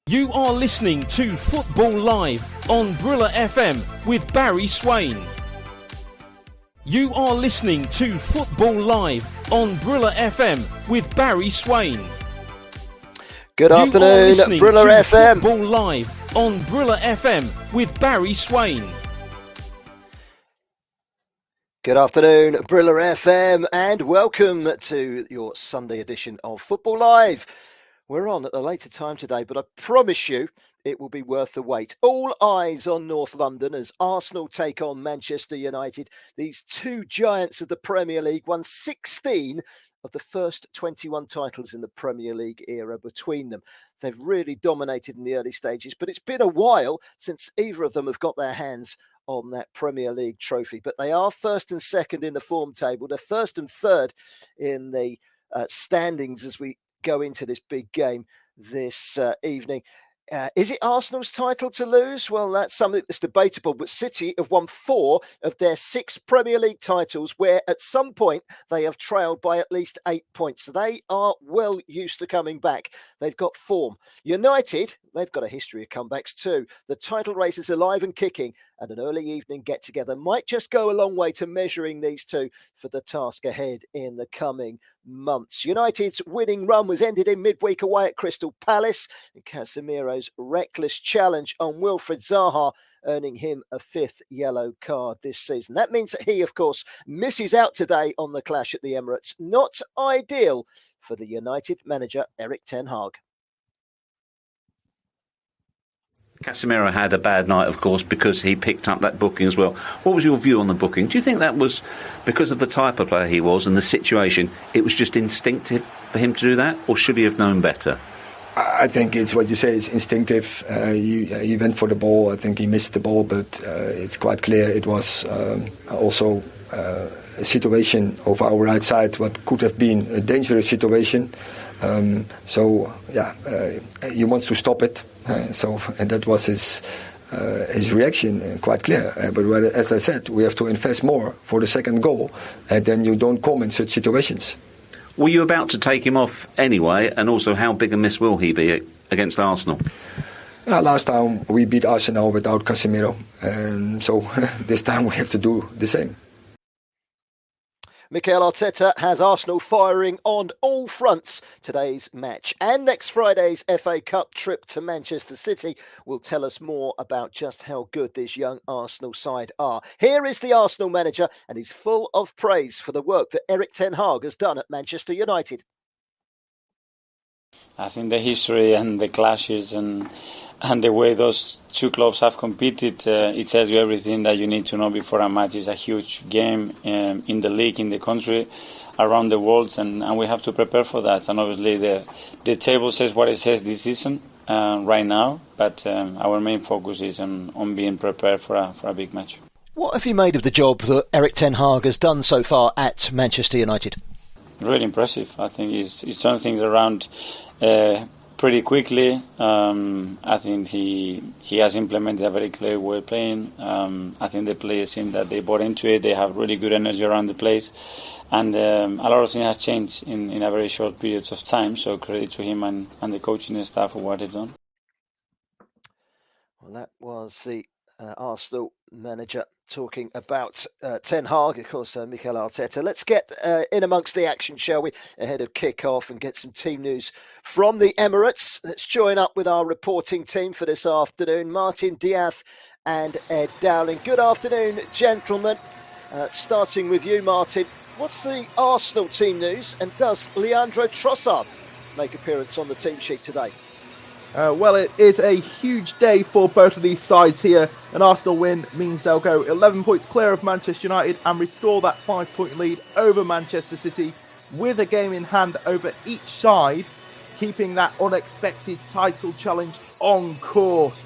You are listening to Football Live on Brilla FM with Barry Swain. You are listening to Football Live on Brilla FM with Barry Swain. Good afternoon, Brilla FM. Football Live on Brilla FM with Barry Swain. Good afternoon, Brilla FM, and welcome to your Sunday edition of Football Live. We're on at a later time today, but I promise you it will be worth the wait. All eyes on North London as Arsenal take on Manchester United. These two giants of the Premier League won 16 of the first 21 titles in the Premier League era between them. They've really dominated in the early stages, but it's been a while since either of them have got their hands on that Premier League trophy. But they are first and second in the form table. They're first and third in the standings as we go into this big game this evening. Is it Arsenal's title to lose? Well, that's something that's debatable, but City have won 4 of their 6 Premier League titles where at some point they have trailed by at least 8 points. So they are well used to coming back. They've got form. United, they've got a history of comebacks too. The title race is alive and kicking, and an early evening get-together might just go a long way to measuring these two for the task ahead in the coming months. United's winning run was ended in midweek away at Crystal Palace, and Casemiro's reckless challenge on Wilfried Zaha earning him a 5th yellow card this season. That means that he, of course, misses out today on the clash at the Emirates. Not ideal for the United manager, Erik ten Hag. Casemiro had a bad night, of course, because he picked up that booking as well. What was your view on the booking? Do you think that was because of the type of player he was and the situation, it was just instinctive for him to do that, or should he have known better? I think it's what you say, it's instinctive. He went for the ball. I think he missed the ball, but it's quite clear it was also a situation over our right side, what could have been a dangerous situation. He wants to stop it. And that was his reaction, quite clear. But as I said, we have to invest more for the second goal, and then you don't come in such situations. Were you about to take him off anyway? And also, how big a miss will he be against Arsenal? Last time we beat Arsenal without Casemiro, and so this time we have to do the same. Mikel Arteta has Arsenal firing on all fronts today's match. And next Friday's FA Cup trip to Manchester City will tell us more about just how good this young Arsenal side are. Here is the Arsenal manager, and he's full of praise for the work that Erik ten Hag has done at Manchester United. I think the history and the clashes and the way those two clubs have competed, it tells you everything that you need to know before a match. It's a huge game in the league, in the country, around the world, and we have to prepare for that. And obviously the table says what it says this season right now, but our main focus is on being prepared for a big match. What have you made of the job that Erik ten Hag has done so far at Manchester United? Really impressive. I think he's turned things around pretty quickly. I think he has implemented a very clear way of playing. I think the players seem that they bought into it. They have really good energy around the place, and a lot of things have changed in a very short period of time. So credit to him and the coaching staff for what they've done. Well, that was the Arsenal manager talking about ten Hag, of course, Mikel Arteta. Let's get in amongst the action, shall we, ahead of kick-off and get some team news from the Emirates. Let's join up with our reporting team for this afternoon, Martin Diaz and Ed Dowling. Good afternoon, gentlemen. Starting with you, Martin. What's the Arsenal team news, and does Leandro Trossard make appearance on the team sheet today? Well, it is a huge day for both of these sides here. An Arsenal win means they'll go 11 points clear of Manchester United and restore that 5-point lead over Manchester City with a game in hand over each side, keeping that unexpected title challenge on course.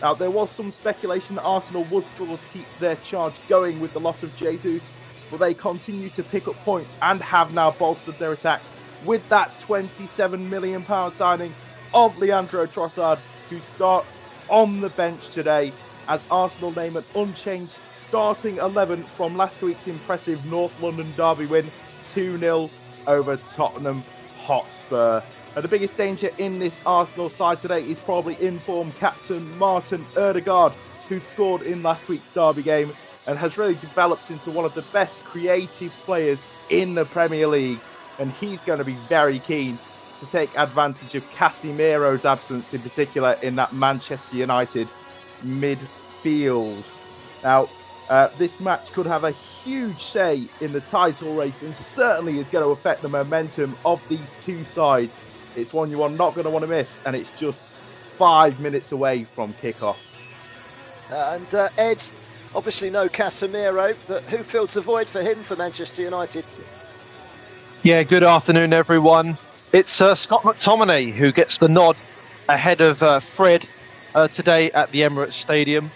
Now, there was some speculation that Arsenal would struggle to keep their charge going with the loss of Jesus, but they continue to pick up points and have now bolstered their attack with that £27 million signing of Leandro Trossard, who start on the bench today as Arsenal name an unchanged starting 11 from last week's impressive North London derby win, 2-0 over Tottenham Hotspur. The biggest danger in this Arsenal side today is probably in-form captain Martin Ødegaard, who scored in last week's derby game and has really developed into one of the best creative players in the Premier League. And he's going to be very keen to take advantage of Casemiro's absence, in particular in that Manchester United midfield. Now, this match could have a huge say in the title race and certainly is going to affect the momentum of these two sides. It's one you are not going to want to miss, and it's just 5 minutes away from kick-off. And Ed, obviously no Casemiro, but who fills the void for him for Manchester United? Yeah, good afternoon, everyone. It's Scott McTominay who gets the nod ahead of Fred today at the Emirates Stadium.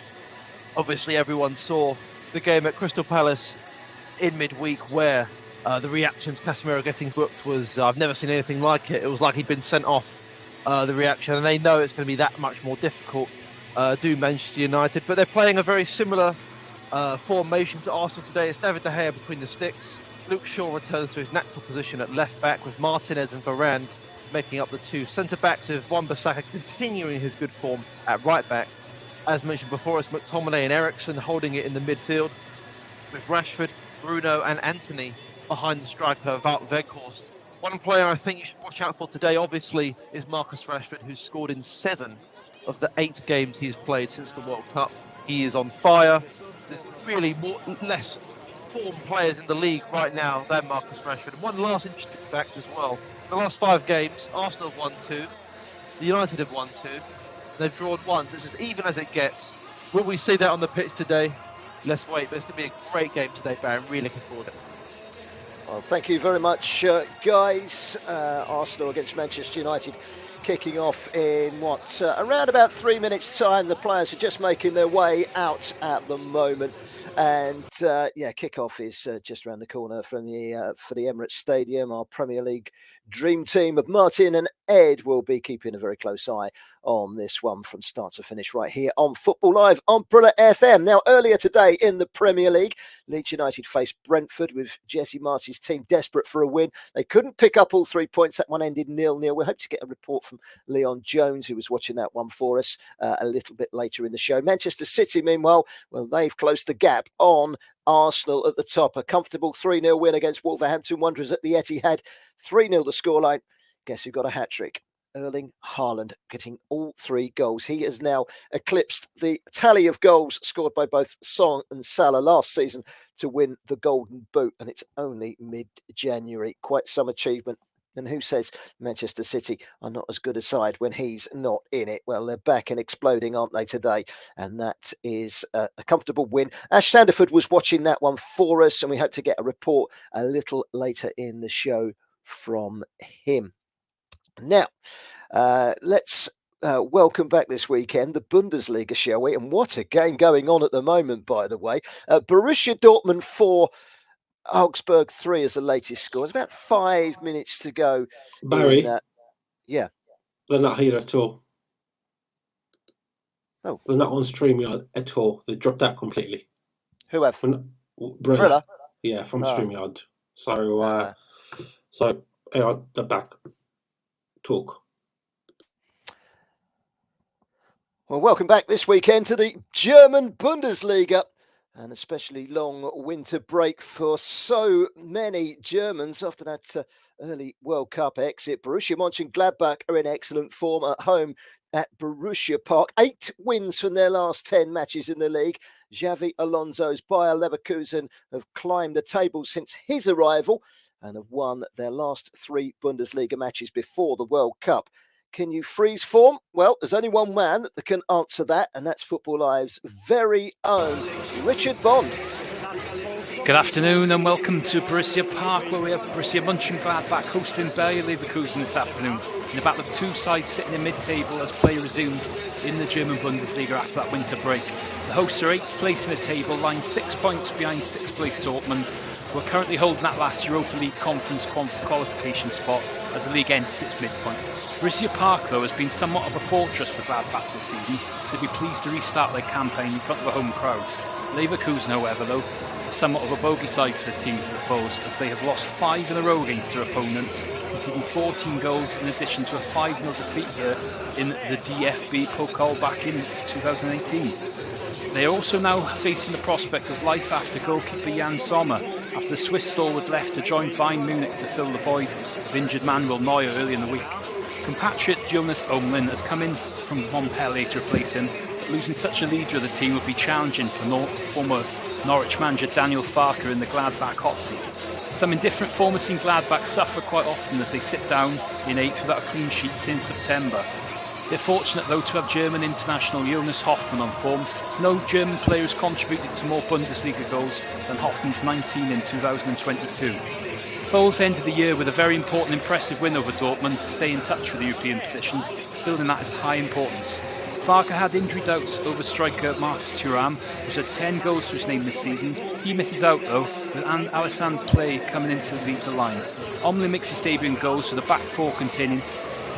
Obviously, everyone saw the game at Crystal Palace in midweek where the reactions Casemiro getting booked was, I've never seen anything like it. It was like he'd been sent off, the reaction, and they know it's going to be that much more difficult, do Manchester United. But they're playing a very similar formation to Arsenal today. It's David De Gea between the sticks. Luke Shaw returns to his natural position at left back, with Martinez and Varane making up the two centre-backs, with Wan-Bissaka continuing his good form at right back. As mentioned before, it's McTominay and Eriksen holding it in the midfield, with Rashford, Bruno and Anthony behind the striker Wout Weghorst. One player I think you should watch out for today, obviously, is Marcus Rashford, who's scored in 7 of the 8 games he's played since the World Cup. He is on fire. There's really less form players in the league right now than Marcus Rashford. And one last interesting fact as well. The last 5 games, Arsenal have won 2, the United have won 2, they've drawn once. It's as even as it gets. Will we see that on the pitch today? Let's wait, but it's going to be a great game today, Barry. I'm really looking forward to it. Well, thank you very much, guys. Arsenal against Manchester United kicking off in around about 3 minutes' time. The players are just making their way out at the moment. And kick-off is just around the corner from for the Emirates Stadium. Our Premier League dream team of Martin and Ed will be keeping a very close eye on this one from start to finish right here on Football Live on Brilla FM. Now, earlier today in the Premier League, Leeds United faced Brentford with Jesse Marty's team desperate for a win. They couldn't pick up all 3 points. That one ended 0-0. We hope to get a report from Leon Jones, who was watching that one for us a little bit later in the show. Manchester City, meanwhile, well, they've closed the gap on Arsenal at the top. A comfortable 3-0 win against Wolverhampton Wanderers at the Etihad. 3-0 the scoreline. Guess who got a hat-trick? Erling Haaland getting all 3 goals. He has now eclipsed the tally of goals scored by both Son and Salah last season to win the Golden Boot, and it's only mid-January. Quite some achievement. And who says Manchester City are not as good a side when he's not in it? Well, they're back and exploding, aren't they, today? And that is a comfortable win. Ash Sandiford was watching that one for us, and we hope to get a report a little later in the show from him. Now, let's welcome back this weekend the Bundesliga, shall we? And what a game going on at the moment, by the way. Borussia Dortmund 4, Augsburg 3 is the latest score. It's about 5 minutes to go. Barry? Yeah. They're not here at all. Oh. They're not on StreamYard at all. They dropped out completely. Who have? Brilla. Yeah, from StreamYard. So, they're back. Talk. Well, welcome back this weekend to the German Bundesliga. An especially long winter break for so many Germans after that early World Cup exit. Borussia Mönchengladbach are in excellent form at home at Borussia Park. 8 wins from their last 10 matches in the league. Xavi Alonso's Bayer Leverkusen have climbed the table since his arrival and have won their last 3 Bundesliga matches before the World Cup. Can you freeze form? Well, there's only one man that can answer that, and that's Football Live's very own Richard Bond. Good afternoon and welcome to Borussia Park, where we have Borussia Mönchengladbach hosting Bayer Leverkusen this afternoon. In a battle of 2 sides sitting in mid-table as play resumes in the German Bundesliga after that winter break. The hosts are 8th place in the table, lying 6 points behind 6th place Dortmund, who are currently holding that last Europa League conference qualification spot as the league enters its midpoint. Borussia Park, though, has been somewhat of a fortress for Gladbach this season. They'll be pleased to restart their campaign in front of a home crowd. Leverkusen, however, though, somewhat of a bogey side for the team for the foes, as they have lost 5 in a row against their opponents, conceding 14 goals in addition to a 5-0 defeat there in the DFB Pokal back in 2018. They are also now facing the prospect of life after goalkeeper Jan Sommer, after the Swiss stalwart left to join Bayern Munich to fill the void of injured Manuel Neuer early in the week. Compatriot Jonas Omlin has come in from Montpellier to replace him, but losing such a leader of the team would be challenging for former Norwich manager Daniel Farke in the Gladbach hot seat. Some indifferent form has seen Gladbach suffer quite often as they sit down in 8th without a clean sheet since September. They're fortunate though to have German international Jonas Hoffmann on form. No German player has contributed to more Bundesliga goals than Hoffmann's 19 in 2022. Foles ended the year with a very important impressive win over Dortmund to stay in touch with the European positions, building that as high importance. Farke had injury doubts over striker Marcus Thuram, who's had 10 goals to his name this season. He misses out though, with Alessandro Play coming in to lead the line. Omlin makes his debut in goals with a back four containing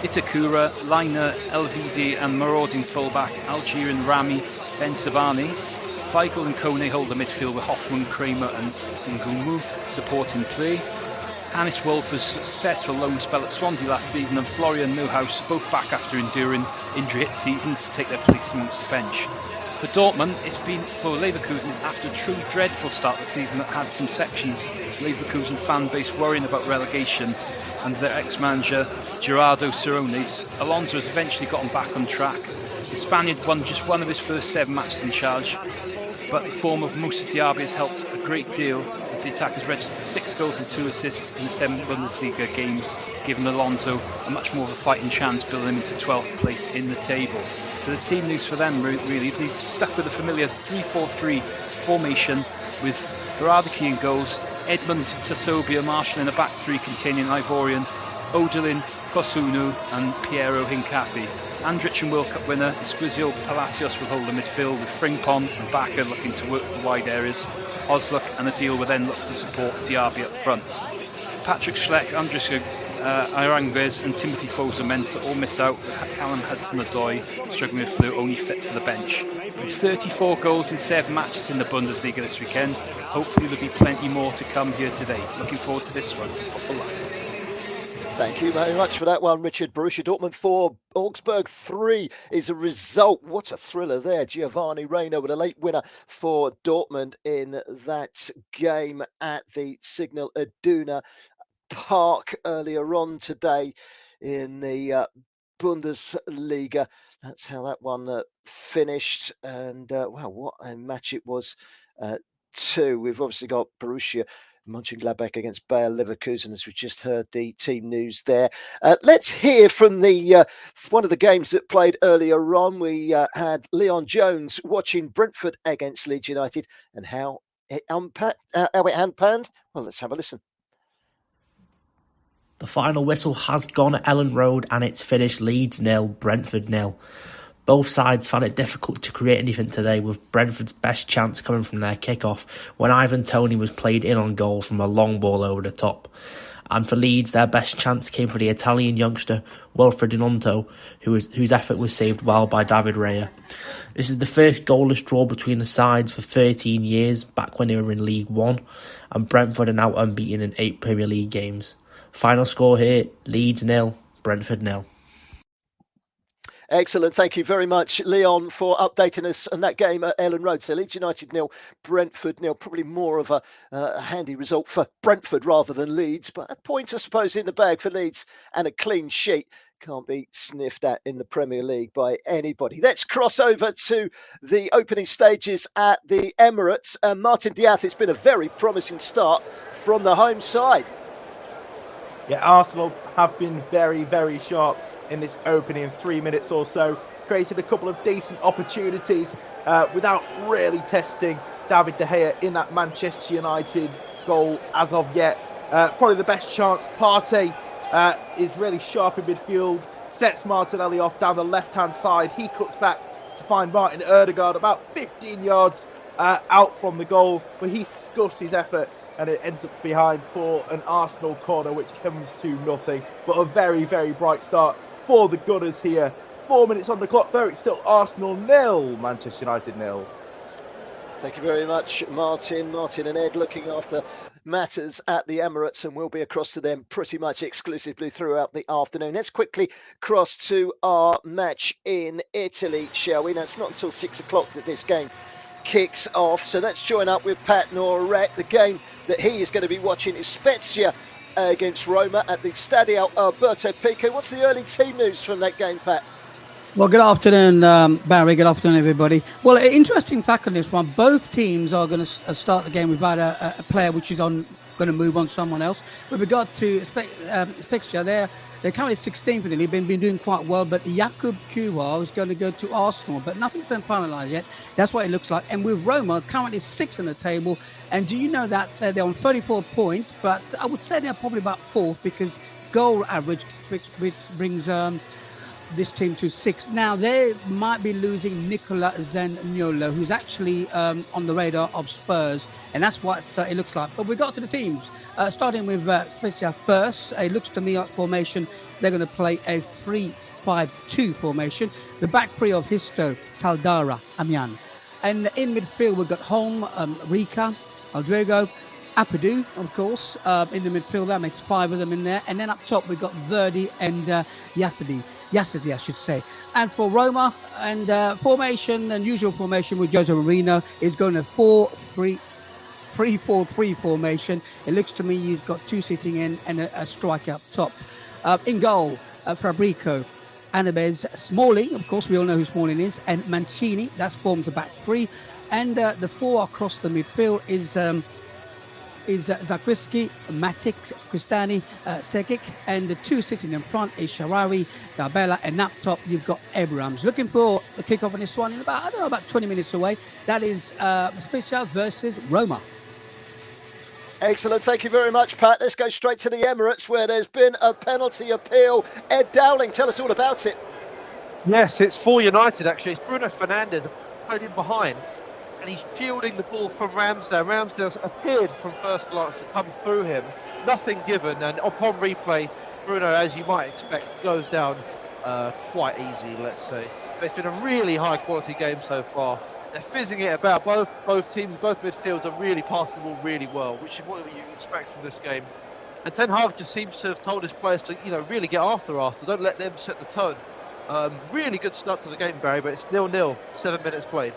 Itakura, Leiner, LVD and marauding fullback Algerian Rami Bensabani. Weigl and Kone hold the midfield with Hoffmann, Kramer and Ngumu supporting play. Hannes Wolfer's successful loan spell at Swansea last season and Florian Neuhaus both back after enduring injury-hit seasons to take their place amongst the bench. For Dortmund, it's been for Leverkusen after a truly dreadful start to the season that had some sections Leverkusen fan base worrying about relegation and their ex-manager Gerardo Sirones. Alonso has eventually gotten back on track. The Spaniard won just one of his first 7 matches in charge, but the form of Moussa Diaby has helped a great deal. The attackers registered 6 goals and 2 assists in the 7 Bundesliga games, giving Alonso a much more of a fighting chance, building him into 12th place in the table. So the team news for them really, they've stuck with the familiar 3-4-3 formation with Baradaki in goals, Edmund Tassobia Marshall in a back 3 containing Ivorian, Odilin, Kosunu and Piero Hincapi. Andrich and World Cup winner Espizio Palacios will hold the midfield with Frimpong and Bakker looking to work the wide areas. Osluk and Adil will then look to support Diaby up front. Patrick Schleck, Andres Aranguez and Timothy Fosa-Mensah all miss out, with Callum Hudson-Odoi struggling with flu, only fit for the bench. With 34 goals in 7 matches in the Bundesliga this weekend, hopefully there'll be plenty more to come here today. Looking forward to this one. Football Live. Thank you very much for that one, Richard. Borussia Dortmund 4, Augsburg 3 is a result. What a thriller there. Giovanni Reina with a late winner for Dortmund in that game at the Signal Iduna Park earlier on today in the Bundesliga. That's how that one finished. And wow, what a match it was too. We've obviously got Borussia Mönchengladbach against Bayer Leverkusen, as we just heard the team news there. Let's hear from the one of the games that played earlier on. We had Leon Jones watching Brentford against Leeds United and how it unpanned. Well, let's have a listen. The final whistle has gone at Ellen Road and it's finished Leeds 0, Brentford 0. Both sides found it difficult to create anything today, with Brentford's best chance coming from their kick-off when Ivan Toney was played in on goal from a long ball over the top. And for Leeds, their best chance came for the Italian youngster Wilfred Inonto, whose effort was saved well by David Raya. This is the first goalless draw between the sides for 13 years, back when they were in League One, and Brentford are now unbeaten in 8 Premier League games. Final score here, Leeds 0, Brentford 0. Excellent. Thank you very much, Leon, for updating us on that game at Ellen Road. So Leeds United 0, Brentford 0. Probably more of a handy result for Brentford rather than Leeds. But a point, I suppose, in the bag for Leeds and a clean sheet. Can't be sniffed at in the Premier League by anybody. Let's cross over to the opening stages at the Emirates. Martin Diath, it's been a very promising start from the home side. Yeah, Arsenal have been very, very sharp in this opening 3 minutes or so. Created a couple of decent opportunities without really testing David De Gea in that Manchester United goal as of yet. Probably the best chance. Partey is really sharp in midfield, sets Martinelli off down the left-hand side. He cuts back to find Martin Ødegaard about 15 yards out from the goal, but he scuffs his effort and it ends up behind for an Arsenal corner, which comes to nothing. But a very, very bright start for the Gunners here. 4 minutes on the clock, though. It's still Arsenal 0, Manchester United 0. Thank you very much, Martin. Martin and Ed looking after matters at the Emirates, and we'll be across to them pretty much exclusively throughout the afternoon. Let's quickly cross to our match in Italy, shall we? Now, it's not until 6 o'clock that this game kicks off, so let's join up with Pat Noret. The game that he is going to be watching is Spezia against Roma at the Stadio Alberto Pico. What's the early team news from that game, Pat? Well, good afternoon, Barry. Good afternoon, everybody. Well, an interesting fact on this one. Both teams are going to start the game without a player which is going to move on someone else. With regard to Spezia, they're currently 16th in the league. Been doing quite well, but Jakub Kuwa is going to go to Arsenal, but nothing's been finalised yet. That's what it looks like. And with Roma, currently 6th on the table. And do you know that they're on 34 points? But I would say they're probably about 4th because goal average, which brings this team to 6. Now, they might be losing Nicola Zaniolo, who's actually on the radar of Spurs, and that's what it looks like. But we got to the teams, starting with Spezia first. It looks to me like formation, they're going to play a 3-5-2 formation. The back three of Histo, Caldara, Amian. And in midfield, we've got Holm, Rica, Aldrego, Apadou, of course, in the midfield. That makes 5 of them in there. And then up top, we've got Verdi and Yassadi, I should say. And for Roma, and formation, and usual formation with Jose Mourinho is going to 4-3-3 formation. It looks to me he's got 2 sitting in and a striker up top. In goal, Fabrico, Anabez, Smalling, of course, we all know who Smalling is, and Mancini. That's formed the back 3. And the 4 across the midfield is Zakriski, Matic, Cristani, Sekic, and the 2 sitting in front is Sharawi, Gabella, and up top you've got Abrams. Looking for the kickoff on this one in about 20 minutes away. That is Spezia versus Roma. Excellent. Thank you very much, Pat. Let's go straight to the Emirates, where there's been a penalty appeal. Ed Dowling, tell us all about it. Yes, it's for United, actually. It's Bruno Fernandes played in behind, and he's fielding the ball from Ramsdale. Ramsdale's appeared from first glance to come through him. Nothing given, and upon replay, Bruno, as you might expect, goes down quite easy, let's say. But it's been a really high-quality game so far. They're fizzing it about. Both teams, both midfields are really passing the ball really well, which is what you expect from this game. And Ten Hag just seems to have told his players to, really get after. Don't let them set the tone. Really good start to the game, Barry, but it's 0-0, 7 minutes played.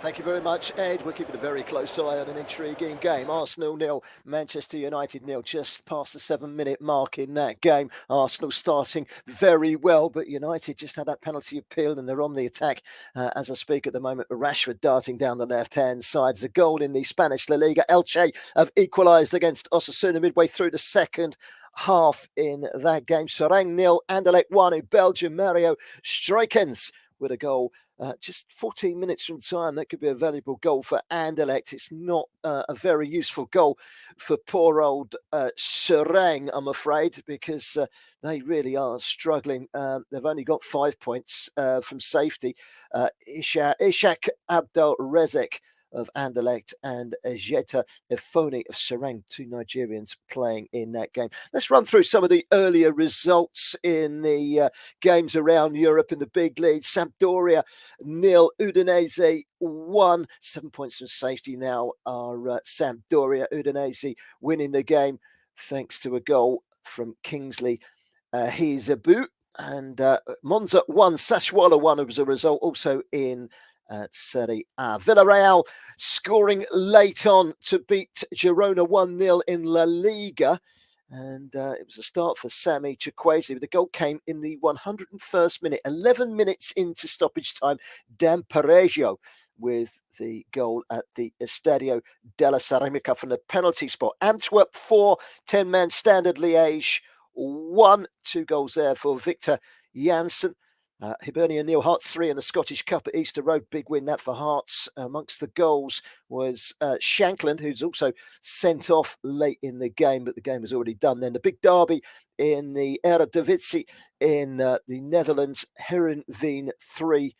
Thank you very much, Ed. We're keeping a very close eye on an intriguing game. Arsenal 0, Manchester United 0, just past the 7-minute mark in that game. Arsenal starting very well, but United just had that penalty appeal and they're on the attack as I speak at the moment. Rashford darting down the left-hand side. There's a goal in the Spanish La Liga. Elche have equalised against Osasuna midway through the second half in that game. Serang 0, Anderlecht 1, Belgium, Mario Strykens with a goal. Just 14 minutes from time, that could be a valuable goal for Anderlecht. It's not a very useful goal for poor old Serang, I'm afraid, because they really are struggling. They've only got 5 points from safety. Ishak Abdul Rezek of Anderlecht and Jeta Efoni of Serang, 2 Nigerians playing in that game. Let's run through some of the earlier results in the games around Europe in the big league. Sampdoria 0, Udinese 1. 7 points from safety now are Sampdoria. Udinese winning the game thanks to a goal from Kingsley Hizabu. And Monza 1, Sassuolo 1 was a result also in Serie A. Villarreal scoring late on to beat Girona 1-0 in La Liga. And it was a start for Sami Chukwueze. The goal came in the 101st minute, 11 minutes into stoppage time. Dan Parejo with the goal at the Estadio della Ceramica from the penalty spot. Antwerp 4, 10-man Standard Liège 1. 2 goals there for Victor Janssen. Hibernian 0, Hearts 3 in the Scottish Cup at Easter Road. Big win that for Hearts. Amongst the goals was Shankland, who's also sent off late in the game, but the game was already done then. The big derby in the Eredivisie in the Netherlands. Heerenveen 3,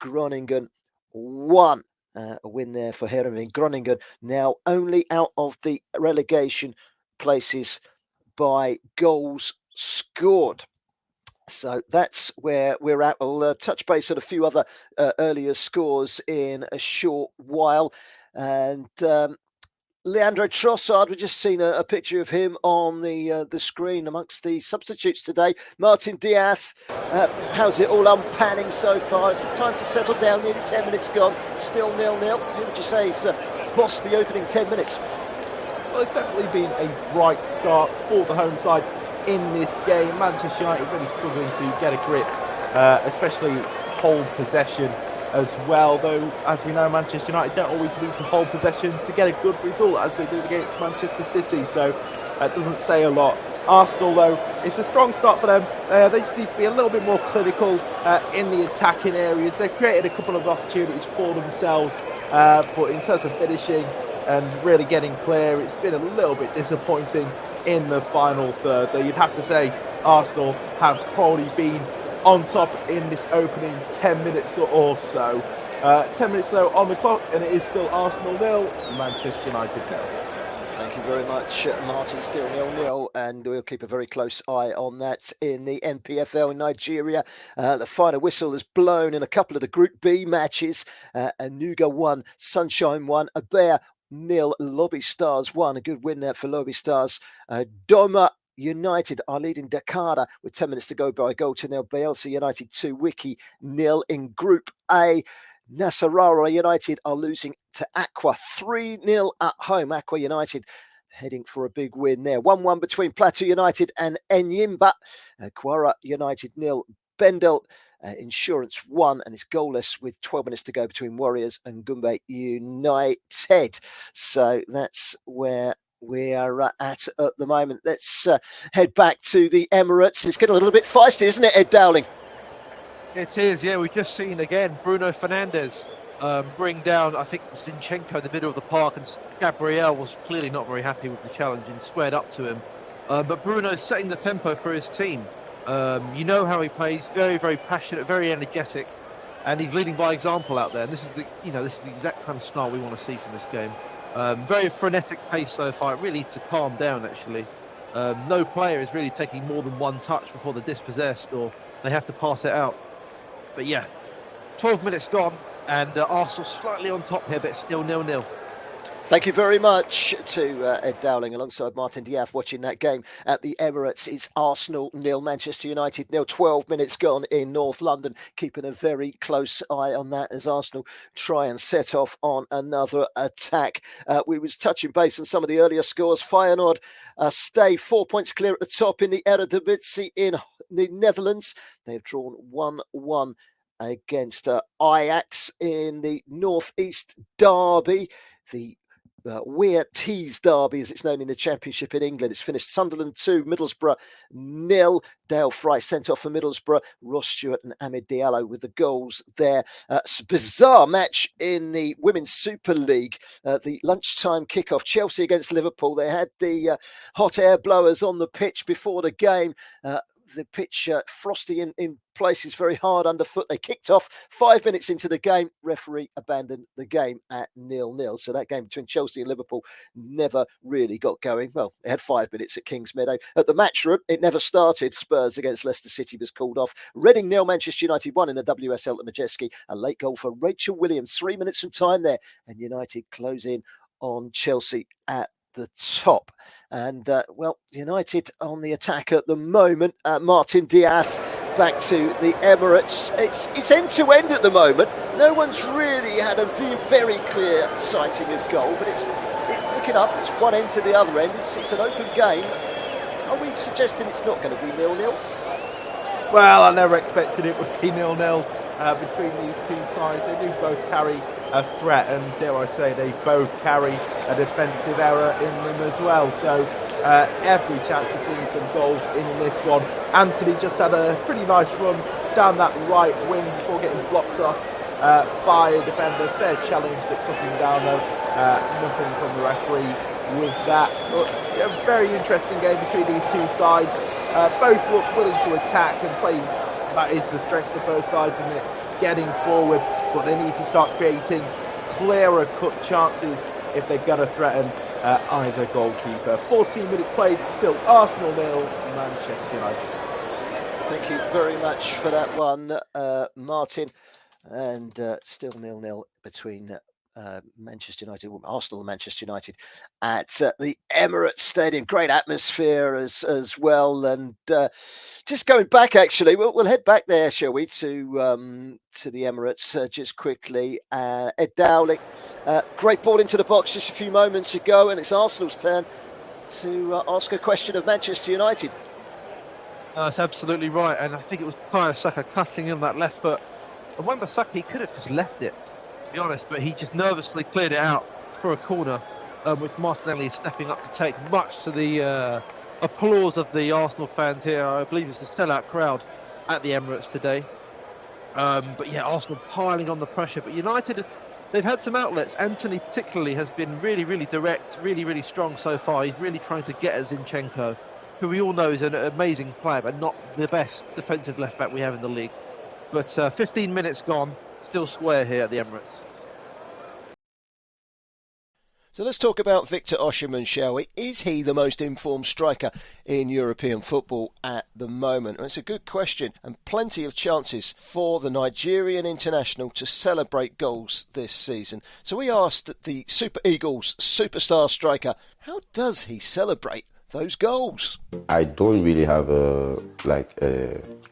Groningen 1. A win there for Heerenveen. Groningen now only out of the relegation places by goals scored. So that's where we're at. We'll touch base on a few other earlier scores in a short while. And Leandro Trossard, we've just seen a picture of him on the screen amongst the substitutes today. Martin Diaz, how's it all unpanning so far? Is it time to settle down? Nearly 10 minutes gone, still 0-0. Who would you say is bossed the opening 10 minutes? Well, it's definitely been a bright start for the home side in this game. Manchester United really struggling to get a grip, especially hold possession as well, though as we know Manchester United don't always need to hold possession to get a good result as they did against Manchester City, so that doesn't say a lot. Arsenal, though, it's a strong start for them. They just need to be a little bit more clinical in the attacking areas. They've created a couple of opportunities for themselves, but in terms of finishing and really getting clear, it's been a little bit disappointing in the final third. Though you'd have to say Arsenal have probably been on top in this opening 10 minutes or so. 10 minutes though on the clock, and it is still Arsenal 0, Manchester United 0. Thank you very much, Martin. Still 0-0, and we'll keep a very close eye on that in the NPFL in Nigeria. The final whistle is blown in a couple of the Group B matches. Anuga 1, Sunshine 1, Abea 0, Lobby Stars 1. A good win there for Lobby Stars. Doma United are leading Dakar with 10 minutes to go by a goal to nil. Bielsa United 2, Wiki 0 in Group A. Nasarawa United are losing to Aqua 3-0 at home. Aqua United heading for a big win there. 1-1 between Plateau United and Enyimba. Kwara United 0. Bendel Insurance 1, and it's goalless with 12 minutes to go between Warriors and Gumbe United. So that's where we are at the moment. Let's head back to the Emirates. It's getting a little bit feisty, isn't it, Ed Dowling? It is, yeah. We've just seen again Bruno Fernandes bring down, I think it was Zinchenko in the middle of the park, and Gabriel was clearly not very happy with the challenge and squared up to him. But Bruno's setting the tempo for his team. You know how he plays, very, very passionate, very energetic, and he's leading by example out there. And this is the exact kind of style we want to see from this game. Very frenetic pace so far. It really needs to calm down, actually. No player is really taking more than one touch before they're dispossessed or they have to pass it out. But yeah, 12 minutes gone, and Arsenal slightly on top here, but still 0-0. Thank you very much to Ed Dowling alongside Martin Diaz watching that game at the Emirates. It's Arsenal 0, Manchester United 0. 12 minutes gone in North London. Keeping a very close eye on that as Arsenal try and set off on another attack. We was touching base on some of the earlier scores. Feyenoord stay 4 points clear at the top in the Eredivisie in the Netherlands. They've drawn 1-1 against Ajax in the Northeast Derby. The Weir Tees Derby, as it's known in the Championship in England. It's finished Sunderland 2, Middlesbrough 0. Dale Fry sent off for Middlesbrough. Ross Stewart and Ahmed Diallo with the goals there. It's a bizarre match in the Women's Super League. The lunchtime kickoff, Chelsea against Liverpool. They had the hot air blowers on the pitch before the game. The pitch frosty in places, very hard underfoot. They kicked off 5 minutes into the game. Referee abandoned the game at 0-0. So that game between Chelsea and Liverpool never really got going. Well, it had 5 minutes at Kingsmeadow. At the Matchroom, it never started. Spurs against Leicester City was called off. Reading 0, Manchester United 1 in the WSL at Majeski. A late goal for Rachel Williams. 3 minutes from time there. And United close in on Chelsea at the top. And United on the attack at the moment. Martin Diaz back to the Emirates. It's end to end at the moment. No one's really had a very clear sighting of goal, but it's looking up. It's one end to the other end. It's an open game. Are we suggesting it's not going to be 0-0? Well, I never expected it would be 0-0 between these two sides. They do both carry a threat, and dare I say, they both carry a defensive error in them as well. So every chance of seeing some goals in this one. Anthony just had a pretty nice run down that right wing before getting blocked off by a defender. Fair challenge that took him down, though. Nothing from the referee with that. But a very interesting game between these two sides. Both look willing to attack and play. That is the strength of both sides, isn't it? Getting forward, but they need to start creating clearer cut chances if they're going to threaten either goalkeeper. 14 minutes played, still Arsenal 0, Manchester United. Thank you very much for that one, Martin. And still 0-0 between Manchester United, Arsenal and Manchester United at the Emirates Stadium. Great atmosphere as well. And just going back, actually, we'll head back there, shall we, to the Emirates just quickly. Ed Dowling, great ball into the box just a few moments ago, and it's Arsenal's turn to ask a question of Manchester United. That's absolutely right, and I think it was Bukayo Saka cutting in that left foot. And Wan-Bissaka, he could have just left it, to be honest, but he just nervously cleared it out for a corner, with Martinelli stepping up to take, much to the applause of the Arsenal fans here. I believe it's a sellout crowd at the Emirates today. But yeah, Arsenal piling on the pressure. But United, they've had some outlets. Anthony particularly has been really, really direct, really, really strong so far. He's really trying to get at Zinchenko, who we all know is an amazing player, but not the best defensive left-back we have in the league. But 15 minutes gone, still square here at the Emirates. So let's talk about Victor Osimhen, shall we? Is he the most informed striker in European football at the moment? And it's a good question, and plenty of chances for the Nigerian international to celebrate goals this season. So we asked the Super Eagles superstar striker, how does he celebrate those goals? I don't really have a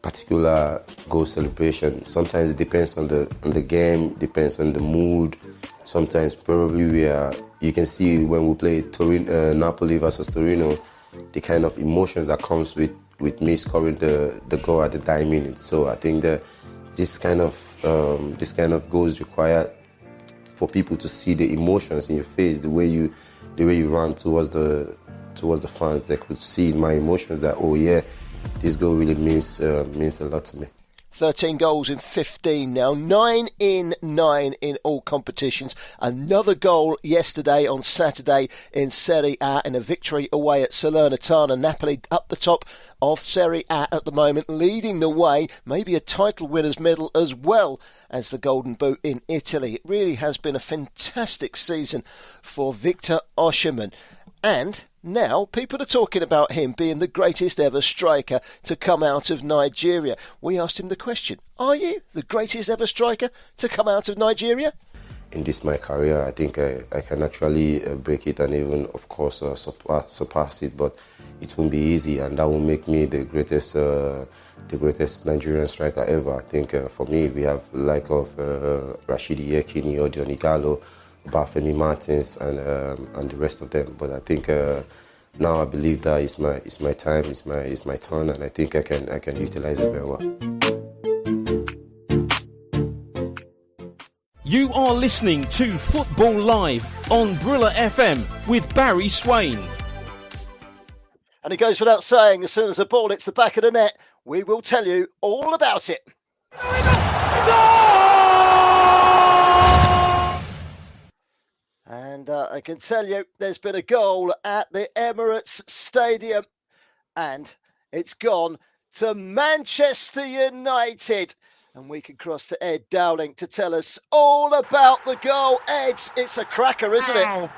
particular goal celebration. Sometimes it depends on the game, depends on the mood. Sometimes probably you can see when we play Napoli versus Torino, the kind of emotions that comes with me scoring the goal at the dying minute. So I think that this kind of goals require for people to see the emotions in your face, the way you run towards the fans. They could see my emotions that, oh yeah, this goal really means a lot to me. 13 goals in 15 now, 9 in 9 in all competitions. Another goal yesterday on Saturday in Serie A in a victory away at Salernitana. Napoli up the top of Serie A at the moment, leading the way, maybe a title winner's medal as well as the Golden Boot in Italy. It really has been a fantastic season for Victor Osimhen. And now people are talking about him being the greatest ever striker to come out of Nigeria. We asked him the question, are you the greatest ever striker to come out of Nigeria? In my career, I think I can actually break it and even, of course, surpass it, but it won't be easy, and that will make me the greatest Nigerian striker ever. I think for me, we have the like of Rashidi Yekini or Johnny Gallo, Bafemi Martins, and the rest of them. But I think now I believe that it's my time, it's my turn, and I think I can utilize it very well. You are listening to Football Live on Brilla FM with Barry Swain. And it goes without saying, as soon as the ball hits the back of the net, we will tell you all about it. And I can tell you there's been a goal at the Emirates Stadium, and it's gone to Manchester United. And we can cross to Ed Dowling to tell us all about the goal. Ed, it's a cracker, isn't it?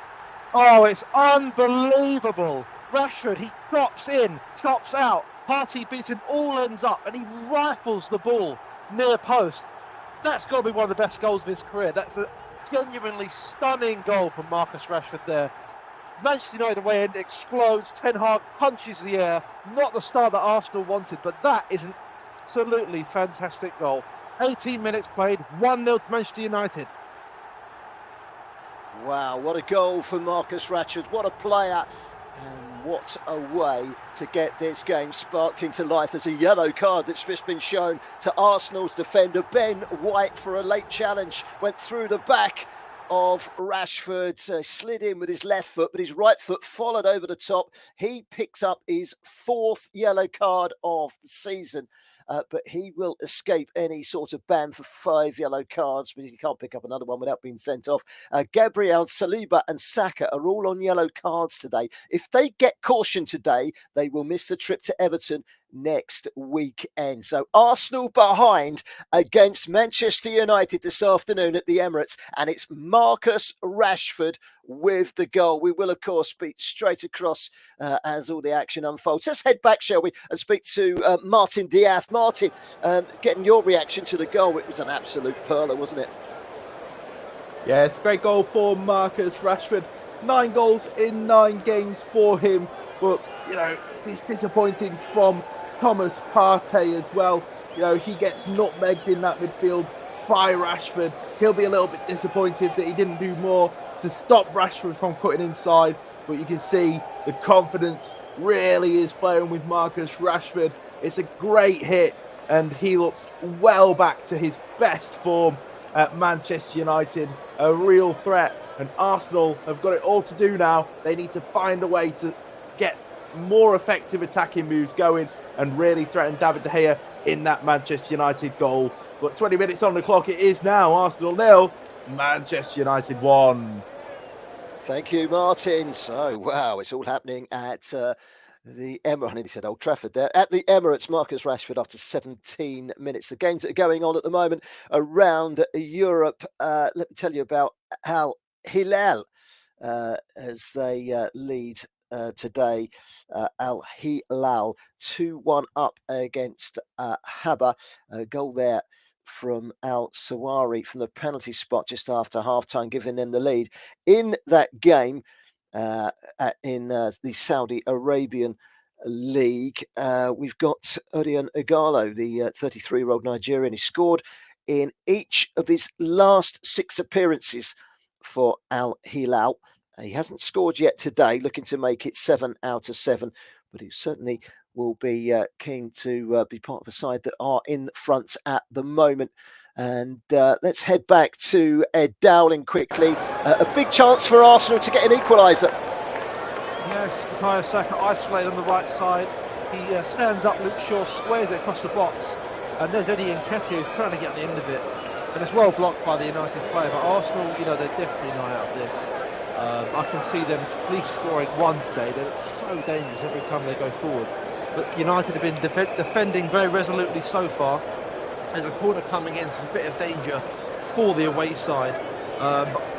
Oh, it's unbelievable. Rashford, he chops in, chops out. Partey beats him all ends up, and he rifles the ball near post. That's got to be one of the best goals of his career. That's a genuinely stunning goal from Marcus Rashford there. Manchester United away end explodes. Ten Hag punches the air. Not the start that Arsenal wanted, but that is an absolutely fantastic goal. 18 minutes played, 1-0 to Manchester United. Wow, what a goal for Marcus Rashford. What a player. And what a way to get this game sparked into life. There's a yellow card that's just been shown to Arsenal's defender, Ben White, for a late challenge. Went through the back of Rashford, slid in with his left foot, but his right foot followed over the top. He picks up his 4th yellow card of the season. But he will escape any sort of ban for 5 yellow cards, but he can't pick up another one without being sent off. Gabriel, Saliba and Saka are all on yellow cards today. If they get caution today, they will miss the trip to Everton next weekend. So Arsenal behind against Manchester United this afternoon at the Emirates, and it's Marcus Rashford with the goal. We will, of course, speak straight across as all the action unfolds. Let's head back, shall we, and speak to Martin Diaz. Martin, getting your reaction to the goal. It was an absolute pearler, wasn't it? Yeah, it's a great goal for Marcus Rashford. 9 goals in 9 games for him. But, it's disappointing from Thomas Partey as well. He gets nutmegged in that midfield by Rashford. He'll be a little bit disappointed that he didn't do more to stop Rashford from cutting inside. But you can see the confidence really is flowing with Marcus Rashford. It's a great hit, and he looks well back to his best form at Manchester United. A real threat, and Arsenal have got it all to do now. They need to find a way to get more effective attacking moves going and really threaten David De Gea in that Manchester United goal. But 20 minutes on the clock it is now. Arsenal 0, Manchester United 1. Thank you, Martin. So, wow, it's all happening at the Emirates. I nearly said Old Trafford there. At the Emirates, Marcus Rashford after 17 minutes. The games that are going on at the moment around Europe. Let me tell you about Al Hilal as they lead today. Al Hilal 2-1 up against Haba. A goal there from Al Sawari from the penalty spot just after half-time, giving them the lead in that game in the Saudi Arabian League. We've got Odion Igalo, the 33-year-old Nigerian. He scored in each of his last 6 appearances for Al Hilal. He hasn't scored yet today, looking to make it 7 out of 7, but he certainly will be keen to be part of a side that are in front at the moment. And let's head back to Ed Dowling quickly. A big chance for Arsenal to get an equaliser. Yes, Bukayo Saka isolated on the right side. He stands up, Luke Shaw squares it across the box, and there's Eddie Nketiah who's trying to get on the end of it. And it's well blocked by the United player, but Arsenal, they're definitely not out of this. I can see them at least scoring 1 today. They're so dangerous every time they go forward. But United have been defending very resolutely so far. There's a corner coming in, so it's a bit of danger for the away side.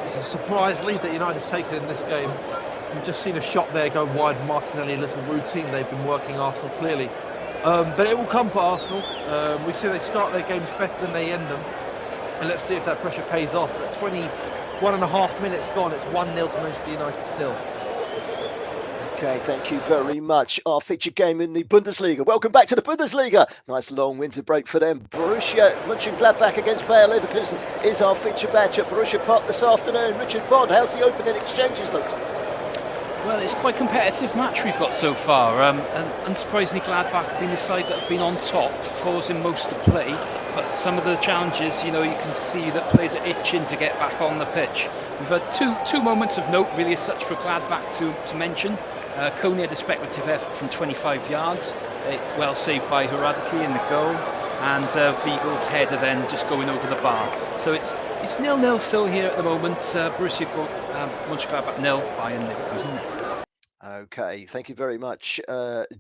It's a surprise lead that United have taken in this game. We've just seen a shot there go wide. Martinelli, a little routine they've been working Arsenal clearly. But it will come for Arsenal. We see they start their games better than they end them. And let's see if that pressure pays off. At 21.5 minutes gone, it's 1-0 to Manchester United still. Okay, thank you very much. Our featured game in the Bundesliga. Welcome back to the Bundesliga. Nice long winter break for them. Borussia Mönchengladbach against Bayer Leverkusen is our featured match at Borussia Park this afternoon. Richard Bond, how's the opening exchanges looked? Well, it's quite a competitive match we've got so far, and unsurprisingly Gladbach have been the side that have been on top, forcing most of play, but some of the challenges, you can see that players are itching to get back on the pitch. We've had two moments of note really as such for Gladbach to mention. Kone had a speculative effort from 25 yards, well saved by Hradky in the goal, and Wiegel's header then just going over the bar. So it's 0-0 still here at the moment. Borussia Mönchengladbach 0, Bayern Leverkusen. Okay, thank you very much,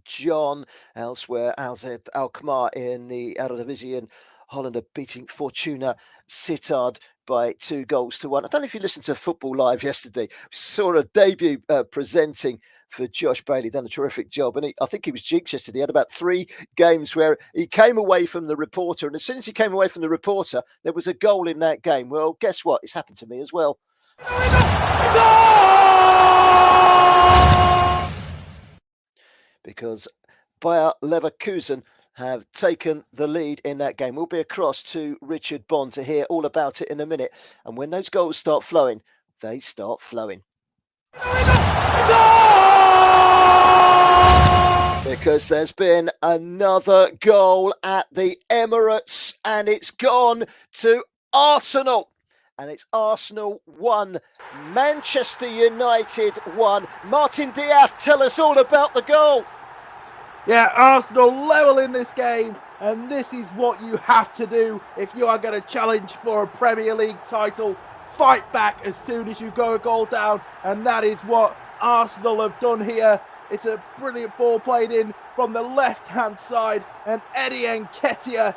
John. Elsewhere, AZ Alkmaar in the Eredivisie, Holland are beating Fortuna Sittard by 2-1. I don't know if you listened to Football Live yesterday. We saw a debut presenting for Josh Bailey, done a terrific job. And I think he was jinxed yesterday. He had about 3 games where he came away from the reporter. And as soon as he came away from the reporter, there was a goal in that game. Well, guess what? It's happened to me as well. Because Bayer Leverkusen have taken the lead in that game. We'll be across to Richard Bond to hear all about it in a minute. And when those goals start flowing, they start flowing. Because there's been another goal at the Emirates, and it's gone to Arsenal. And it's Arsenal 1, Manchester United 1. Martin Diaz, tell us all about the goal. Yeah, Arsenal level in this game, and this is what you have to do if you are going to challenge for a Premier League title. Fight back as soon as you go a goal down, and that is what Arsenal have done here. It's a brilliant ball played in from the left-hand side, and Eddie Nketiah,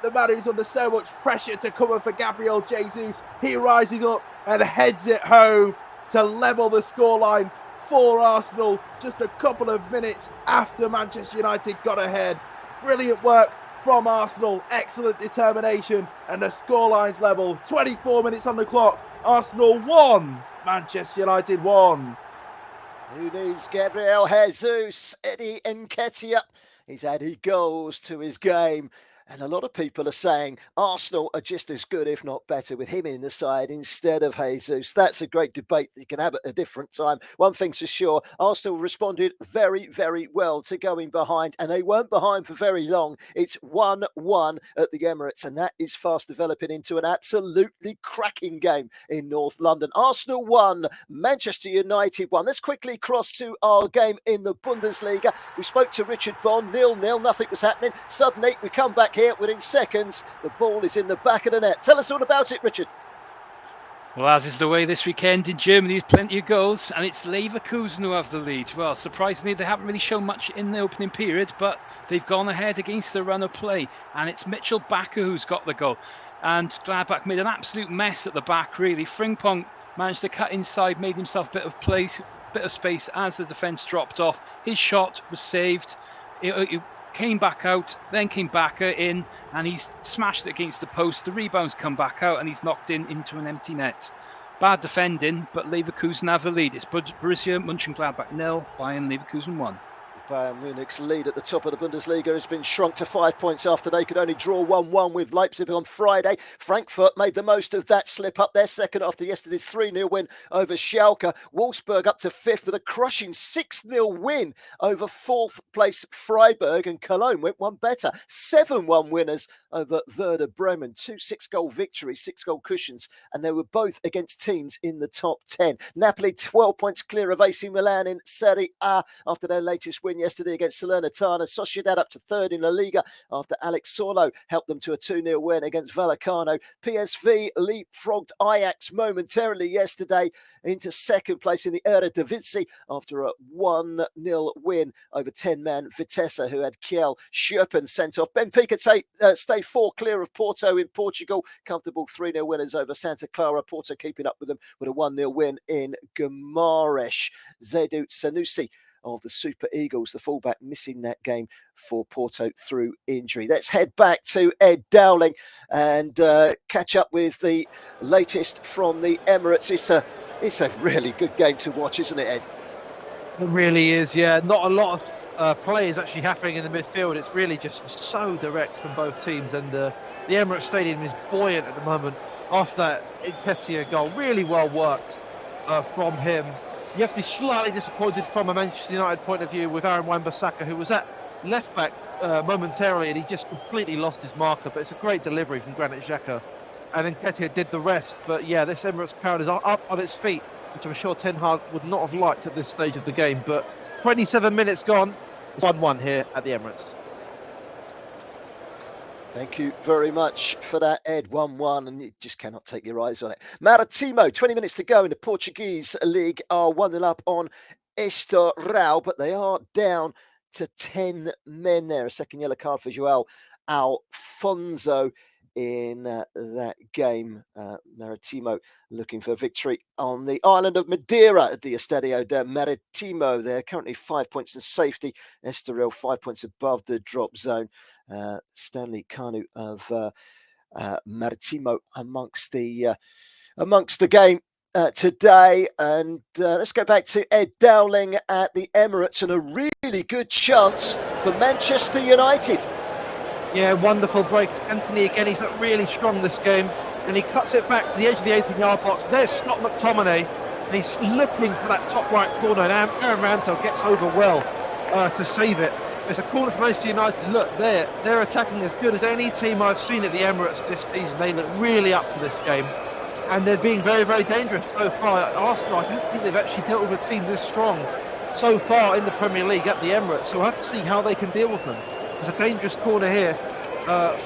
the man who's under so much pressure to cover for Gabriel Jesus, he rises up and heads it home to level the scoreline for Arsenal just a couple of minutes after Manchester United got ahead. Brilliant work from Arsenal, excellent determination, and the scoreline's level. 24 minutes on the clock. Arsenal 1, Manchester United 1. Who needs Gabriel Jesus? Eddie Nketiah. He's added goals to his game. And a lot of people are saying Arsenal are just as good, if not better, with him in the side instead of Jesus. That's a great debate that you can have at a different time. One thing's for sure, Arsenal responded very, very well to going behind, and they weren't behind for very long. It's 1-1 at the Emirates, and that is fast developing into an absolutely cracking game in North London. Arsenal 1, Manchester United 1. Let's quickly cross to our game in the Bundesliga. We spoke to Richard Bond, 0-0, nothing was happening. Suddenly, we come back here within seconds. The ball is in the back of the net. Tell us all about it, Richard. Well, as is the way this weekend in Germany, there's plenty of goals, and it's Leverkusen who have the lead. Well, surprisingly, they haven't really shown much in the opening period, but they've gone ahead against the run of play, and it's Mitchell Bakker who's got the goal. And Gladbach made an absolute mess at the back, really. Frimpong managed to cut inside, made himself a bit of space as the defence dropped off. His shot was saved. It came back out, then came back in, and he's smashed it against the post. The rebound's come back out, and he's knocked into an empty net. Bad defending, but Leverkusen have the lead. It's Borussia Mönchengladbach 0, Bayern Leverkusen 1. Bayern Munich's lead at the top of the Bundesliga has been shrunk to 5 points after they could only draw 1-1 with Leipzig on Friday. Frankfurt made the most of that slip up their second after yesterday's 3-0 win over Schalke. Wolfsburg up to fifth with a crushing 6-0 win over fourth place Freiburg, and Cologne went one better. 7-1 winners over Werder Bremen. 2 6-goal victories, 6-goal cushions, and they were both against teams in the top 10. Napoli 12 points clear of AC Milan in Serie A after their latest win yesterday against Salernitana. Sociedad up to third in La Liga after Alex Sorlo helped them to a 2-0 win against Vallecano. PSV leapfrogged Ajax momentarily yesterday into second place in the Eredivisie after a 1-0 win over 10-man Vitesse, who had Kjell Scherpen sent off. Benfica stayed 4 clear of Porto in Portugal. Comfortable 3-0 winners over Santa Clara. Porto keeping up with them with a 1-0 win in Guimarães. Zaidu Sanusi of the Super Eagles, the fullback, missing that game for Porto through injury. Let's head back to Ed Dowling and catch up with the latest from the Emirates. It's a really good game to watch, isn't it, Ed? It really is, yeah. Not a lot of play is actually happening in the midfield. It's really just so direct from both teams, and the Emirates Stadium is buoyant at the moment after that Nketiah goal. Really well worked from him. You have to be slightly disappointed from a Manchester United point of view with Aaron Wan-Bissaka, who was at left back momentarily, and he just completely lost his marker. But it's a great delivery from Granit Xhaka, and Nketiah did the rest. But yeah, this Emirates crowd is up on its feet, which I'm sure Ten Hag would not have liked at this stage of the game. But 27 minutes gone, it's 1-1 here at the Emirates. Thank you very much for that, Ed. 1-1, and you just cannot take your eyes on it. Maritimo, 20 minutes to go in the Portuguese league, are 1-0 up on Estoril, but they are down to 10 men there. A second yellow card for João Alfonso in that game. Maritimo looking for victory on the island of Madeira at the Estadio de Maritimo. They're currently 5 points in safety. Estoril 5 points above the drop zone. Stanley Kanu of Maritimo amongst the game today. And let's go back to Ed Dowling at the Emirates, and a really good chance for Manchester United. Yeah, wonderful breaks. Anthony again, he's looked really strong this game, and he cuts it back to the edge of the 18-yard box. There's Scott McTominay, and he's looking for that top right corner, and Aaron Ramsdale gets over well to save it. It's a corner for Manchester United. Look, they're attacking as good as any team I've seen at the Emirates this season. They look really up for this game, and they're being very, very dangerous so far. Arsenal, I don't think they've actually dealt with a team this strong so far in the Premier League at the Emirates, so we'll have to see how they can deal with them. There's a dangerous corner here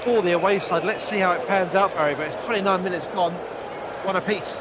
for the away side. Let's see how it pans out, Barry, but it's 29 minutes gone, one apiece.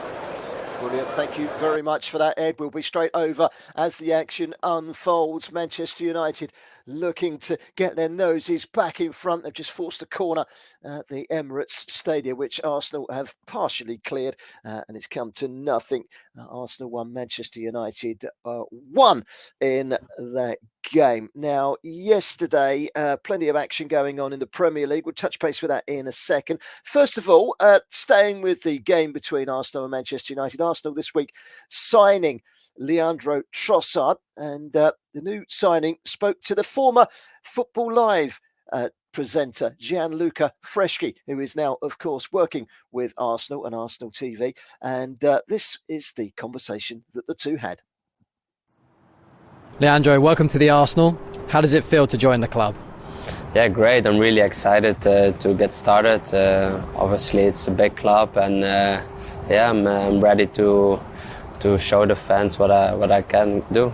Brilliant. Thank you very much for that, Ed. We'll be straight over as the action unfolds. Manchester United looking to get their noses back in front. They've just forced a corner at the Emirates Stadium, which Arsenal have partially cleared, and it's come to nothing. Arsenal 1, Manchester United 1 in that game. Now, yesterday, plenty of action going on in the Premier League. We'll touch base with that in a second. First of all, staying with the game between Arsenal and Manchester United, Arsenal this week signing Leandro Trossard, and the new signing spoke to the former Football Live presenter Gianluca Freschi, who is now, of course, working with Arsenal and Arsenal TV. And this is the conversation that the two had. Leandro, welcome to the Arsenal. How does it feel to join the club? Yeah, great. I'm really excited to get started. Obviously, it's a big club, and I'm ready to show the fans what I can do.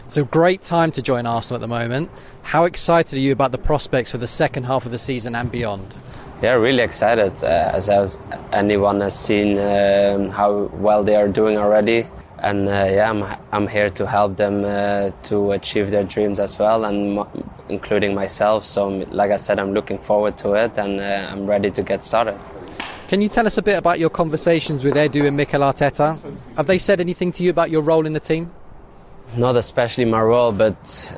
It's a great time to join Arsenal at the moment. How excited are you about the prospects for the second half of the season and beyond? Yeah, really excited. As anyone has seen how well they are doing already. And I'm here to help them to achieve their dreams as well, and including myself. So, like I said, I'm looking forward to it, and I'm ready to get started. Can you tell us a bit about your conversations with Edu and Mikel Arteta? Have they said anything to you about your role in the team? Not especially my role, but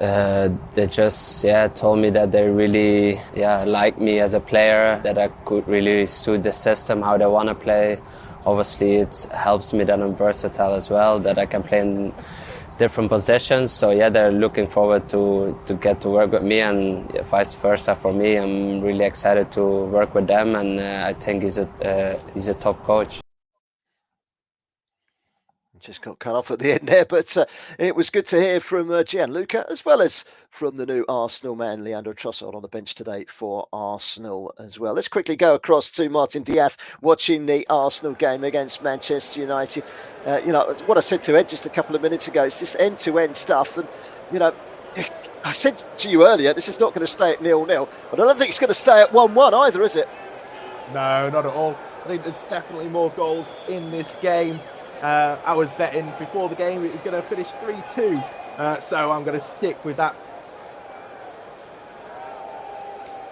they just told me that they really like me as a player, that I could really suit the system, how they want to play. Obviously, it helps me that I'm versatile as well, that I can play in different positions. So they're looking forward to get to work with me, and vice versa for me. I'm really excited to work with them, and I think he's a top coach. Just got cut off at the end there, but it was good to hear from Gianluca, as well as from the new Arsenal man, Leandro Trossard, on the bench today for Arsenal as well. Let's quickly go across to Martin Diaz, watching the Arsenal game against Manchester United. What I said to Ed just a couple of minutes ago, it's this end-to-end stuff. And, I said to you earlier, this is not going to stay at 0-0, but I don't think it's going to stay at 1-1 either, is it? No, not at all. I think there's definitely more goals in this game. I was betting before the game it was going to finish 3-2, so I'm going to stick with that.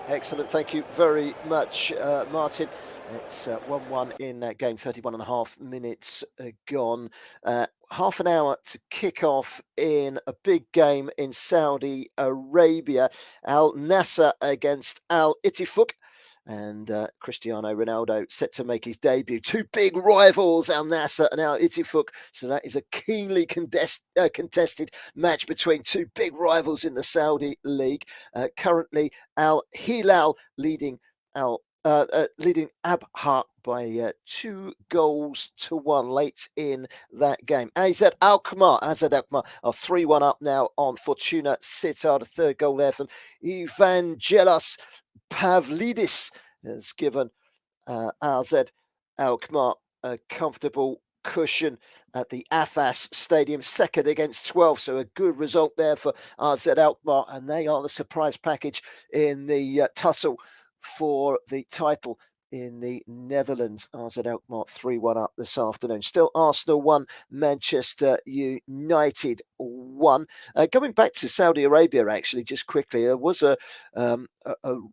Excellent, thank you very much, Martin. It's 1-1 in that game, 31.5 minutes gone. Half an hour to kick off in a big game in Saudi Arabia. Al Nassr against Al Ittifaq. And Cristiano Ronaldo set to make his debut. Two big rivals, Al Nassr and Al Ittifaq. So that is a keenly contested match between two big rivals in the Saudi League. Currently, Al Hilal leading Abha by 2-1 late in that game. AZ Alkmaar are 3-1 up now on Fortuna Sittard. A third goal there from Evangelos Pavlidis has given AZ Alkmaar a comfortable cushion at the Afas Stadium, second against 12, so a good result there for AZ Alkmaar, and they are the surprise package in the tussle for the title in the Netherlands. AZ Alkmaar 3-1 up this afternoon. Still Arsenal 1, Manchester United 1. Going back to Saudi Arabia, actually, just quickly, there was a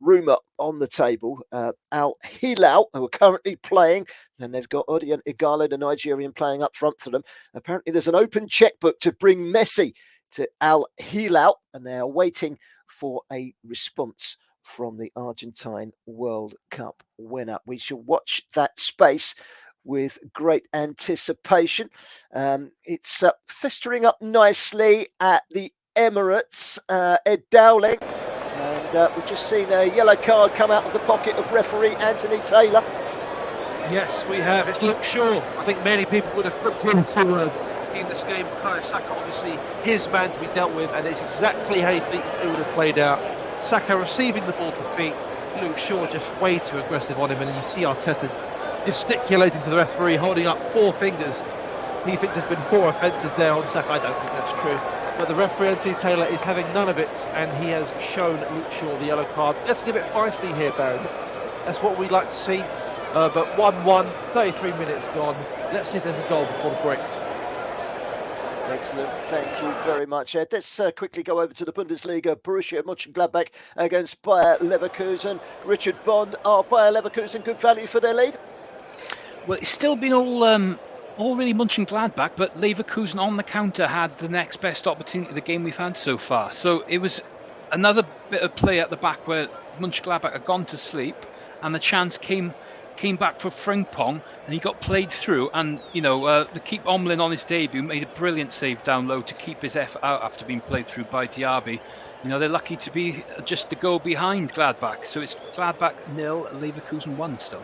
rumour on the table. Al Hilal, who are currently playing, and they've got Odion Igalo, the Nigerian, playing up front for them. Apparently there's an open checkbook to bring Messi to Al Hilal, and they are waiting for a response from the Argentine World Cup winner. We shall watch that space with great anticipation. It's festering up nicely at the Emirates. Ed Dowling, and we've just seen a yellow card come out of the pocket of referee Anthony Taylor. Yes, we have. It's Luke Shaw. I think many people would have looked into in this game. Bukayo Saka, obviously his man to be dealt with, and it's exactly how you think it would have played out. Saka receiving the ball to feet, Luke Shaw just way too aggressive on him, and you see Arteta gesticulating to the referee, holding up 4 fingers. He thinks there's been 4 offences there on Saka. I don't think that's true. But the referee, Anthony Taylor, is having none of it, and he has shown Luke Shaw the yellow card. Let's give it feisty here, Barry. That's what we'd like to see. But 1-1, 33 minutes gone. let's see if there's a goal before the break. Excellent. Thank you very much, Ed. Let's quickly go over to the Bundesliga. Borussia Mönchengladbach against Bayer Leverkusen. Richard Bond, are Bayer Leverkusen good value for their lead? Well, it's still been all really Mönchengladbach, but Leverkusen on the counter had the next best opportunity of the game we've had so far. So it was another bit of play at the back where Mönchengladbach had gone to sleep, and the chance came back for Frimpong, and he got played through. And the keep Omlin on his debut made a brilliant save down low to keep his effort out after being played through by Diaby. They're lucky to be just to go behind Gladbach. So it's Gladbach 0, Leverkusen 1 still.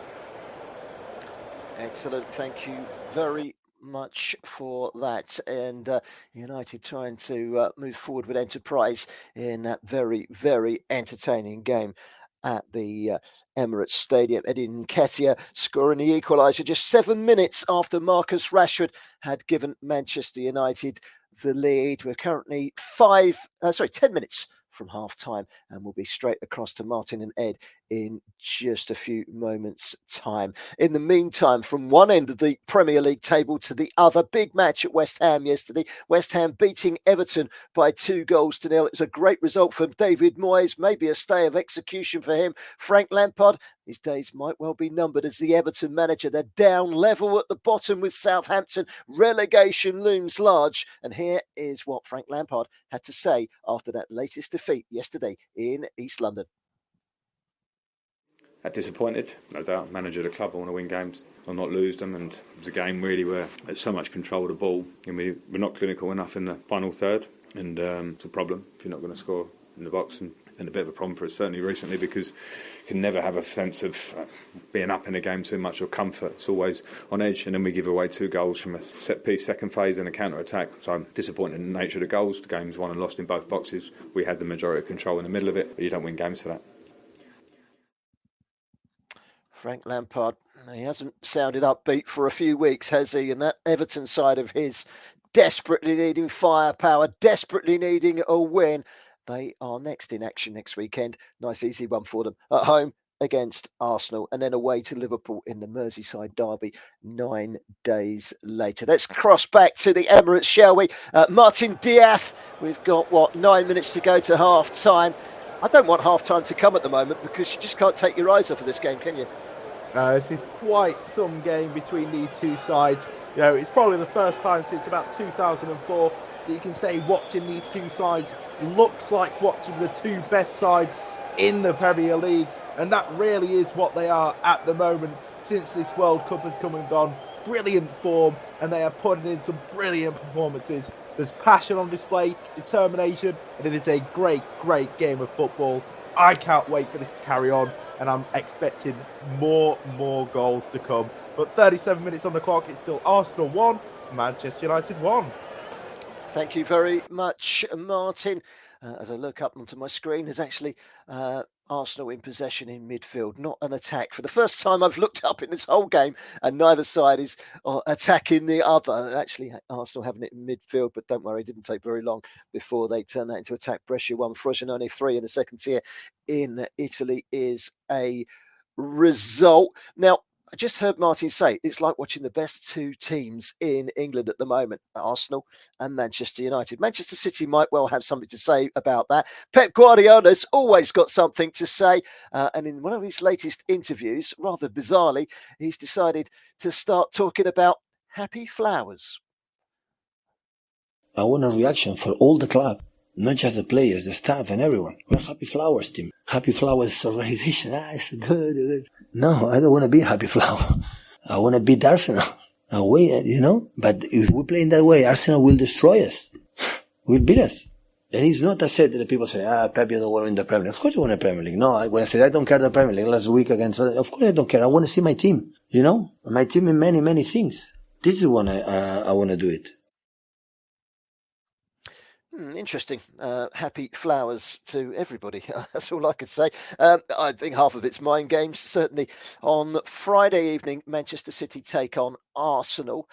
Excellent. Thank you very much for that. And United trying to move forward with enterprise in that very, very entertaining game at the Emirates Stadium. Edin Nketiah scoring the equaliser just 7 minutes after Marcus Rashford had given Manchester United the lead. We're currently 10 minutes from half time, and we'll be straight across to Martin and Ed in just a few moments' time. In the meantime, from one end of the Premier League table to the other, big match at West Ham yesterday. West Ham beating Everton by 2-0. It was a great result from David Moyes, maybe a stay of execution for him. Frank Lampard, his days might well be numbered as the Everton manager. They're down level at the bottom with Southampton. Relegation looms large. And here is what Frank Lampard had to say after that latest defeat yesterday in East London. Disappointed, no doubt. Manager of the club, I want to win games or not lose them, and it was a game really where there's so much control of the ball, and we're not clinical enough in the final third, and it's a problem if you're not going to score in the box, and a bit of a problem for us certainly recently, because you can never have a sense of being up in a game too much or comfort. It's always on edge, and then we give away 2 goals from a set piece, second phase, and a counter attack. So I'm disappointed in the nature of the goals. The game's won and lost in both boxes. We had the majority of control in the middle of it, but you don't win games for that. Frank Lampard, he hasn't sounded upbeat for a few weeks, has he? And that Everton side of his, desperately needing firepower, desperately needing a win. They are next in action next weekend. Nice easy one for them. At home against Arsenal, and then away to Liverpool in the Merseyside derby 9 days later. Let's cross back to the Emirates, shall we? Martin Diaz, we've got, 9 minutes to go to half time. I don't want half time to come at the moment, because you just can't take your eyes off of this game, can you? This is quite some game between these two sides. It's probably the first time since about 2004 that you can say watching these two sides looks like watching the two best sides in the Premier League. And that really is what they are at the moment since this World Cup has come and gone. Brilliant form, and they are putting in some brilliant performances. There's passion on display, determination, and it is a great, great game of football. I can't wait for this to carry on, and I'm expecting more goals to come. But 37 minutes on the clock, it's still Arsenal 1, Manchester United 1. Thank you very much, Martin. As I look up onto my screen, there's actually Arsenal in possession in midfield, not an attack. For the first time I've looked up in this whole game, and neither side is attacking the other. Actually, Arsenal having it in midfield, but don't worry, it didn't take very long before they turned that into attack. Brescia 1, Frosinone 3 in the second tier in Italy is a result. Now, I just heard Martin say it's like watching the best two teams in England at the moment, Arsenal and Manchester United. Manchester City might well have something to say about that. Pep Guardiola's always got something to say. And in one of his latest interviews, rather bizarrely, he's decided to start talking about happy flowers. I want a reaction for all the club, not just the players, the staff and everyone. We're Happy Flowers team. Happy Flowers organization. It's good. No, I don't want to be a Happy Flower. I want to beat Arsenal. Away, But if we play in that way, Arsenal will destroy us. Will beat us. And it's not, I said that the people say, Pep, you don't want to win the Premier League. Of course you want the Premier League. No, when I said I don't care the Premier League last week against, of course I don't care. I want to see my team, My team in many, many things. This is when I want to do it. Interesting. Happy flowers to everybody. That's all I could say. I think half of it's mind games. Certainly on Friday evening, Manchester City take on Arsenal.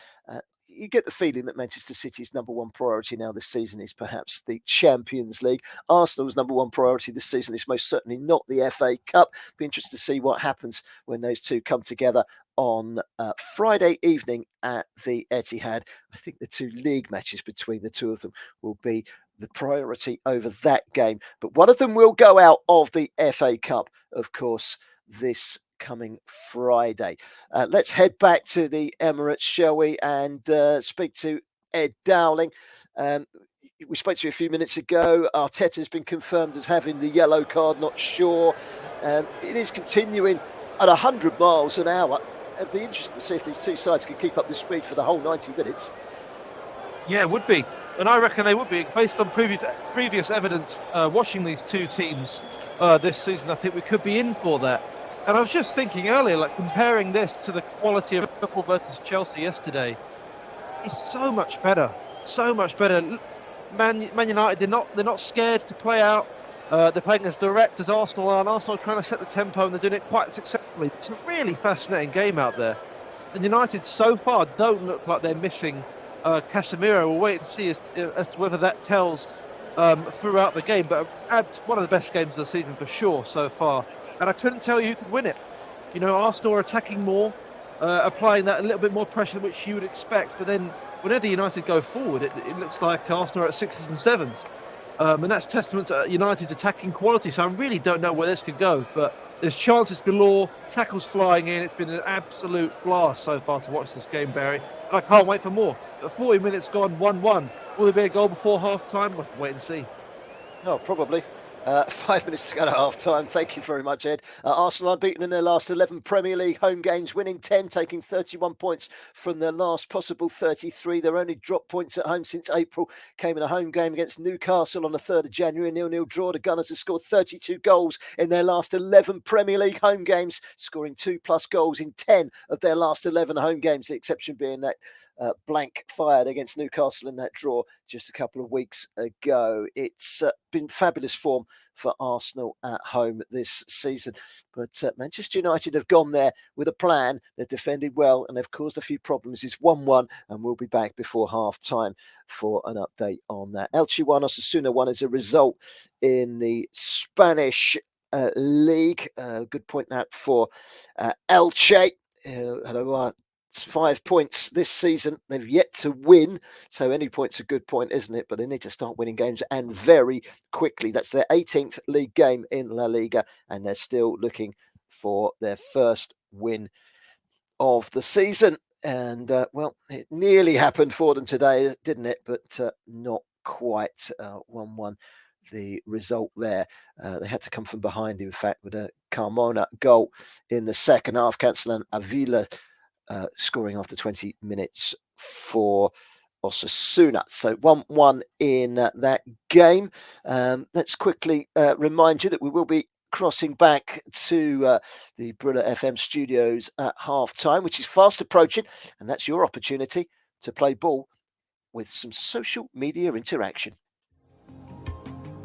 you get the feeling that Manchester City's number one priority now this season is perhaps the Champions League. Arsenal's number one priority this season is most certainly not the FA Cup. Be interested to see what happens when those two come together on Friday evening at the Etihad. I think the two league matches between the two of them will be the priority over that game. But one of them will go out of the FA Cup, of course, this coming Friday. Let's head back to the Emirates, shall we, and speak to Ed Dowling. We spoke to you a few minutes ago. Arteta's been confirmed as having the yellow card, not sure. It is continuing at 100 miles an hour. It'd be interesting to see if these two sides can keep up the speed for the whole 90 minutes. Yeah, it would be. And I reckon they would be. Based on previous evidence watching these two teams this season, I think we could be in for that. And I was just thinking earlier, like comparing this to the quality of Liverpool versus Chelsea yesterday, it's so much better. So much better. Man United, they're not scared to play out. They're playing as direct as Arsenal are, and Arsenal are trying to set the tempo, and they're doing it quite successfully. It's a really fascinating game out there. And United so far don't look like they're missing Casemiro. We'll wait and see as to whether that tells throughout the game. But one of the best games of the season for sure so far. And I couldn't tell you who could win it. You know, Arsenal are attacking more, applying that a little bit more pressure, which you would expect. But then whenever United go forward, it looks like Arsenal are at 6s and 7s. And that's testament to United's attacking quality. So I really don't know where this could go. But there's chances galore, tackles flying in. It's been an absolute blast so far to watch this game, Barry. And I can't wait for more. At 40 minutes gone, 1-1. Will there be a goal before half-time? We'll have to wait and see. No, probably. 5 minutes to go to half-time. Thank you very much, Ed. Arsenal unbeaten in their last 11 Premier League home games, winning 10, taking 31 points from their last possible 33. Their only drop points at home since April came in a home game against Newcastle on the 3rd of January, 0-0 draw. The Gunners have scored 32 goals in their last 11 Premier League home games, scoring 2+ goals in 10 of their last 11 home games, the exception being that blank fired against Newcastle in that draw just a couple of weeks ago. It's been fabulous form for Arsenal at home this season. But Manchester United have gone there with a plan. They've defended well and they've caused a few problems. It's 1-1 and we'll be back before half-time for an update on that. Elche 1, Osasuna 1 as a result in the Spanish league. Good point that for Elche. It's 5 points this season. They've yet to win, so any point's a good point, isn't it? But they need to start winning games, and very quickly. That's their 18th league game in La Liga, and they're still looking for their first win of the season. And, well, it nearly happened for them today, didn't it? But not quite. 1-1 the result there. They had to come from behind, in fact, with a Carmona goal in the second half. Cancelan Avila scoring after 20 minutes for Osasuna. So 1-1 in that game. Let's quickly remind you that we will be crossing back to the Brilla FM studios at half-time, which is fast approaching, and that's your opportunity to play ball with some social media interaction.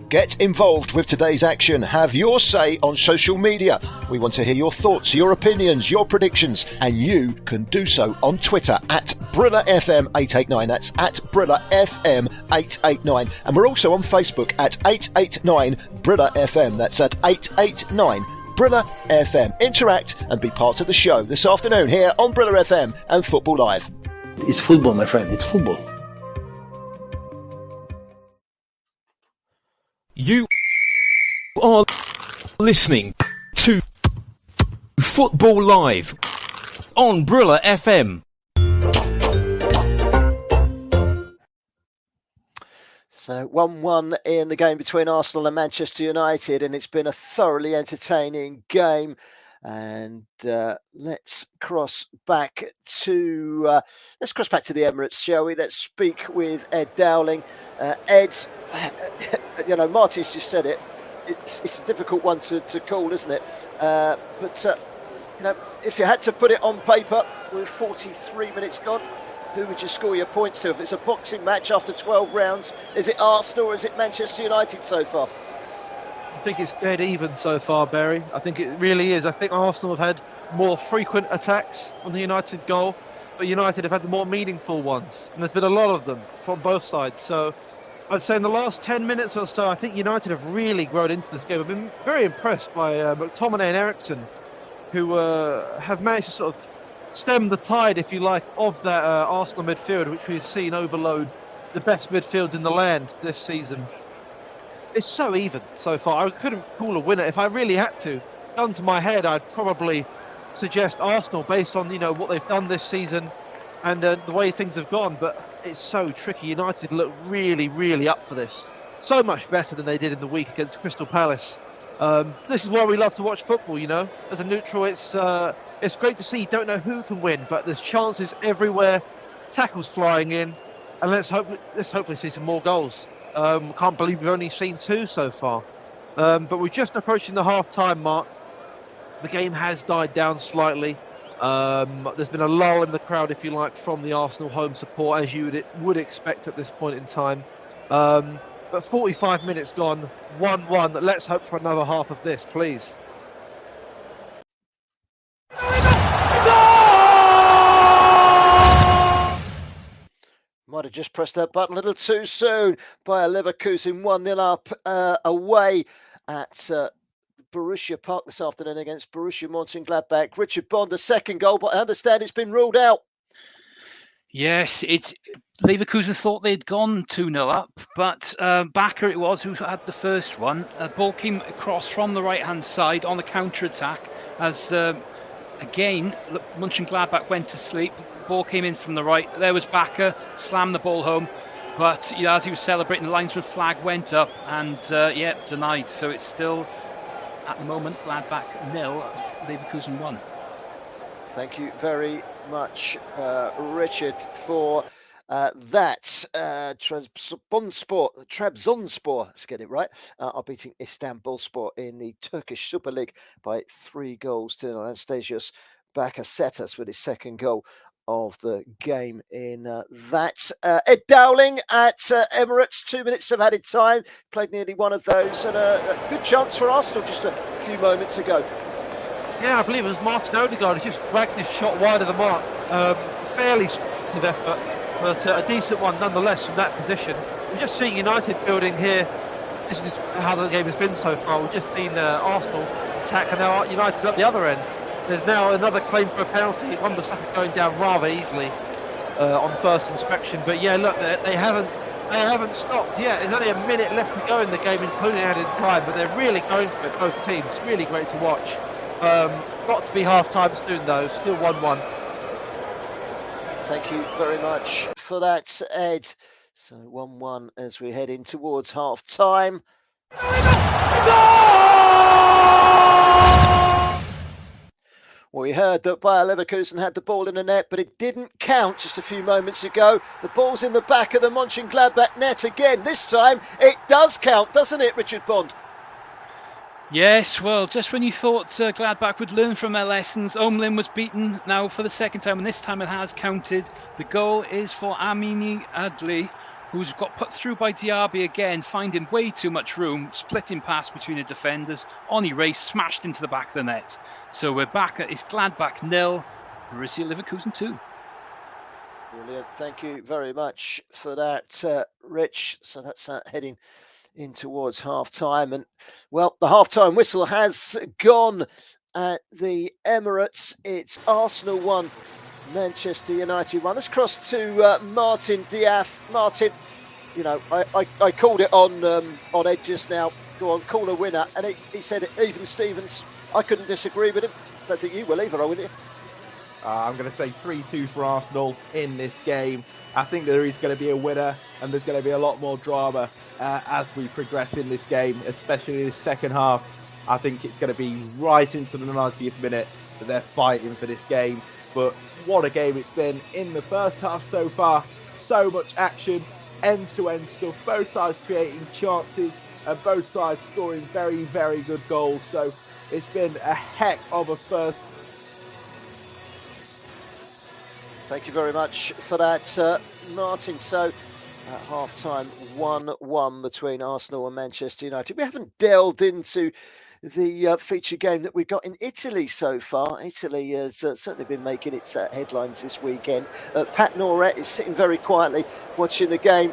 Get involved with today's action. Have your say on social media. We want to hear your thoughts, your opinions, your predictions, and you can do so on Twitter at BrillaFM889. That's at BrillaFM889. And we're also on Facebook at 889 Brilla FM. That's at 889 Brilla FM. Interact and be part of the show this afternoon here on Brilla FM and Football Live. It's football, my friend. It's football. You are listening to Football Live on Brilla FM. So 1-1 in the game between Arsenal and Manchester United, and it's been a thoroughly entertaining game. And let's cross back to the Emirates, shall we? Let's speak with Ed Dowling. Ed, you know, Martin's just said it. It's a difficult one to call, isn't it? But you know, if you had to put it on paper with 43 minutes gone, who would you score your points to? If it's a boxing match after 12 rounds, is it Arsenal or is it Manchester United so far? I think it's dead even so far, Barry. I think it really is. I think Arsenal have had more frequent attacks on the United goal. but United have had the more meaningful ones, and there's been a lot of them from both sides. So I'd say in the last 10 minutes or so, I think United have really grown into this game. I've been very impressed by McTominay and Eriksen, who have managed to sort of stem the tide, if you like, of that Arsenal midfield, which we've seen overload the best midfields in the land this season. It's so even so far. I couldn't call a winner. If I really had to, gun to my head, I'd probably suggest Arsenal based on what they've done this season and the way things have gone. But it's so tricky. United look really, really up for this. So much better than they did in the week against Crystal Palace. This is why we love to watch football. As a neutral, it's great to see. You don't know who can win, but there's chances everywhere. Tackles flying in, and let's hopefully see some more goals. Can't believe we've only seen 2 so far. But we're just approaching the half-time mark. The game has died down slightly. There's been a lull in the crowd, if you like, from the Arsenal home support, as you would expect at this point in time. But 45 minutes gone, 1-1. Let's hope for another half of this, please. Might have just pressed that button a little too soon. Bayer Leverkusen 1-0 up away at Borussia Park this afternoon against Borussia Mönchengladbach. Richard Bond, a second goal, but I understand it's been ruled out. Yes, Leverkusen thought they'd gone 2-0 up, but Bakker it was who had the first one. Ball came across from the right-hand side on a counter-attack as, again, Mönchengladbach went to sleep. Ball came in from the right. There was Bakker, slammed the ball home. But as he was celebrating, the linesman flag went up and, denied. So it's still, at the moment, Gladbach 0, Leverkusen 1. Thank you very much, Richard, for that. Trabzonspor, let's get it right, are beating Istanbulspor in the Turkish Super League by 3-0. Anastasios Bakasetas with his second goal of the game in that. Ed Dowling at Emirates, 2 minutes of added time, played nearly one of those, and a good chance for Arsenal just a few moments ago. Yeah, I believe it was Martin Odegaard who just dragged this shot wide of the mark. Fairly spirited effort, but a decent one nonetheless from that position. We're just seeing United building here. This is how the game has been so far. We've just seen Arsenal attack, and now United at the other end. There's now another claim for a penalty. Wan-Bissaka going down rather easily on first inspection. But yeah, look, they haven't stopped yet. There's only a minute left to go in the game, including added time. But they're really going for it, both teams. Really great to watch. Got to be half-time soon, though. Still 1-1. Thank you very much for that, Ed. So 1-1 as we head in towards half-time. Well, we heard that Bayer Leverkusen had the ball in the net, but it didn't count just a few moments ago. The ball's in the back of the Mönchengladbach net again. This time it does count, doesn't it, Richard Bond? Yes, well, just when you thought Gladbach would learn from their lessons, Omlin was beaten now for the second time, and this time it has counted. The goal is for Amini Adli, who's got put through by Diaby again, finding way too much room, splitting pass between the defenders. On erase, smashed into the back of the net. So we're back at Gladbach 0, Borussia Leverkusen 2. Brilliant. Thank you very much for that, Rich. So that's heading in towards half-time. And, well, the half-time whistle has gone at the Emirates. It's Arsenal 1, Manchester United 1. Let's cross to Martin Diaz. Martin, you know, I called it on Ed just now. Go on, call a winner. And he said even Stevens. I couldn't disagree with him. I don't think you will either, will you? I'm going to say 3-2 for Arsenal in this game. I think there is going to be a winner, and there's going to be a lot more drama as we progress in this game, especially in the second half. I think it's going to be right into the 90th minute that they're fighting for this game. But what a game it's been in the first half so far. So much action, end-to-end stuff, both sides creating chances, and both sides scoring very, very good goals. So it's been a heck of a first. Thank you very much for that, Martin. So at half-time, 1-1 between Arsenal and Manchester United. We haven't delved into the feature game that we've got in Italy so far. Italy has certainly been making its headlines this weekend. Pat Noret is sitting very quietly watching the game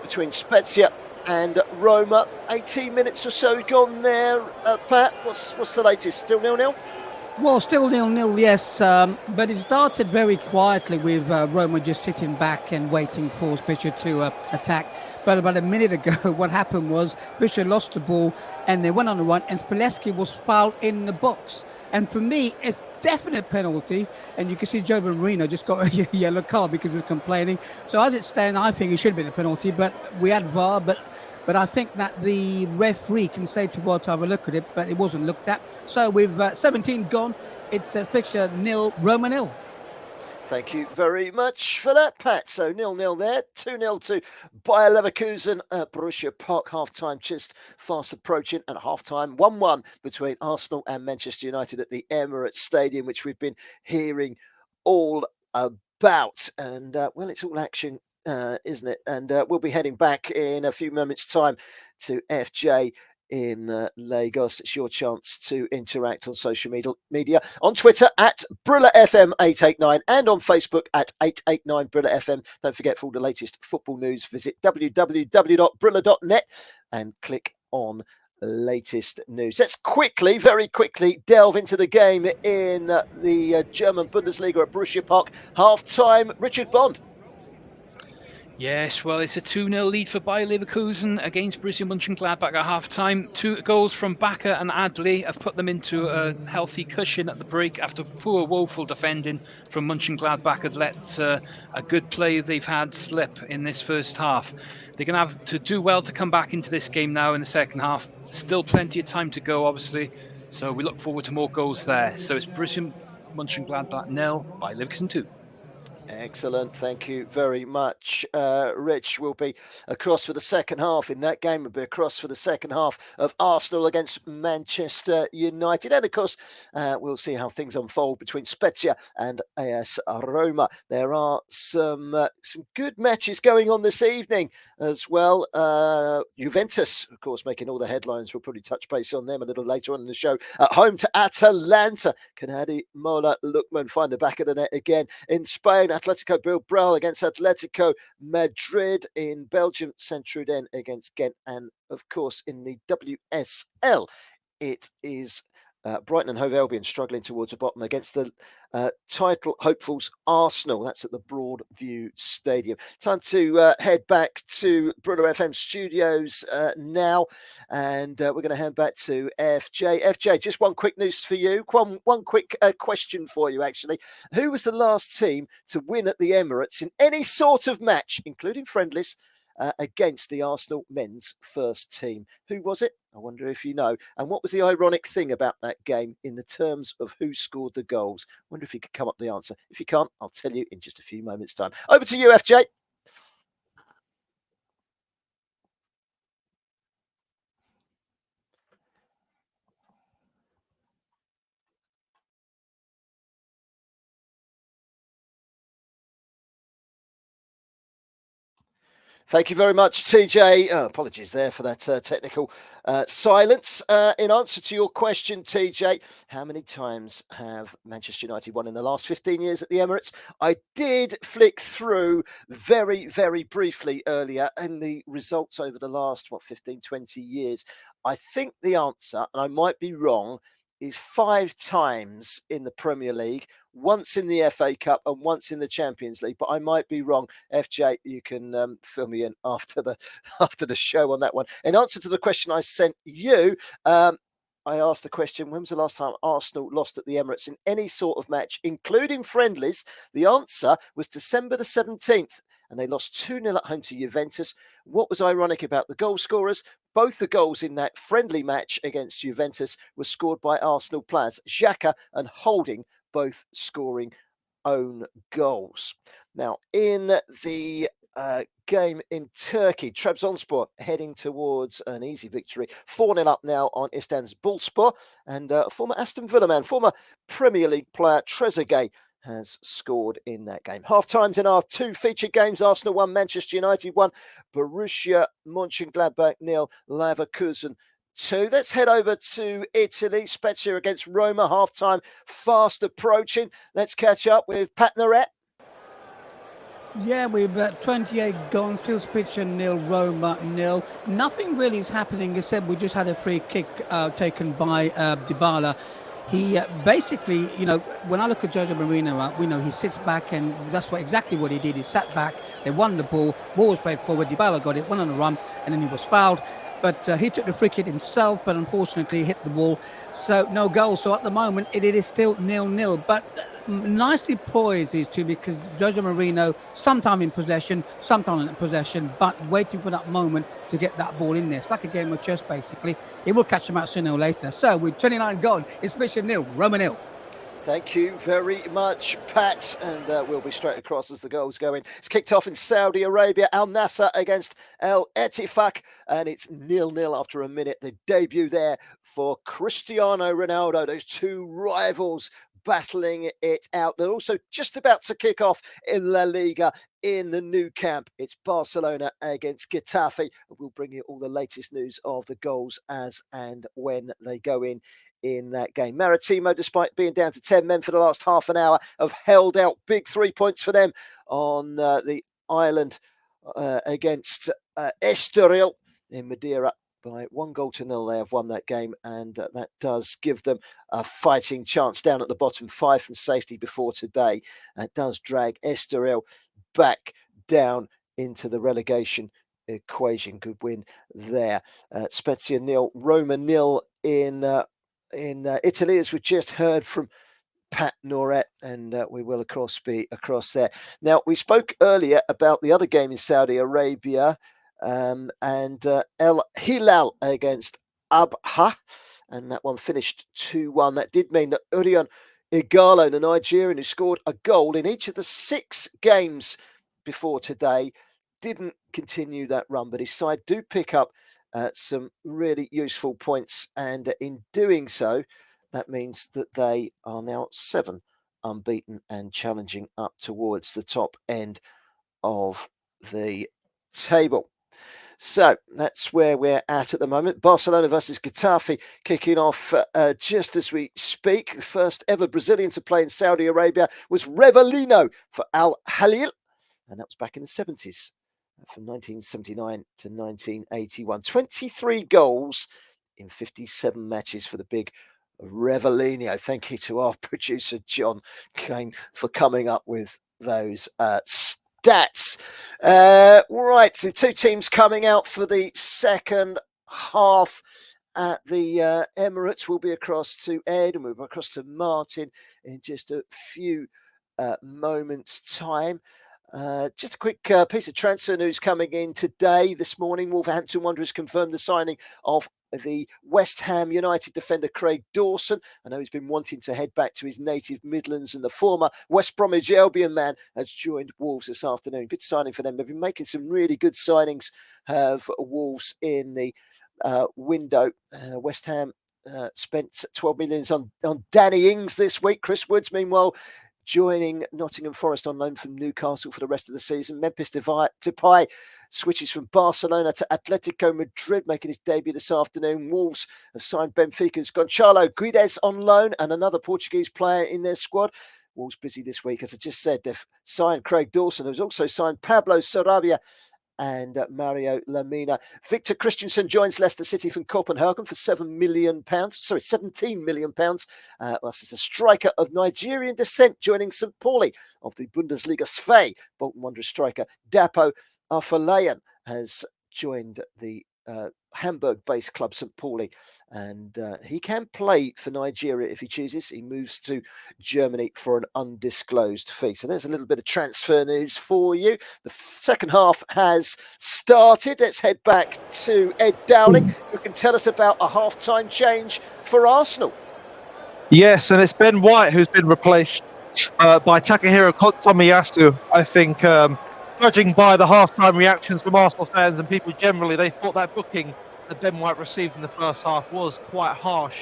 between Spezia and Roma. 18 minutes or so gone there. Pat, what's the latest? Still 0-0? Well, still 0-0, yes, but it started very quietly with Roma just sitting back and waiting for Spezia to attack. But about a minute ago, what happened was Spezia lost the ball and they went on the run, and Spalletti was fouled in the box. And for me, it's definite penalty. And you can see Joe Mourinho just got a yellow card because of complaining. So as it stands, I think it should have been a penalty, but we had VAR, but I think that the referee can say to what have a look at it, but it wasn't looked at. So with 17 gone, it's Spezia 0, Roma 0. Thank you very much for that, Pat. So 0-0 there, 2-0 to Bayer Leverkusen at Borussia Park. Half-time just fast approaching, and half-time 1-1 between Arsenal and Manchester United at the Emirates Stadium, which we've been hearing all about. And, well, it's all action, isn't it? And we'll be heading back in a few moments' time to FJ in Lagos. It's your chance to interact on social media on Twitter at BrillaFM889 and on Facebook at 889BrillaFM. Don't forget, for all the latest football news, visit www.brilla.net and click on latest news. Let's very quickly delve into the game in the German Bundesliga at Borussia Park. Half-time, Richard Bond. Yes, well, it's a 2-0 lead for Bayer Leverkusen against Borussia Mönchengladbach at half-time. 2 goals from Bakker and Adli have put them into a healthy cushion at the break after poor, woeful defending from Mönchengladbach had let a good play they've had slip in this first half. They're going to have to do well to come back into this game now in the second half. Still plenty of time to go, obviously, so we look forward to more goals there. So it's Borussia Mönchengladbach 0, Bayer Leverkusen 2. Excellent. Thank you very much. Rich will be across for the second half in that game. Will be across for the second half of Arsenal against Manchester United. And of course, we'll see how things unfold between Spezia and AS Roma. There are some good matches going on this evening as well. Juventus, of course, making all the headlines. We'll probably touch base on them a little later on in the show. At home to Atalanta. Can Hadi Mola Lukman find the back of the net again? In Spain, Atletico Bilbao against Atletico Madrid. In Belgium, Saint-Truiden against Ghent. And of course, in the WSL, it is Brighton and Hove Albion struggling towards the bottom against the title hopefuls Arsenal. That's at the Broadview Stadium. Time to head back to Brilla FM studios now, and we're going to head back to FJ. FJ, just one quick news for you. One quick question for you, actually. Who was the last team to win at the Emirates in any sort of match, including friendlies, against the Arsenal men's first team? Who was it? I wonder if you know. And what was the ironic thing about that game in the terms of who scored the goals? I wonder if you could come up with the answer. If you can't, I'll tell you in just a few moments' time. Over to you, FJ. Thank you very much, TJ. Apologies there for that technical silence. In answer to your question, TJ, how many times have Manchester United won in the last 15 years at the Emirates? I did flick through very, very briefly earlier in the results over the last, 15, 20 years. I think the answer, and I might be wrong, is 5 times in the Premier League, once in the FA Cup and once in the Champions League. But I might be wrong. FJ, you can fill me in after the show on that one. In answer to the question I sent you, I asked the question, when was the last time Arsenal lost at the Emirates in any sort of match, including friendlies? The answer was December the 17th, and they lost 2-0 at home to Juventus. What was ironic about the goal scorers? Both the goals in that friendly match against Juventus were scored by Arsenal players, Xhaka and Holding, both scoring own goals. Now, in the game in Turkey, Trabzonspor heading towards an easy victory. 4-0 up now on Istanbulspor, and former Aston Villa man, former Premier League player Trezeguet has scored in that game. Half times in our 2 featured games: Arsenal 1, Manchester United 1, Borussia Mönchengladbach 0, Leverkusen 2. Let's head over to Italy. Spezia against Roma, half-time fast approaching. Let's catch up with Pat Noret. Yeah, we've 28 gone, still Spezia 0, Roma 0. Nothing really is happening except we just had a free kick taken by Dybala. He basically, when I look at Jose Mourinho, we know he sits back, and that's exactly what he did. He sat back, they won the ball was played forward, Dybala got it, went on a run, and then he was fouled. But he took the free kick himself, but unfortunately hit the wall. So no goal. So at the moment, it is still 0-0. But nicely poised is too, because Jose Mourinho, sometime in possession, but waiting for that moment to get that ball in there. It's like a game of chess, basically. He will catch him out sooner or later. So with 29 gone, it's Spezia 0, Roma 0. Thank you very much, Pat. And we'll be straight across as the goals go in. It's kicked off in Saudi Arabia. Al Nassr against El Ettifaq. And it's 0-0 after a minute. The debut there for Cristiano Ronaldo. Those two rivals battling it out. They're also just about to kick off in La Liga in the Nou Camp. It's Barcelona against Getafe. We'll bring you all the latest news of the goals as and when they go in that game. Maritimo, despite being down to 10 men for the last half an hour, have held out. Big 3 points for them on the island against Estoril in Madeira. By 1-0. They have won that game, and that does give them a fighting chance down at the bottom. 5 from safety before today. It does drag Estoril back down into the relegation equation. Good win there. Spezia 0, Roma 0 in Italy, as we just heard from Pat Noret, and we will, of course, be across there. Now, we spoke earlier about the other game in Saudi Arabia, and El Hilal against Abha, and that one finished 2-1. That did mean that Urion Igalo, the Nigerian who scored a goal in each of the 6 games before today, didn't continue that run, but his side do pick up some really useful points, and in doing so, that means that they are now 7 unbeaten and challenging up towards the top end of the table. So that's where we're at the moment. Barcelona versus Getafe kicking off just as we speak. The first ever Brazilian to play in Saudi Arabia was Revellino for Al Hilal, and that was back in the 70s. From 1979 to 1981. 23 goals in 57 matches for the big Revellino. Thank you to our producer, John Kane, for coming up with those stats. Right, the 2 teams coming out for the second half at the Emirates. We'll be across to Ed, and we'll be across to Martin in just a few moments' time. Just a quick piece of transfer news coming in today. This morning, Wolverhampton Wanderers confirmed the signing of the West Ham United defender Craig Dawson. I know he's been wanting to head back to his native Midlands, and the former West Bromwich Albion man has joined Wolves this afternoon. Good signing for them. They've been making some really good signings for Wolves in the window. West Ham spent 12 million on Danny Ings this week. Chris Woods, meanwhile, joining Nottingham Forest on loan from Newcastle for the rest of the season. Memphis Depay switches from Barcelona to Atletico Madrid, making his debut this afternoon. Wolves have signed Benfica's Gonçalo Guedes on loan, and another Portuguese player in their squad. Wolves busy this week, as I just said. They've signed Craig Dawson, who's also signed Pablo Sarabia and Mario Lamina. Victor Christensen joins Leicester City from Copenhagen for £17 million. This is a striker of Nigerian descent joining St. Pauli of the Bundesliga Spezia. Bolton Wanderers striker Dapo Afolayan has joined the Hamburg-based club St. Pauli, and he can play for Nigeria if he chooses. He moves to Germany for an undisclosed fee. So there's a little bit of transfer news for you. The second half has started. Let's head back to Ed Dowling, who can tell us about a half-time change for Arsenal. Yes, and it's Ben White who's been replaced by Takahiro Tomiyasu. I think, judging by the half-time reactions from Arsenal fans and people generally, they thought that booking that Ben White received in the first half was quite harsh.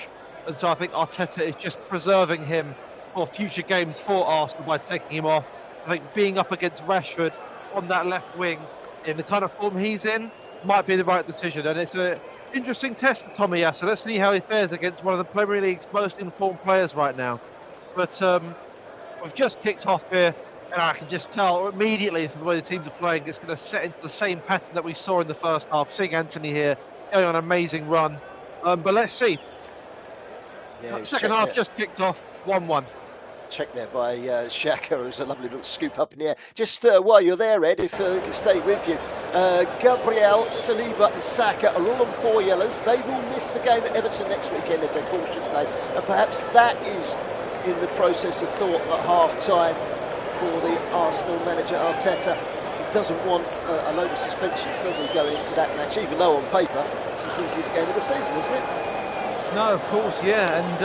And so I think Arteta is just preserving him for future games for Arsenal by taking him off. I think being up against Rashford on that left wing in the kind of form he's in might be the right decision. And it's Interesting test, Tommy Yasser. Let's see how he fares against one of the Premier League's most informed players right now. But we've just kicked off here, and I can just tell immediately from the way the teams are playing, it's going to set into the same pattern that we saw in the first half. Seeing Anthony here going on an amazing run. But let's see. Yeah, second half just kicked off 1-1. Check there by Xhaka. It was a lovely little scoop up in the air. Just while you're there, Ed, if I can stay with you, Gabriel, Saliba and Saka are all on 4 yellows. They will miss the game at Everton next weekend if they're cautioned today. And perhaps that is in the process of thought at half-time for the Arsenal manager Arteta. He doesn't want a load of suspensions, does he, going into that match, even though on paper it's the easiest game of the season, isn't it? No, of course, yeah, and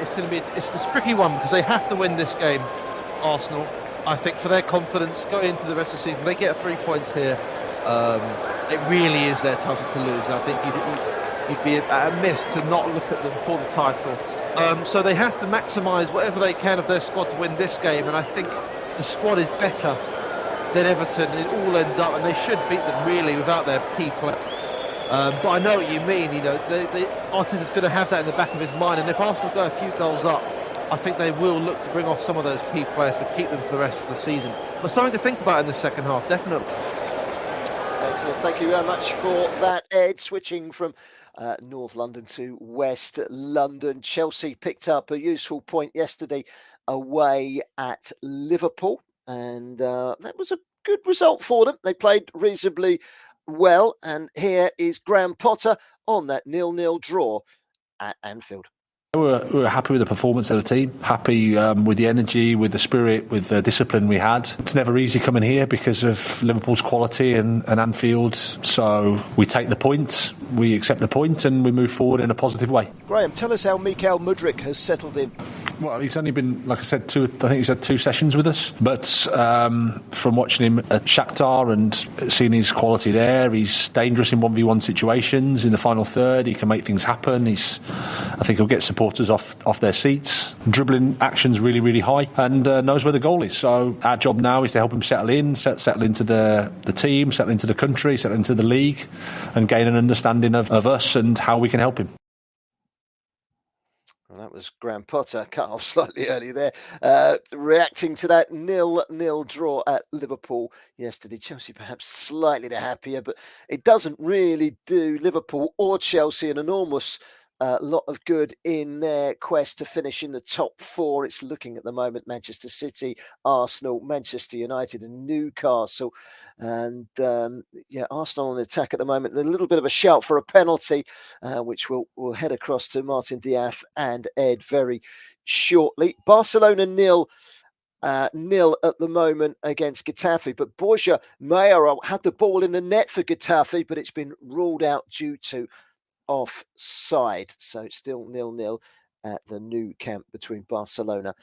it's going to be it's a tricky one because they have to win this game, Arsenal. I think for their confidence going into the rest of the season, they get 3 points here. It really is their title to lose. I think you'd be amiss to not look at them for the title. So they have to maximise whatever they can of their squad to win this game, and I think the squad is better than Everton. It all ends up, and they should beat them really without their key players. But I know what you mean. You know, Arteta's going to have that in the back of his mind, and if Arsenal go a few goals up, I think they will look to bring off some of those key players to keep them for the rest of the season. But something to think about in the second half, definitely. Excellent. Thank you very much for that, Ed. Switching from North London to West London, Chelsea picked up a useful point yesterday away at Liverpool, and that was a good result for them. They played reasonably well, and here is Graham Potter on that 0-0 draw at Anfield. We were happy with the performance of the team, happy with the energy, with the spirit, with the discipline we had. It's never easy coming here because of Liverpool's quality and Anfield, so we take the point, we accept the point, and we move forward in a positive way. Graham, tell us how Mikael Mudryk has settled in. Well, he's only been, like I said, I think he's had 2 sessions with us. But from watching him at Shakhtar and seeing his quality there, he's dangerous in 1v1 situations. In the final third, he can make things happen. I think he'll get supporters off their seats. Dribbling action's really, really high, and knows where the goal is. So our job now is to help him settle into the team, settle into the country, settle into the league, and gain an understanding of us and how we can help him. That was Graham Potter, cut off slightly early there, reacting to that 0-0 draw at Liverpool yesterday. Chelsea perhaps slightly the happier, but it doesn't really do Liverpool or Chelsea an enormous lot of good in their quest to finish in the top 4. It's looking at the moment Manchester City, Arsenal, Manchester United and Newcastle. And Arsenal on the attack at the moment. A little bit of a shout for a penalty, which we'll head across to Martin Diaz and Ed very shortly. Barcelona 0 at the moment against Getafe, but Borja Mayoral had the ball in the net for Getafe, but it's been ruled out due to offside. So it's still 0-0 at the new camp between Barcelona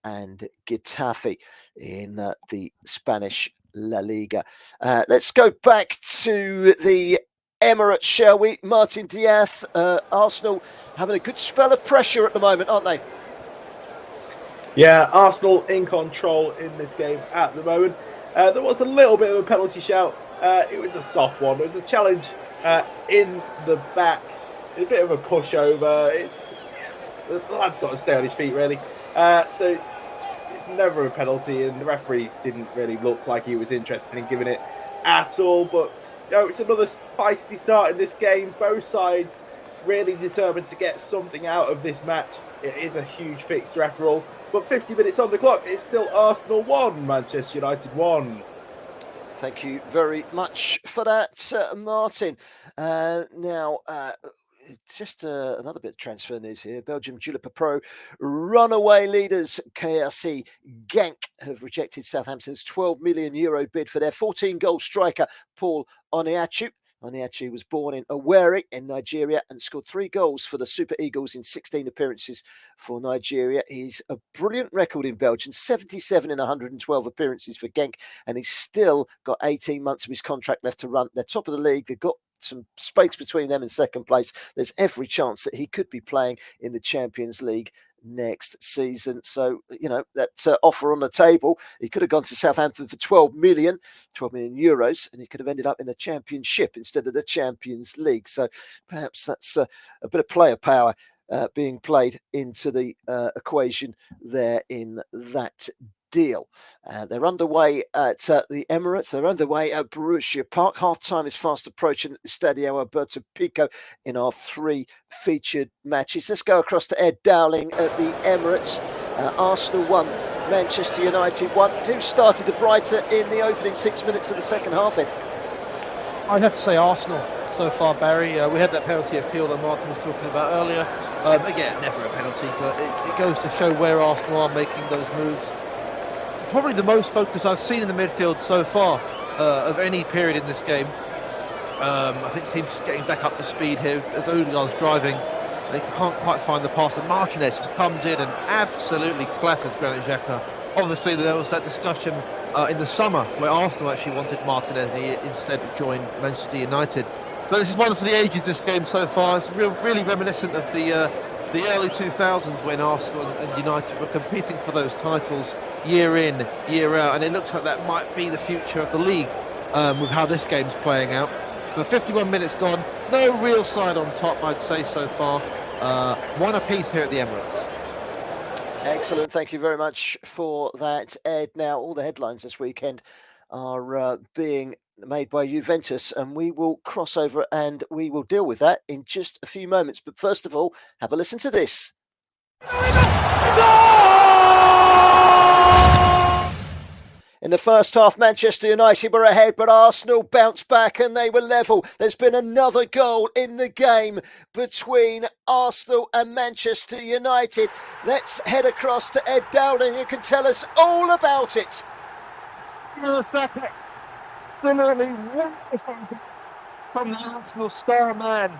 and Getafe in the Spanish La Liga. Let's go back to the Emirates, shall we? Martin Diaz, Arsenal having a good spell of pressure at the moment, aren't they? Yeah, Arsenal in control in this game at the moment. There was a little bit of a penalty shout. It was a soft one. It was a challenge in the back. A bit of a pushover. The lad's got to stay on his feet, really. So it's never a penalty, and the referee didn't really look like he was interested in giving it at all. But it's another feisty start in this game. Both sides really determined to get something out of this match. It is a huge fixture after all. But 50 minutes on the clock, it's still Arsenal 1, Manchester United 1. Thank you very much for that, Martin. Now, just another bit of transfer news here. Belgium Jupiler Pro runaway leaders KRC Genk have rejected Southampton's €12 million bid for their 14-goal striker Paul Oniachu. Oniachu was born in Owerri in Nigeria and scored 3 goals for the Super Eagles in 16 appearances for Nigeria. He's a brilliant record in Belgium, 77 in 112 appearances for Genk, and he's still got 18 months of his contract left to run. They're top of the league. They've got some space between them and second place. There's every chance that he could be playing in the Champions League next season. So, that offer on the table, he could have gone to Southampton for 12 million euros, and he could have ended up in the Championship instead of the Champions League. So perhaps that's a bit of player power being played into the equation there in that deal. They're underway at the Emirates. They're underway at Borussia Park. Half-time is fast approaching at the Stadio Alberto Pico in our 3 featured matches. Let's go across to Ed Dowling at the Emirates. Arsenal 1, Manchester United 1. Who started the brighter in the opening 6 minutes of the second half, Ed? I'd have to say Arsenal so far, Barry. We had that penalty appeal that Martin was talking about earlier. Again, never a penalty, but it goes to show where Arsenal are making those moves. Probably the most focus I've seen in the midfield so far of any period in this game. I think teams just getting back up to speed here. As Odegaard's driving, they can't quite find the pass, and Martinez just comes in and absolutely clatters Granit Xhaka. Obviously, there was that discussion in the summer where Arsenal actually wanted Martinez and he instead joined Manchester United. But this is one for the ages, this game so far. It's really reminiscent of the early 2000s when Arsenal and United were competing for those titles year in, year out, and it looks like that might be the future of the league with how this game's playing out. But 51 minutes gone, no real side on top, I'd say so far. 1 apiece here at the Emirates. Excellent, thank you very much for that, Ed. Now, all the headlines this weekend are being made by Juventus, and we will cross over and we will deal with that in just a few moments. But first of all, have a listen to this. In the first half, Manchester United were ahead, but Arsenal bounced back and they were level. There's been another goal in the game between Arsenal and Manchester United. Let's head across to Ed Dowling, who can tell us all about it. Absolutely wonderful from the Arsenal star man.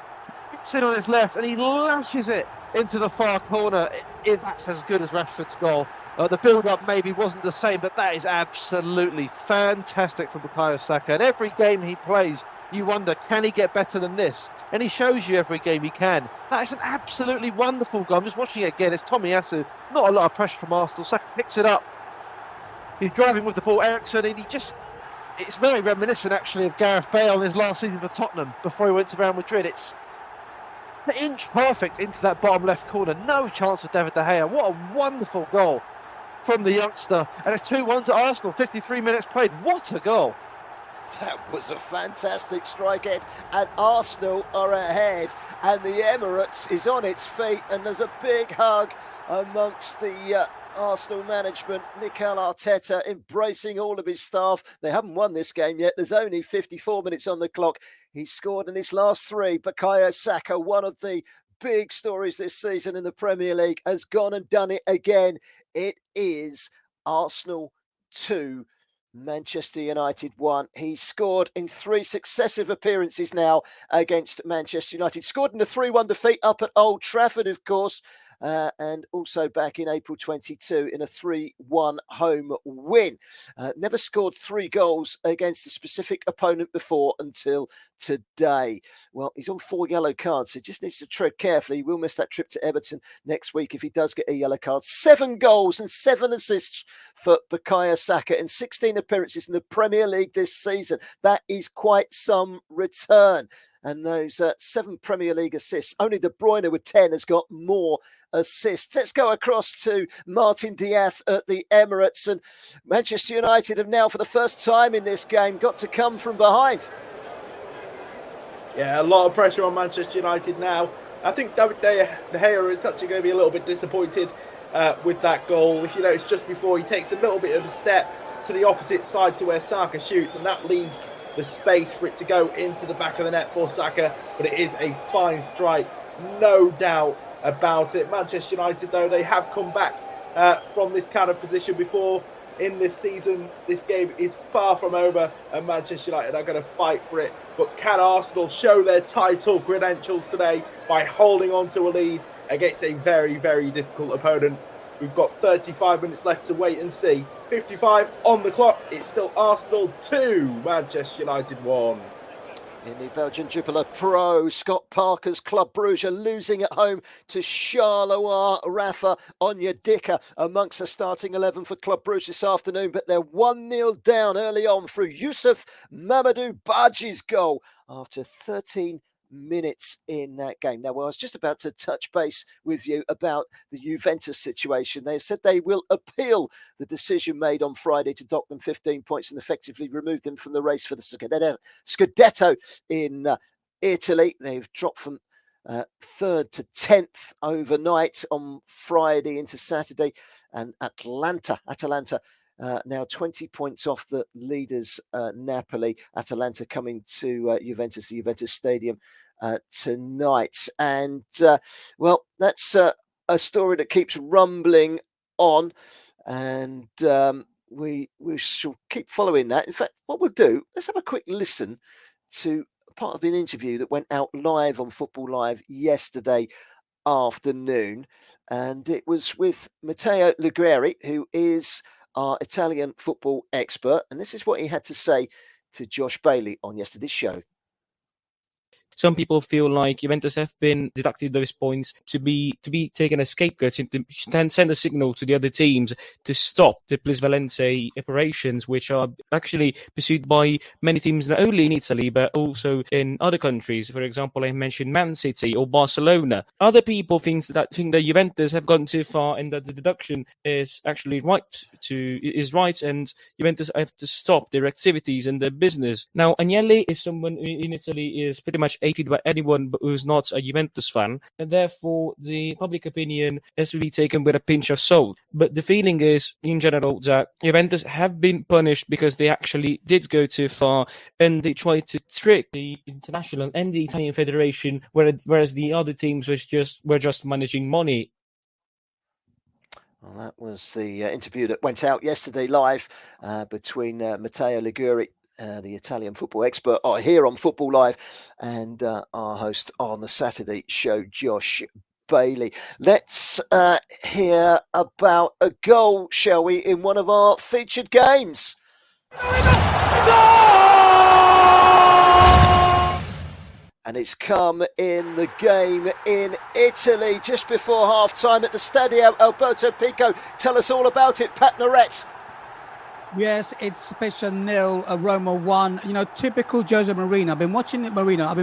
It's in on his left and he lashes it into the far corner. That's as good as Rashford's goal. The build-up maybe wasn't the same, but that is absolutely fantastic from Bukayo Saka. And every game he plays, you wonder, can he get better than this? And he shows you every game he can. That is an absolutely wonderful goal. I'm just watching it again. It's Tomiyasu. Not a lot of pressure from Arsenal. Saka picks it up. He's driving with the ball, Ericsson, and it's very reminiscent actually of Gareth Bale in his last season for Tottenham before he went to Real Madrid. It's an inch perfect into that bottom left corner. No chance of David De Gea. What a wonderful goal from the youngster. And it's 2-1 to Arsenal, 53 minutes played. What a goal. That was a fantastic strike, Ed. And Arsenal are ahead, and the Emirates is on its feet, and there's a big hug amongst the Arsenal management. Mikel Arteta embracing all of his staff. They haven't won this game yet. There's only 54 minutes on the clock. He scored in his last 3. Bukayo Saka, one of the big stories this season in the Premier League, has gone and done it again. It is Arsenal 2, Manchester United 1. He scored in 3 successive appearances now against Manchester United. Scored in a 3-1 defeat up at Old Trafford, of course, and also back in April 22 in a 3-1 home win. Never scored 3 goals against a specific opponent before until today. Well, he's on 4 yellow cards. He just needs to tread carefully. He will miss that trip to Everton next week if he does get a yellow card. 7 goals and 7 assists for Bukayo Saka in 16 appearances in the Premier League this season. That is quite some return. And those 7 Premier League assists, only De Bruyne with 10 has got more assists. Let's go across to Martin Diaz at the Emirates. And Manchester United have now, for the first time in this game, got to come from behind. Yeah, a lot of pressure on Manchester United now. I think David De Gea is actually going to be a little bit disappointed with that goal. If you notice, just before he takes a little bit of a step to the opposite side to where Saka shoots, and that leaves the space for it to go into the back of the net for Saka. But it is a fine strike, no doubt about it. Manchester United, though, they have come back from this kind of position before in this season. This game is far from over, and Manchester United are going to fight for it. But can Arsenal show their title credentials today by holding on to a lead against a very, very difficult opponent? We've got 35 minutes left to wait and see. 55 on the clock. It's still Arsenal 2, Manchester United 1. In the Belgian Jupiler Pro, Scott Parker's Club Brugge are losing at home to Charleroi. Rafa Onyedika amongst the starting 11 for Club Brugge this afternoon, but they're 1-0 down early on through Yusuf Mamadou Badji's goal after 13 minutes in that game. Now, I was just about to touch base with you about the Juventus situation. They said they will appeal the decision made on Friday to dock them 15 points and effectively remove them from the race for the Scudetto in Italy. They've dropped from 3rd to 10th overnight on Friday into Saturday, and Atalanta now 20 points off the leaders, Napoli. Atalanta coming to Juventus, the Juventus Stadium tonight. And, well, that's a story that keeps rumbling on. And we shall keep following that. In fact, what we'll do, let's have a quick listen to part of an interview that went out live on Football Live yesterday afternoon. And it was with Matteo Lighieri, who is our Italian football expert, and this is what he had to say to Josh Bailey on yesterday's show. Some people feel like Juventus have been deducted those points to be taken as scapegoats and to send a signal to the other teams to stop the Plusvalenze operations, which are actually pursued by many teams not only in Italy but also in other countries. For example, I mentioned Man City or Barcelona. Other people think that Juventus have gone too far and that the deduction is actually right, and Juventus have to stop their activities and their business. Now, Agnelli is someone in Italy is pretty much hated by anyone who's not a Juventus fan, and therefore the public opinion has to be taken with a pinch of salt. But the feeling is, in general, that Juventus have been punished because they actually did go too far and they tried to trick the international and the Italian Federation, whereas the other teams were just managing money. Well, that was the interview that went out yesterday live between Matteo Lighieri, the Italian football expert, here on Football Live, and our host on the Saturday show, Josh Bailey. Let's hear about a goal, shall we, in one of our featured games. And it's come in the game in Italy just before half-time at the Stadio Alberto Pico. Tell us all about it, Pat Narette. Yes, it's Spezia 0, Roma 1. You know, typical Jose Mourinho. I've been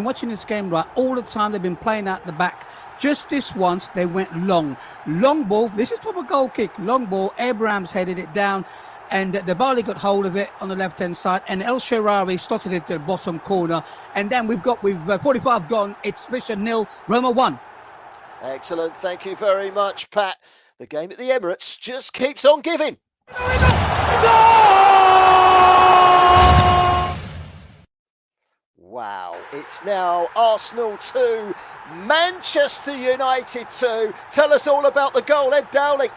watching this game right all the time. They've been playing out the back. Just this once, they went long. Long ball. This is from a goal kick. Long ball. Abrahams headed it down, and the Barley got hold of it on the left-hand side, and El Shaarawy slotted it to the bottom corner. And then with 45 gone, it's Spezia 0, Roma 1. Excellent. Thank you very much, Pat. The game at the Emirates just keeps on giving. Wow, it's now Arsenal 2, Manchester United 2. Tell us all about the goal, Ed Dowling.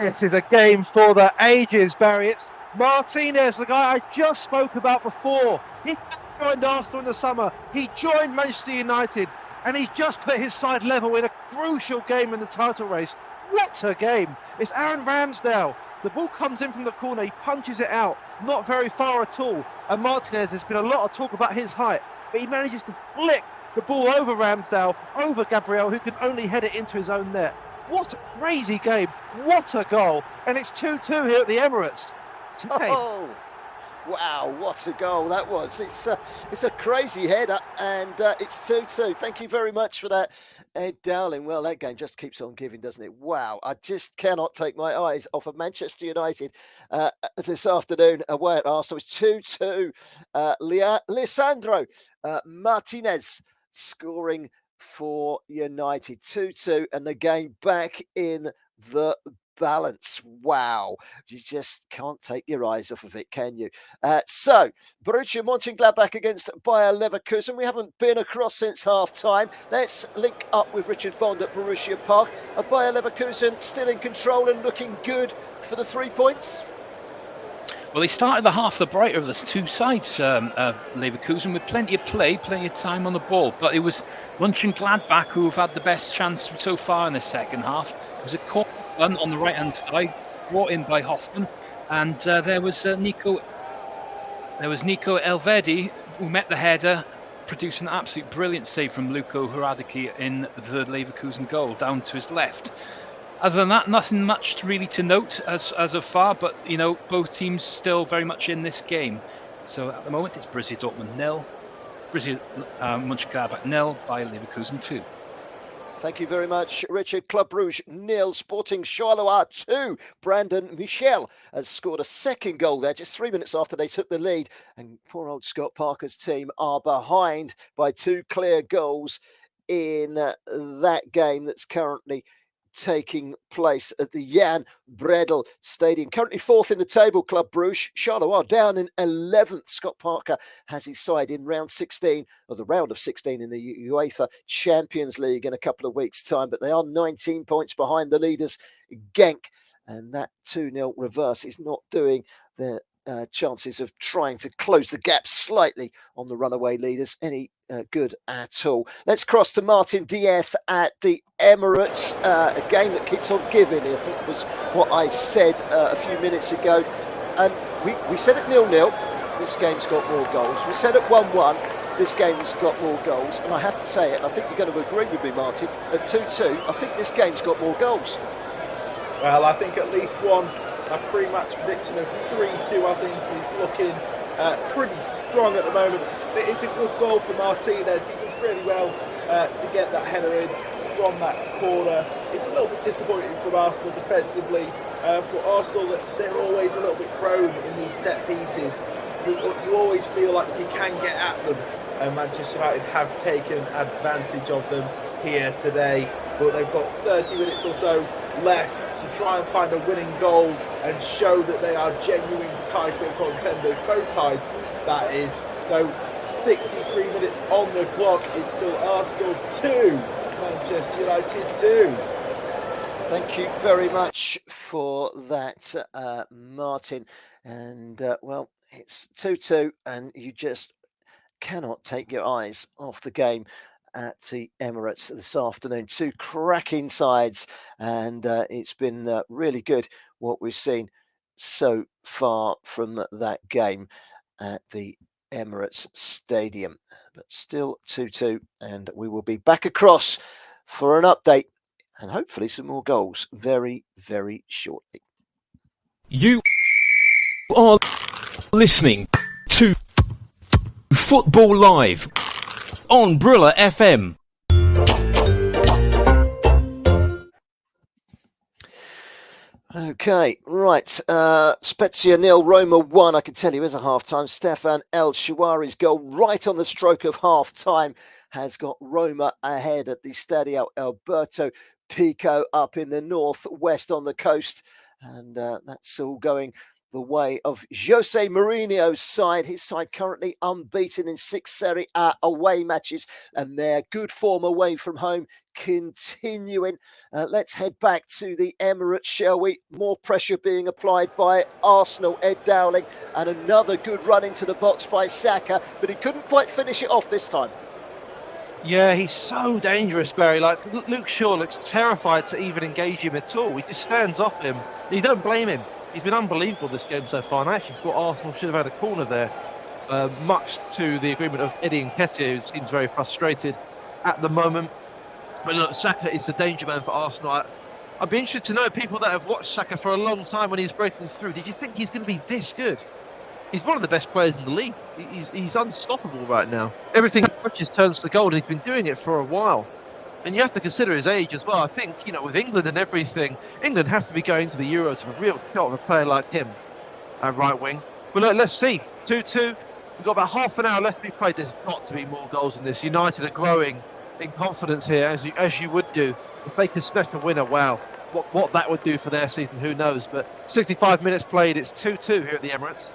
This is a game for the ages, Barry. It's Martinez, the guy I just spoke about before. He joined Arsenal in the summer. He joined Manchester United, and he just put his side level in a crucial game in the title race. What a game. It's Aaron Ramsdale. The ball comes in from the corner, he punches it out, not very far at all. And Martinez, there's been a lot of talk about his height, but he manages to flick the ball over Ramsdale, over Gabriel, who can only head it into his own net. What a crazy game. What a goal. And it's 2-2 here at the Emirates. Oh, wow, what a goal that was. It's a crazy header, and it's 2-2. Thank you very much for that, Ed Dowling. Well, that game just keeps on giving, doesn't it? Wow, I just cannot take my eyes off of Manchester United this afternoon away at Arsenal. It's 2-2. Lisandro Martinez scoring for United. 2-2, and the game back in the balance. Wow, you just can't take your eyes off of it, can you? So Borussia Mönchengladbach against Bayer Leverkusen. We haven't been across since half-time. Let's link up with Richard Bond at Borussia Park. Bayer Leverkusen still in control and looking good for the 3 points. Well, they started the half the brighter of the two sides, Leverkusen, with plenty of play, plenty of time on the ball. But it was Mönchengladbach who have had the best chance so far in the second half. It was a corner on the right-hand side, brought in by Hoffman, and there was Nico Elvedi who met the header, produced an absolute brilliant save from Luko Hradicki in the Leverkusen goal down to his left. Other than that, nothing much really to note as of far, but both teams still very much in this game. So at the moment it's Borussia Dortmund 0, Borussia Mönchengladbach 0, Bayer Leverkusen 2. Thank you very much, Richard. Club Brugge 0, Sporting Charleroi 2. Brandon Michel has scored a second goal there just 3 minutes after they took the lead. And poor old Scott Parker's team are behind by 2 clear goals in that game that's currently taking place at the Jan Bredel Stadium. Currently 4th in the table, Club Brugge. Charleroi down in 11th. Scott Parker has his side in round 16, or the round of 16 in the UEFA Champions League in a couple of weeks' time, but they are 19 points behind the leaders, Genk. And that 2-0 reverse is not doing their chances of trying to close the gap slightly on the runaway leaders any good at all. Let's cross to Martin Diaz at the Emirates, a game that keeps on giving, I think was what I said a few minutes ago. And we said at 0-0, this game's got more goals. We said at 1-1, this game's got more goals. And I have to say it, and I think you're going to agree with me, Martin, at 2-2, I think this game's got more goals. Well, I think at least one. A pre-match prediction of 3-2, I think, is looking pretty strong at the moment. It is a good goal for Martinez. He does really well to get that header in from that corner. It's a little bit disappointing from Arsenal defensively, but Arsenal, they're always a little bit prone in these set pieces. You always feel like you can get at them, and Manchester United have taken advantage of them here today. But they've got 30 minutes or so left to try and find a winning goal and show that they are genuine title contenders, both sides, that is. So 63 minutes on the clock, it's still Arsenal 2, Manchester United 2. Thank you very much for that, Martin. And, well, it's 2-2, and you just cannot take your eyes off the game at the Emirates this afternoon. 2 cracking sides, and it's been really good what we've seen so far from that game at the Emirates Stadium. But still 2-2, and we will be back across for an update and hopefully some more goals very, very shortly. You are listening to Football Live on Brilla FM. Okay, right. Spezia 0, Roma 1. I can tell you as a half-time. Stefan El Shawari's goal right on the stroke of half-time has got Roma ahead at the Stadio Alberto Pico up in the northwest on the coast. And that's all going the way of Jose Mourinho's side. His side currently unbeaten in 6 Serie A away matches, and their good form away from home continuing. Let's head back to the Emirates, shall we? More pressure being applied by Arsenal, Ed Dowling, and another good run into the box by Saka, but he couldn't quite finish it off this time. Yeah, he's so dangerous, Barry. Like, Luke Shaw looks terrified to even engage him at all. He just stands off him. You don't blame him. He's been unbelievable this game so far, and I actually thought Arsenal should have had a corner there, much to the agreement of Eddie Nketiah, who seems very frustrated at the moment. But look, Saka is the danger man for Arsenal. I'd be interested to know, people that have watched Saka for a long time when he's breaking through, did you think he's going to be this good? He's one of the best players in the league. He's unstoppable right now. Everything he touches turns to gold, and he's been doing it for a while. And you have to consider his age as well. I think, with England and everything, England have to be going to the Euros with a real shot of a player like him at right wing. But look, let's see. 2-2. We've got about half an hour left to be played. There's got to be more goals in this. United are growing in confidence here, as you would do. If they could snatch a winner, wow. What that would do for their season, who knows. But 65 minutes played, it's 2-2 here at the Emirates.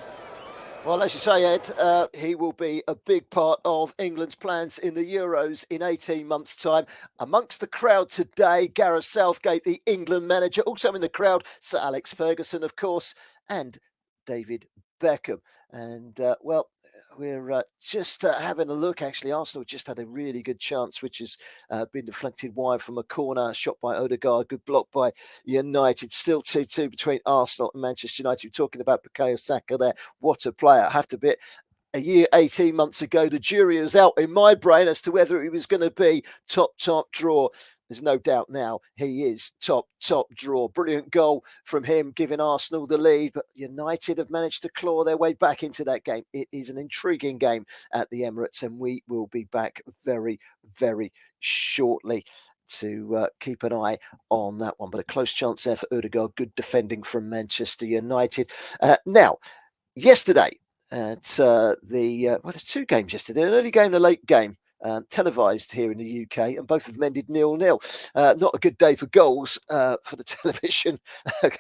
Well, as you say, Ed, he will be a big part of England's plans in the Euros in 18 months' time. Amongst the crowd today, Gareth Southgate, the England manager. Also in the crowd, Sir Alex Ferguson, of course, and David Beckham. And, well, we're just having a look. Actually, Arsenal just had a really good chance, which has been deflected wide from a corner, shot by Odegaard, good block by United. Still 2-2 between Arsenal and Manchester United. We're talking about Bukayo Saka there. What a player. I have to admit, a year, 18 months ago, the jury was out in my brain as to whether he was going to be top draw. There's no doubt now he is top draw. Brilliant goal from him, giving Arsenal the lead. But United have managed to claw their way back into that game. It is an intriguing game at the Emirates, and we will be back very, very shortly to keep an eye on that one. But a close chance there for Ødegaard. Good defending from Manchester United. Now, yesterday at there's two games yesterday, an early game and a late game. Televised here in the UK, and both of them ended 0-0. Not a good day for goals for the television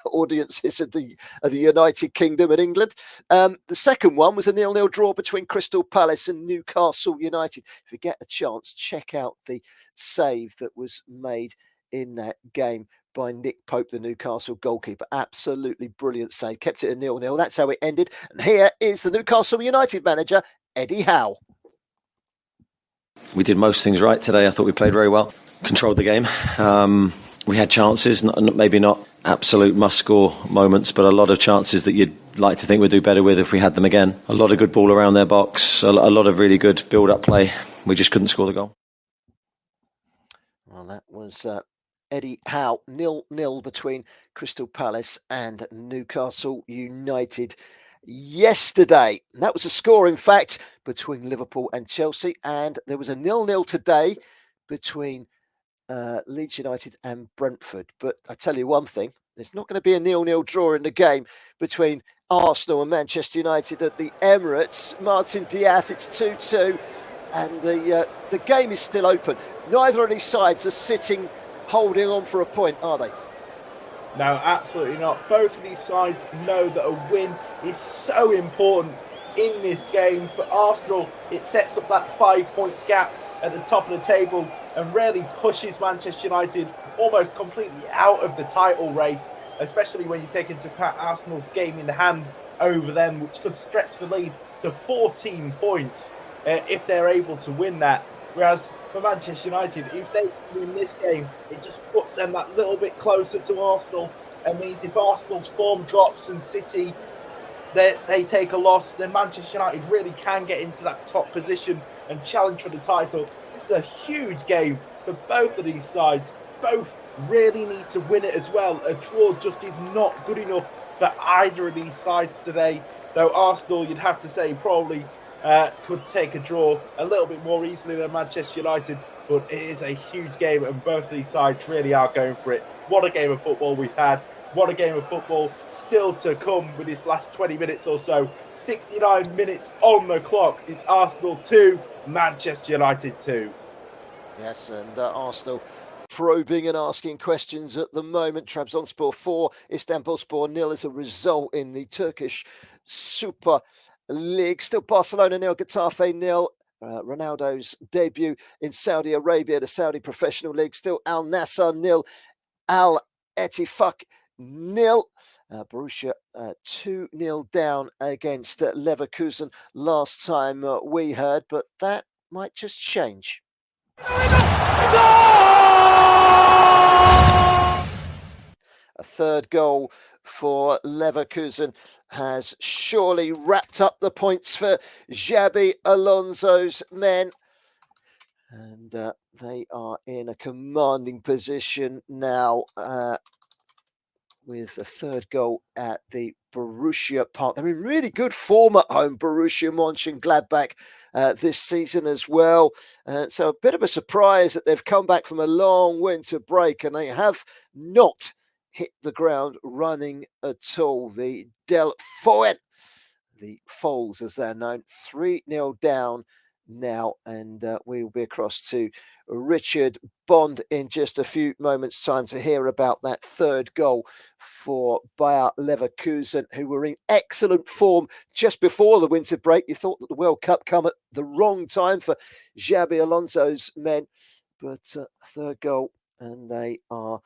audiences of the United Kingdom and England. The second one was a 0-0 draw between Crystal Palace and Newcastle United. If you get a chance, check out the save that was made in that game by Nick Pope, the Newcastle goalkeeper. Absolutely brilliant save. Kept it at 0-0. That's how it ended. And here is the Newcastle United manager, Eddie Howe. We did most things right today. I thought we played very well, controlled the game. We had chances, maybe not absolute must-score moments, but a lot of chances that you'd like to think we'd do better with if we had them again. A lot of good ball around their box, a lot of really good build-up play. We just couldn't score the goal. Well, that was Eddie Howe, 0-0 between Crystal Palace and Newcastle United yesterday. And that was a score, in fact, between Liverpool and Chelsea, and there was a 0-0 today between Leeds United and Brentford. But I tell you one thing, there's not going to be a 0-0 draw in the game between Arsenal and Manchester United at the Emirates. Martin Diaz, it's 2-2, and the game is still open. Neither of these sides are sitting holding on for a point, are they? No, absolutely not. Both of these sides know that a win is so important in this game. For Arsenal, it sets up that 5-point gap at the top of the table and really pushes Manchester United almost completely out of the title race, especially when you take into account Arsenal's game in hand over them, which could stretch the lead to 14 points if they're able to win that. Whereas for Manchester United, if they win this game, it just puts them that little bit closer to Arsenal. It means if Arsenal's form drops and City, they take a loss, then Manchester United really can get into that top position and challenge for the title. It's a huge game for both of these sides. Both really need to win it as well. A draw just is not good enough for either of these sides today. Though Arsenal, you'd have to say, probably could take a draw a little bit more easily than Manchester United, but it is a huge game and both of these sides really are going for it. What a game of football we've had. What a game of football still to come with this last 20 minutes or so. 69 minutes on the clock. It's Arsenal 2, Manchester United 2. Yes, and Arsenal probing and asking questions at the moment. Trabzonspor 4, Istanbulspor 0 as a result in the Turkish Super League. Still Barcelona 0, Getafe 0. Ronaldo's debut in Saudi Arabia, the Saudi Professional League. Still Al Nassr 0, Al Ettifaq 0. Borussia 2-0 down against Leverkusen last time we heard, but that might just change. A third goal for Leverkusen has surely wrapped up the points for Xabi Alonso's men. And they are in a commanding position now with the third goal at the Borussia Park. They're in really good form at home, Borussia Mönchengladbach, this season as well. So a bit of a surprise that they've come back from a long winter break and they have not hit the ground running at all. The Del Foen, the Foals as they're known, 3-0 down now, and we'll be across to Richard Bond in just a few moments' time to hear about that third goal for Bayer Leverkusen, who were in excellent form just before the winter break. You thought that the World Cup come at the wrong time for Xabi Alonso's men, but third goal, and they are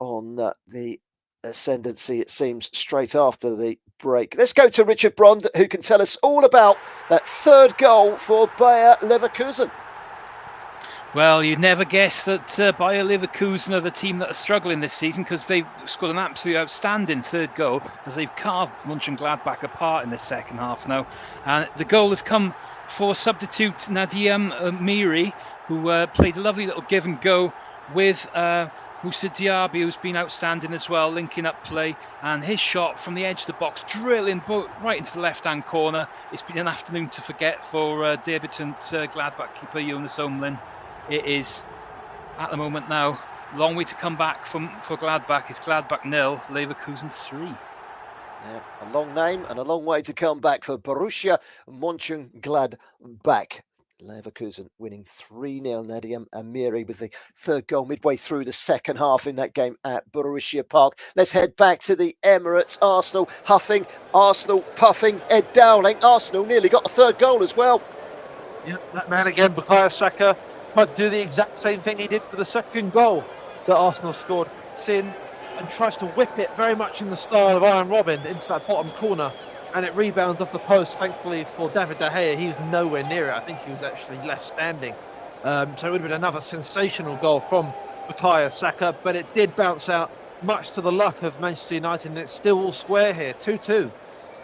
on the ascendancy, it seems, straight after the break. Let's go to Richard Bond, who can tell us all about that third goal for Bayer Leverkusen. Well, you'd never guess that Bayer Leverkusen are the team that are struggling this season, because they've scored an absolutely outstanding third goal as they've carved Mönchengladbach apart in the second half now. And the goal has come for substitute Nadiem Miri, who played a lovely little give and go with Moussa Diaby, who's been outstanding as well, linking up play, and his shot from the edge of the box, drilling right into the left-hand corner. It's been an afternoon to forget for debutant Gladbach keeper Jonas Omlin. It is, at the moment now, long way to come back for Gladbach. It's Gladbach 0, Leverkusen 3. Yeah, a long name and a long way to come back for Borussia Mönchengladbach. Leverkusen winning 3-0. Nadiem Amiri with the third goal midway through the second half in that game at Borussia Park. Let's head back to the Emirates. Arsenal huffing, Arsenal puffing. Ed Dowling. Arsenal nearly got a third goal as well. Yeah, that man again, Bukayo Saka, tried to do the exact same thing he did for the second goal that Arsenal scored. It's in and tries to whip it very much in the style of Iron Robin into that bottom corner, and it rebounds off the post. Thankfully for David De Gea, he was nowhere near it. I think he was actually left standing. So it would have been another sensational goal from Bukayo Saka, but it did bounce out, much to the luck of Manchester United, and it's still all square here, 2-2.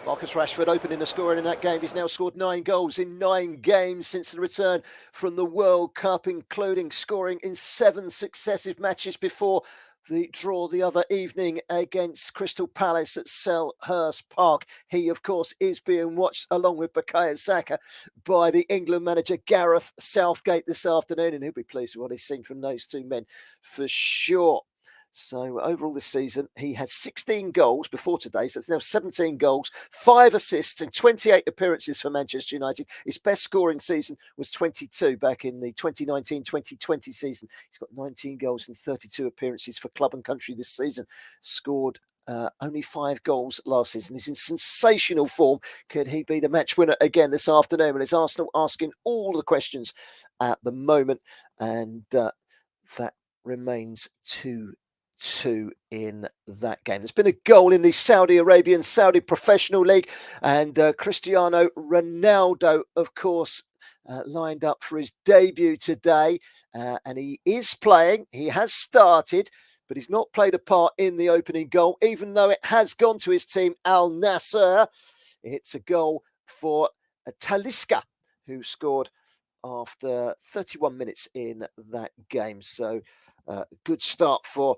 Marcus Rashford opening the scoring in that game. He's now scored 9 goals in 9 games since the return from the World Cup, including scoring in 7 successive matches before the draw the other evening against Crystal Palace at Selhurst Park. He, of course, is being watched along with Bukayo Saka by the England manager Gareth Southgate this afternoon, and he'll be pleased with what he's seen from those two men for sure. So overall this season, he had 16 goals before today. So it's now 17 goals, 5 assists and 28 appearances for Manchester United. His best scoring season was 22 back in the 2019-2020 season. He's got 19 goals and 32 appearances for club and country this season. Scored only 5 goals last season. He's in sensational form. Could he be the match winner again this afternoon? And it's Arsenal asking all the questions at the moment. And that remains 2-2 in that game. There's been a goal in the Saudi Professional League, and Cristiano Ronaldo, of course, lined up for his debut today, and he is playing. He has started, but he's not played a part in the opening goal, even though it has gone to his team, Al Nassr. It's a goal for Talisca, who scored after 31 minutes in that game. So good start for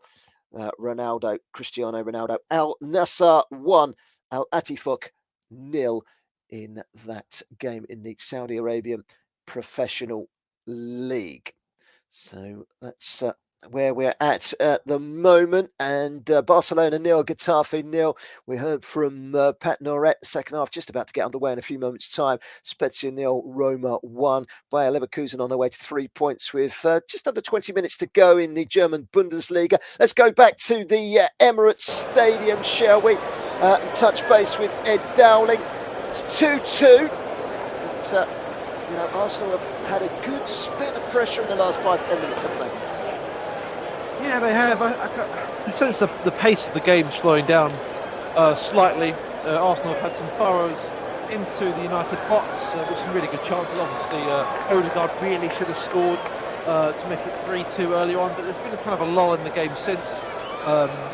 Cristiano Ronaldo. Al Nassr 1, Al Attifaq 0 in that game in the Saudi Arabian Professional League. So that's where we're at the moment. And Barcelona 0, Getafe 0. We heard from Pat Noret, second half just about to get underway in a few moments' time. Spezia 0, Roma 1. Bayer Leverkusen on their way to 3 points with just under 20 minutes to go in the German Bundesliga. Let's go back to the Emirates Stadium, shall we? And touch base with Ed Dowling. It's 2-2. But, Arsenal have had a good spit of pressure in the last 5-10 minutes, haven't they? Yeah, they have. I can sense the pace of the game slowing down slightly. Arsenal have had some furrows into the United box with some really good chances. Obviously, Odegaard really should have scored to make it 3-2 earlier on, but there's been a kind of a lull in the game since.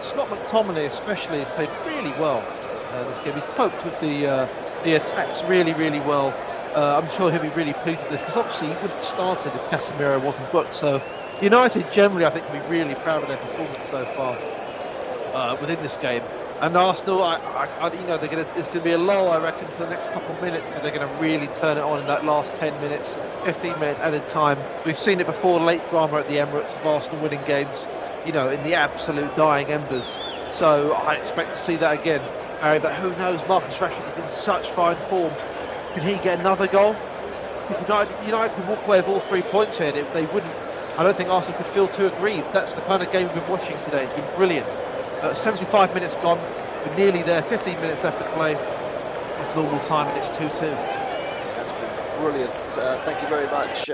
Scott McTominay especially has played really well this game. He's coped with the attacks really, really well. I'm sure he'll be really pleased with this, because obviously he wouldn't have started if Casemiro wasn't booked. So United generally, I think, will be really proud of their performance so far within this game. And Arsenal, it's going to be a lull, I reckon, for the next couple of minutes, because they're going to really turn it on in that last 10 minutes, 15 minutes at a time. We've seen it before, late drama at the Emirates of Arsenal winning games, in the absolute dying embers. So I expect to see that again, Harry. But who knows? Marcus Rashford is in such fine form. Can he get another goal? United could walk away with all 3 points here. They wouldn't. I don't think Arsenal could feel too aggrieved. That's the kind of game we've been watching today. It's been brilliant. 75 minutes gone. We're nearly there. 15 minutes left to play. It's normal time, and it's 2-2. That's been brilliant. Thank you very much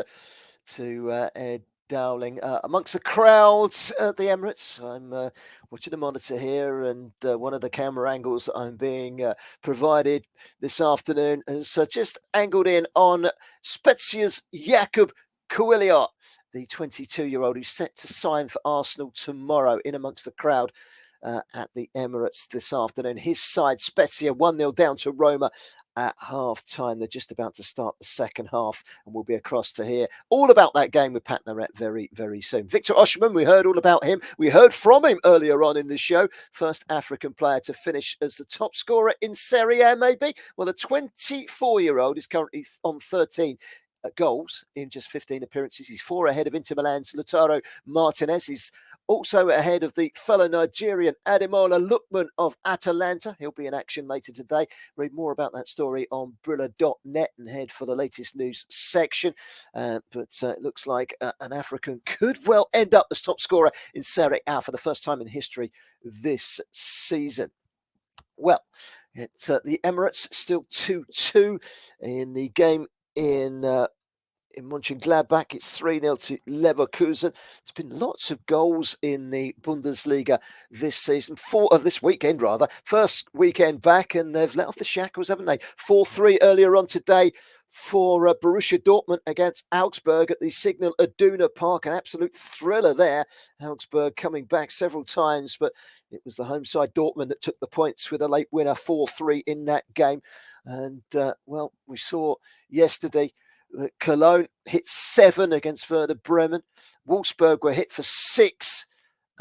to Ed Dowling. Amongst the crowds at the Emirates, I'm watching the monitor here, and one of the camera angles that I'm being provided this afternoon has just angled in on Spezia's Jakub Kuiliot, the 22-year-old who's set to sign for Arsenal tomorrow in amongst the crowd at the Emirates this afternoon. His side, Spezia, 1-0 down to Roma at half-time. They're just about to start the second half, and we'll be across to hear all about that game with Pat Narette very, very soon. Victor Osimhen, we heard all about him. We heard from him earlier on in the show. First African player to finish as the top scorer in Serie A, maybe? Well, the 24-year-old is currently on 13 goals in just 15 appearances. He's 4 ahead of Inter Milan's Lautaro Martinez. He's also ahead of the fellow Nigerian Ademola Lookman of Atalanta. He'll be in action later today. Read more about that story on Brilla.net and head for the latest news section. But it looks like an African could well end up as top scorer in Serie A for the first time in history this season. Well, it's the Emirates still 2-2 in the game in Mönchengladbach. It's 3-0 to Leverkusen. There's been lots of goals in the Bundesliga this season, this weekend rather. First weekend back, and they've let off the shackles, haven't they? 4-3 earlier on today for Borussia Dortmund against Augsburg at the Signal Iduna Park. An absolute thriller there. Augsburg coming back several times, but it was the home side Dortmund that took the points with a late winner, 4-3 in that game. And, well, we saw yesterday that Cologne hit 7 against Werder Bremen. Wolfsburg were hit for 6.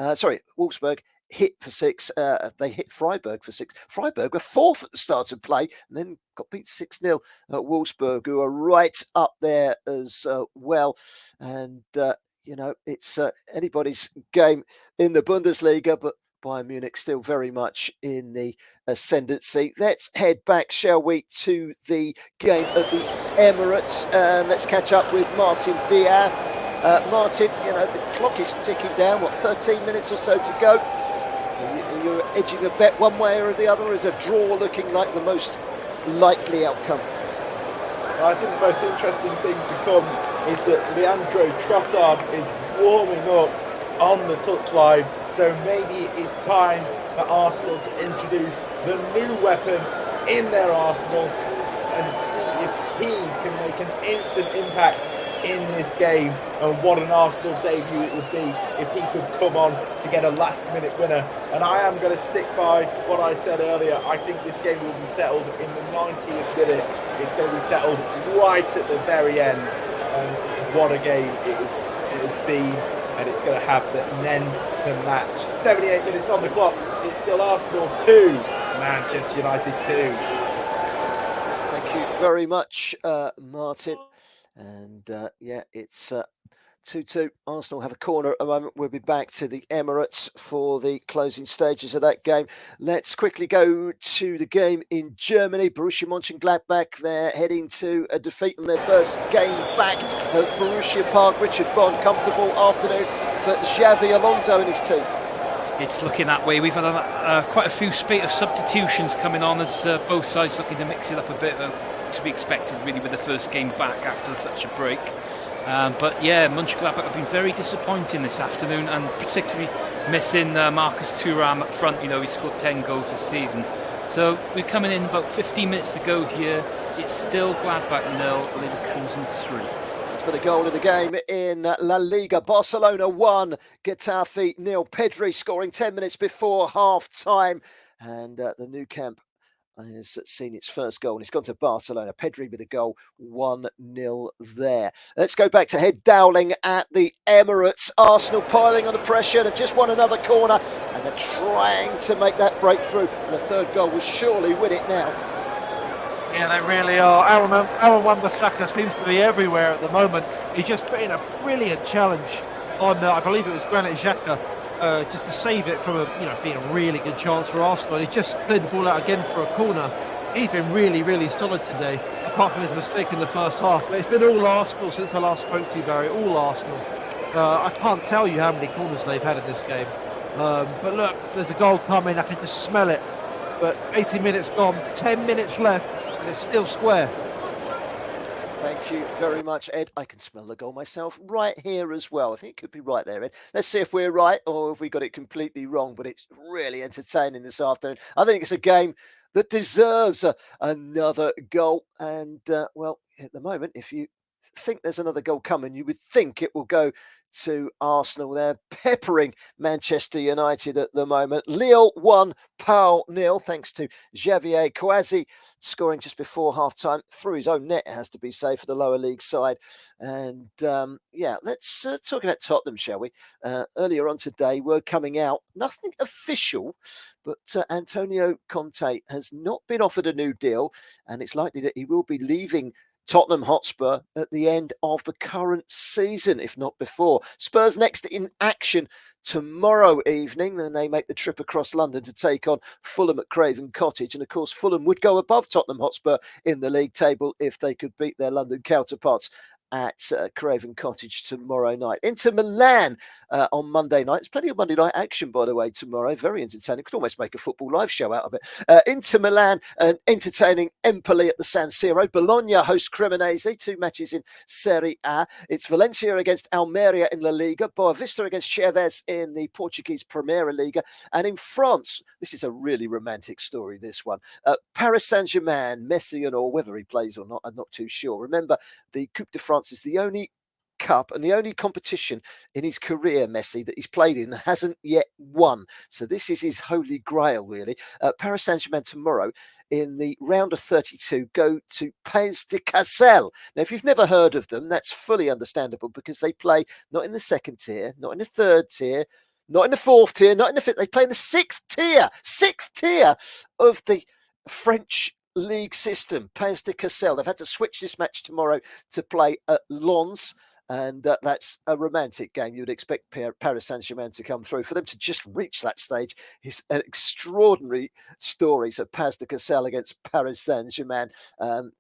Wolfsburg hit for 6. They hit Freiburg for 6. Freiburg were 4th at the start of play and then got beat 6-0 at Wolfsburg, who are right up there as well. And, it's anybody's game in the Bundesliga, but Bayern Munich still very much in the ascendancy. Let's head back, shall we, to the game at the Emirates, and let's catch up with Martin Diaz. Martin, the clock is ticking down. 13 minutes or so to go? You're edging a bet one way or the other. Is a draw looking like the most likely outcome? I think the most interesting thing to come is that Leandro Trossard is warming up on the touchline. So maybe it's time for Arsenal to introduce the new weapon in their arsenal and see if he can make an instant impact in this game. And what an Arsenal debut it would be if he could come on to get a last-minute winner. And I am going to stick by what I said earlier. I think this game will be settled in the 90th minute. It's going to be settled right at the very end. And what a game it has been. And it's going to have the end to match. 78 minutes on the clock. It's still Arsenal 2, Manchester United 2. Thank you very much, Martin. And it's 2-2. Arsenal have a corner at the moment. We'll be back to the Emirates for the closing stages of that game. Let's quickly go to the game in Germany. Borussia Mönchengladbach, they're heading to a defeat in their first game back at Borussia Park. Richard Bond, comfortable afternoon for Xavi Alonso and his team. It's looking that way. We've had quite a few spate of substitutions coming on as both sides looking to mix it up a bit, to be expected really with the first game back after such a break. But yeah, Mönchengladbach have been very disappointing this afternoon, and particularly missing Marcus Thuram up front. He scored 10 goals this season. So we're coming in about 15 minutes to go here. It's still Gladbach 0, Leverkusen 3. There's been a goal in the game in La Liga. Barcelona 1, Getafe 0. Pedri scoring 10 minutes before half-time. And the new camp has seen its first goal, and it's gone to Barcelona. Pedri with a goal, 1-0 there. Let's go back to head Dowling at the Emirates. Arsenal piling under pressure. They've just won another corner, and they're trying to make that breakthrough. And the third goal will surely win it now. Yeah, they really are. Aaron Wan-Bissaka seems to be everywhere at the moment. He's just put in a brilliant challenge on, I believe it was Granit Xhaka, just to save it from being a really good chance for Arsenal. He just cleared the ball out again for a corner. He's been really, really solid today, apart from his mistake in the first half. But it's been all Arsenal since I last spoke to you, Barry. All Arsenal. I can't tell you how many corners they've had in this game. But look, there's a goal coming. I can just smell it. But 80 minutes gone, 10 minutes left, and it's still square. Thank you very much, Ed. I can smell the goal myself right here as well. I think it could be right there, Ed. Let's see if we're right or if we got it completely wrong, but it's really entertaining this afternoon. I think it's a game that deserves another goal. And, well, at the moment, if you think there's another goal coming. You would think it will go to Arsenal. They're peppering Manchester United at the moment. Lille 1, Pau 0, thanks to Xavier Kouazi scoring just before half-time through his own net, it has to be said, for the lower league side. And let's talk about Tottenham, shall we? Earlier on today, word coming out, nothing official, but Antonio Conte has not been offered a new deal, and it's likely that he will be leaving Tottenham Hotspur at the end of the current season, if not before. Spurs next in action tomorrow evening. Then they make the trip across London to take on Fulham at Craven Cottage. And of course, Fulham would go above Tottenham Hotspur in the league table if they could beat their London counterparts at Craven Cottage tomorrow night. Inter Milan on Monday night. There's plenty of Monday night action, by the way, tomorrow. Very entertaining. Could almost make a football live show out of it. Inter Milan entertaining Empoli at the San Siro. Bologna host Cremonese. 2 matches in Serie A. It's Valencia against Almeria in La Liga. Boavista against Chaves in the Portuguese Primeira Liga. And in France, this is a really romantic story, this one. Paris Saint-Germain, Messi and all, whether he plays or not, I'm not too sure. Remember, the Coupe de France is the only cup and the only competition in his career, Messi, that he's played in hasn't yet won. So this is his holy grail, really. Paris Saint-Germain tomorrow in the round of 32 go to Pays de Cassel. Now, if you've never heard of them, that's fully understandable because they play not in the second tier, not in the third tier, not in the fourth tier, not in the fifth. They play in the sixth tier of the French league system, Pays de Cassel. They've had to switch this match tomorrow to play at Lens, and that's a romantic game. You'd expect Paris Saint-Germain to come through. For them to just reach that stage is an extraordinary story. So Pays de Cassel against Paris Saint-Germain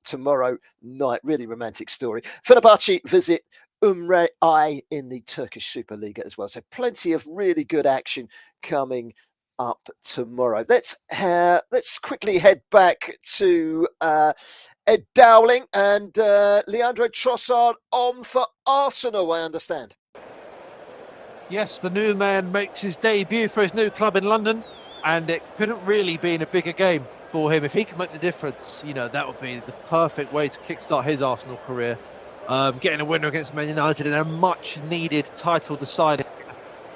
tomorrow night. Really romantic story. Fenerbahce visit Umre Ay in the Turkish Superliga as well. So plenty of really good action coming up tomorrow. Let's quickly head back to Ed Dowling and Leandro Trossard on for Arsenal, I understand. Yes, the new man makes his debut for his new club in London, and it couldn't really be in a bigger game for him. If he can make the difference, that would be the perfect way to kickstart his Arsenal career. Getting a winner against Man United in a much-needed title deciding.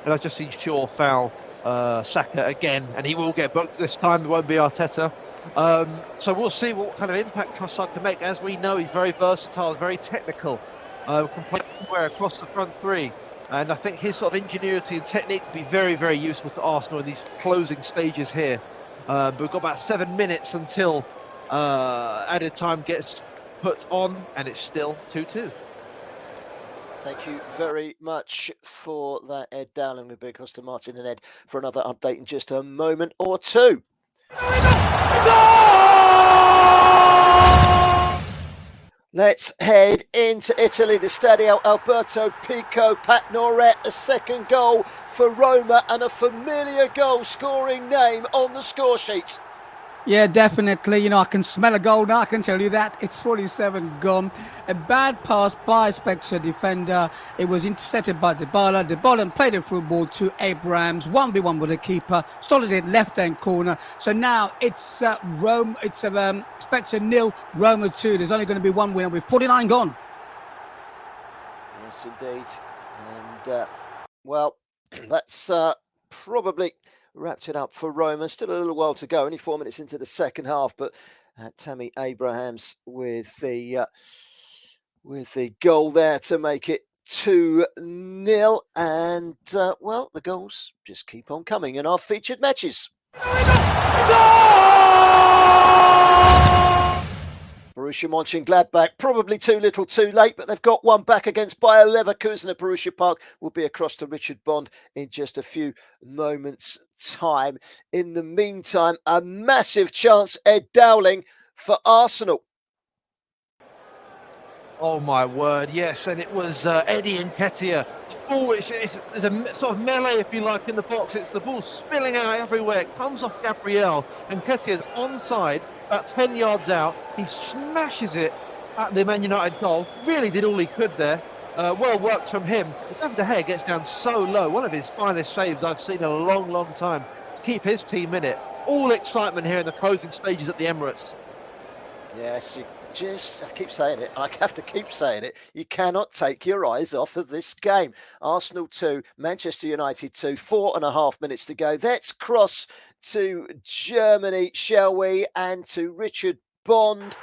And I've just seen Shaw foul Saka again, and he will get booked this time. It won't be Arteta. So we'll see what kind of impact Trossard can make. As we know, he's very versatile, very technical, can play anywhere across the front three. And I think his sort of ingenuity and technique will be very, very useful to Arsenal in these closing stages here. But we've got about 7 minutes until added time gets put on, and it's still 2-2. Thank you very much for that, Ed Dowling. We'll be across to Martin and Ed for another update in just a moment or two. Let's head into Italy, the Stadio Alberto Pico. Pat Noret, a second goal for Roma and a familiar goal scoring name on the score sheet. Yeah, definitely. I can smell a goal now, I can tell you that. It's 47 gone. A bad pass by Spezia defender. It was intercepted by Dybala. Dybala played it through ball to Abrahams. 1v1 with the keeper. Started it left-hand corner. So now it's Rome. It's Spezia 0, Roma 2. There's only going to be one winner with 49 gone. Yes, indeed. And, that's probably wrapped it up for Roma. Still a little while to go, only 4 minutes into the second half, but Tammy Abrahams with the goal there to make it 2-0. And the goals just keep on coming in our featured matches. Borussia Mönchengladbach, probably too little too late, but they've got one back against Bayer Leverkusen at Borussia Park. We'll be across to Richard Bond in just a few moments' time. In the meantime, a massive chance, Ed Dowling, for Arsenal. Oh my word, yes, and it was Eddie Nketiah. Oh, there's a sort of melee, if you like, in the box. It's the ball spilling out everywhere. It comes off Gabriel, and Nketiah's onside, about 10 yards out. He smashes it at the Man United goal. Really did all he could there. Well worked from him. David De Gea gets down so low. One of his finest saves I've seen in a long, long time to keep his team in it. All excitement here in the closing stages at the Emirates. Yes, I keep saying it, I have to keep saying it, you cannot take your eyes off of this game. Arsenal 2, Manchester United 2, 4.5 minutes to go. Let's cross to Germany, shall we, and to Richard Bond.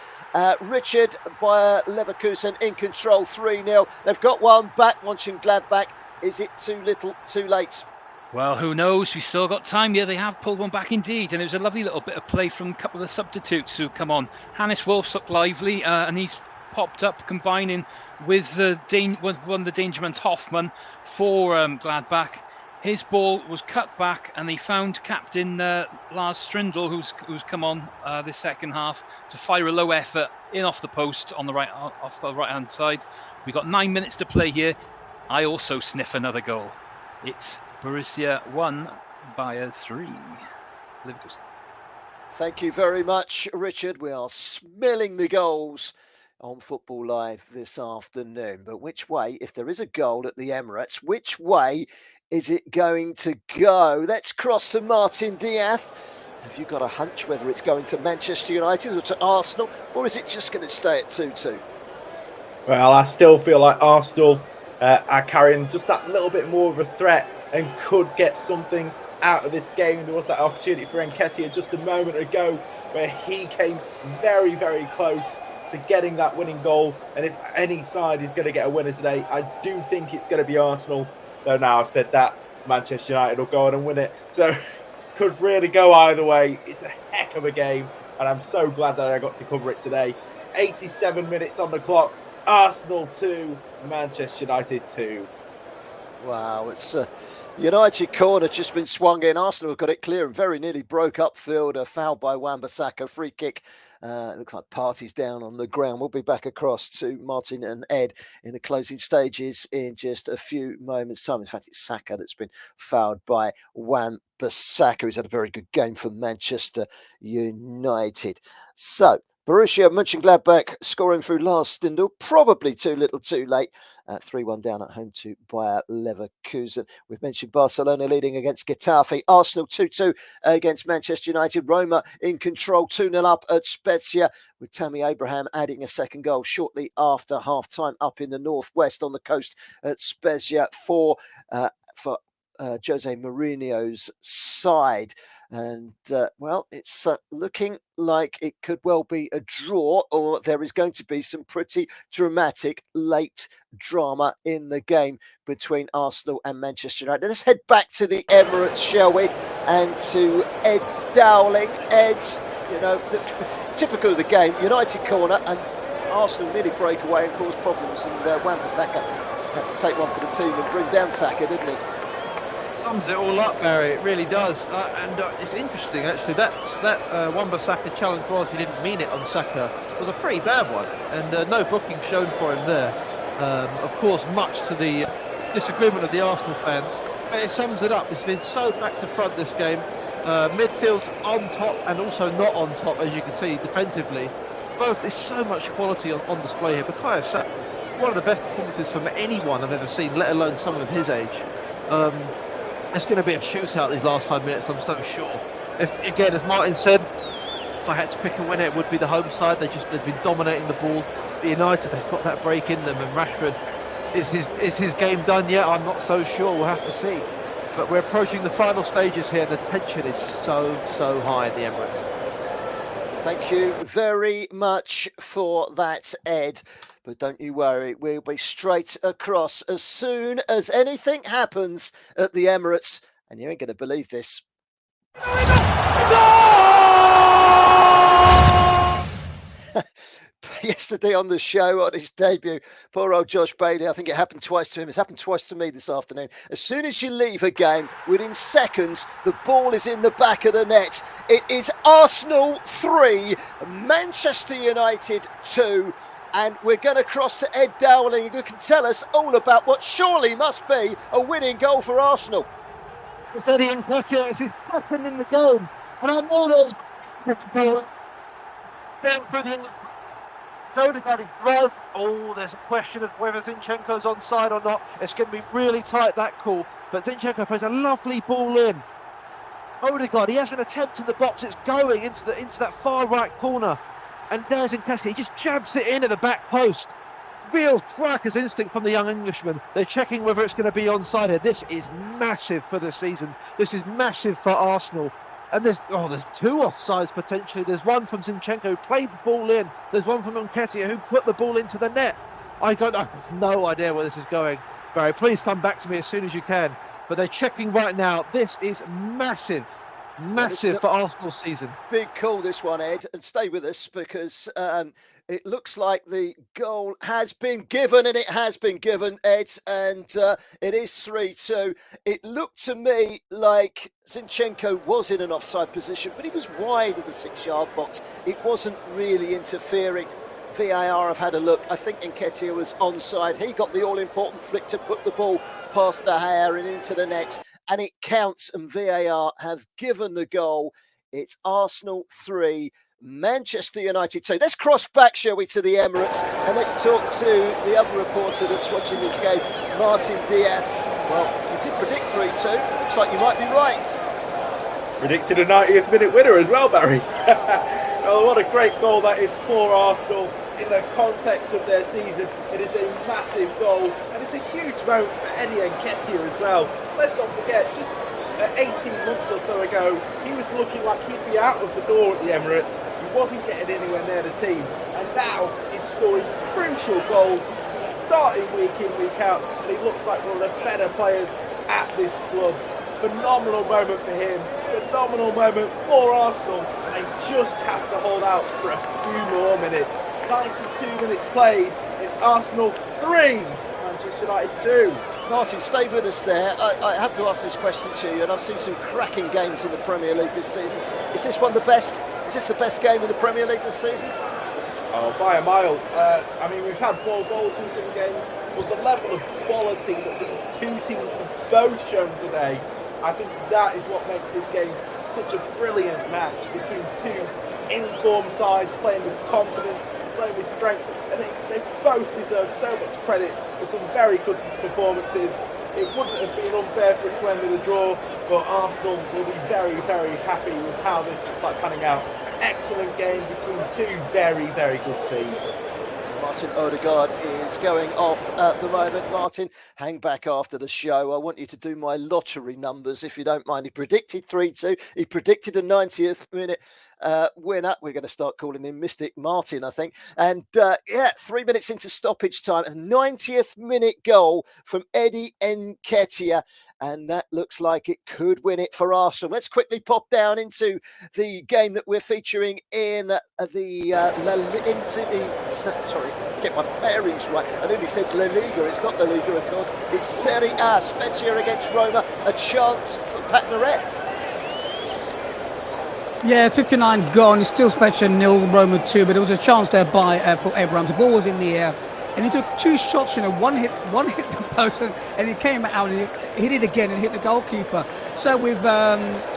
Richard, by Leverkusen in control, 3-0. They've got one back, Mönchengladbach. Is it too little, too late? Well, who knows? We've still got time. Yeah, they have pulled one back indeed. And it was a lovely little bit of play from a couple of the substitutes who come on. Hannes Wolf looked lively, and he's popped up, combining with one of the Dangermans, Hoffmann, for Gladbach. His ball was cut back, and they found captain Lars Strindl, who's come on this second half, to fire a low effort in off the post on the off the right-hand side. We've got 9 minutes to play here. I also sniff another goal. It's Borussia 1, Bayer 3. Leverkusen. Thank you very much, Richard. We are smelling the goals on Football Live this afternoon. But which way, if there is a goal at the Emirates, which way is it going to go? Let's cross to Martin Diaz. Have you got a hunch whether it's going to Manchester United or to Arsenal, or is it just going to stay at 2-2? Well, I still feel like Arsenal are carrying just that little bit more of a threat and could get something out of this game. There was that opportunity for Nketiah just a moment ago where he came very, very close to getting that winning goal. And if any side is going to get a winner today, I do think it's going to be Arsenal. Though now I've said that, Manchester United will go on and win it. So could really go either way. It's a heck of a game, and I'm so glad that I got to cover it today. 87 minutes on the clock. Arsenal 2, Manchester United 2. Wow, it's United corner just been swung in. Arsenal have got it clear and very nearly broke upfield. A foul by Wan-Bissaka, free kick. It looks like Partey's down on the ground. We'll be back across to Martin and Ed in the closing stages in just a few moments' time. In fact, it's Saka that's been fouled by Wan-Bissaka, who's had a very good game for Manchester United. So, Borussia Mönchengladbach scoring through Lars Stindl, probably too little too late. 3-1 down at home to Bayer Leverkusen. We've mentioned Barcelona leading against Getafe. Arsenal 2-2 against Manchester United. Roma in control, 2-0 up at Spezia, with Tammy Abraham adding a second goal shortly after half-time up in the northwest on the coast at Spezia for Jose Mourinho's side. And, well, it's looking like it could well be a draw, or there is going to be some pretty dramatic late drama in the game between Arsenal and Manchester United. Let's head back to the Emirates, shall we? And to Ed Dowling. Ed's, typical of the game, United corner, and Arsenal nearly break away and cause problems. And Wan-Bissaka had to take one for the team and bring down Saka, didn't he? Sums it all up, Barry. It really does, and it's interesting actually. That Wan-Bissaka challenge was, he didn't mean it on Saka, was a pretty bad one, and no booking shown for him there. Of course, much to the disagreement of the Arsenal fans, but it sums it up. It's been so back to front this game. Midfield's on top and also not on top, as you can see defensively. Both, there's so much quality on display here. Bukayo Saka, one of the best performances from anyone I've ever seen, let alone someone of his age. It's going to be a shootout these last 5 minutes, I'm so sure. Again, as Martin said, if I had to pick a winner, it would be the home side. They've been dominating the ball. The United, they've got that break in them, and Rashford, is his game done yet? I'm not so sure. We'll have to see. But we're approaching the final stages here, and the tension is so high in the Emirates. Thank you very much for that, Ed. But don't you worry, we'll be straight across as soon as anything happens at the Emirates. And you ain't going to believe this. Yesterday on the show, on his debut, poor old Josh Bailey, I think it happened twice to him. It's happened twice to me this afternoon. As soon as you leave a game, within seconds, the ball is in the back of the net. It is Arsenal 3, Manchester United 2. And we're going to cross to Ed Dowling, who can tell us all about what surely must be a winning goal for Arsenal. It's Eddie Nketiah. It's his second in the game. And I know that down through the Odegaard drive. Oh, there's a question of whether Zinchenko's onside or not. It's going to be really tight, that call. But Zinchenko plays a lovely ball in. Odegaard, he has an attempt in the box. It's going into that far right corner. And there's Nketiah, he just jabs it in at the back post. Real striker's instinct from the young Englishman. They're checking whether it's going to be onside here. This is massive for the season. This is massive for Arsenal. And there's two offsides potentially. There's one from Zinchenko who played the ball in. There's one from Nketiah who put the ball into the net. I have no idea where this is going. Barry, please come back to me as soon as you can. But they're checking right now. This is massive. Massive for Arsenal's season. Big call, this one, Ed, and stay with us because it looks like the goal has been given, and it has been given, Ed, and it is 3-2. It looked to me like Zinchenko was in an offside position, but he was wide of the 6-yard box. It wasn't really interfering. VAR have had a look. I think Nketiah was onside. He got the all-important flick to put the ball past the hair and into the net, and it counts, and VAR have given the goal. It's Arsenal 3, Manchester United 2. Let's cross back, shall we, to the Emirates, and let's talk to the other reporter that's watching this game, Martin Diaz. Well, you did predict 3-2. Looks like you might be right. Predicted a 90th minute winner as well, Barry. Oh, what a great goal that is for Arsenal. In the context of their season, it is a massive goal, and it's a huge moment for Eddie Nketiah as well. Let's not forget, just 18 months or so ago, he was looking like he'd be out of the door at the Emirates. He wasn't getting anywhere near the team, and now he's scoring crucial goals. He's starting week in, week out, and he looks like one of the better players at this club. Phenomenal moment for him, phenomenal moment for Arsenal. They just have to hold out for a few more minutes. 92 minutes played, it's Arsenal 3, Manchester United 2. Martin, stay with us there. I have to ask this question to you, and I've seen some cracking games in the Premier League this season. Is this one the best? Is this the best game in the Premier League this season? Oh, by a mile. I mean, we've had 4 goals in some games, but the level of quality that these two teams have both shown today, I think that is what makes this game such a brilliant match between two informed sides playing with confidence, playing with strength, and they both deserve so much credit for some very good performances. It wouldn't have been unfair for it to end with a draw, but Arsenal will be very, very happy with how this looks like panning out. Excellent game between two very, very good teams. Martin Odegaard is going off at the moment. Martin, hang back after the show. I want you to do my lottery numbers, if you don't mind. He predicted 3-2. He predicted a 90th minute winner. We're going to start calling him Mystic Martin, I think. And 3 minutes into stoppage time, a 90th minute goal from Eddie Nketiah. And that looks like it could win it for Arsenal. Let's quickly pop down into the game that we're featuring in get my bearings right. I nearly said La Liga. It's not La Liga, of course. It's Serie A. Spezia against Roma. A chance for Pat Naret. Yeah, 59 gone. It's still Spezia 0, Roma 2, but there was a chance there for Abraham. The ball was in the air, and he took 2 shots. One hit the post, and he came out and he hit it again and hit the goalkeeper. So we've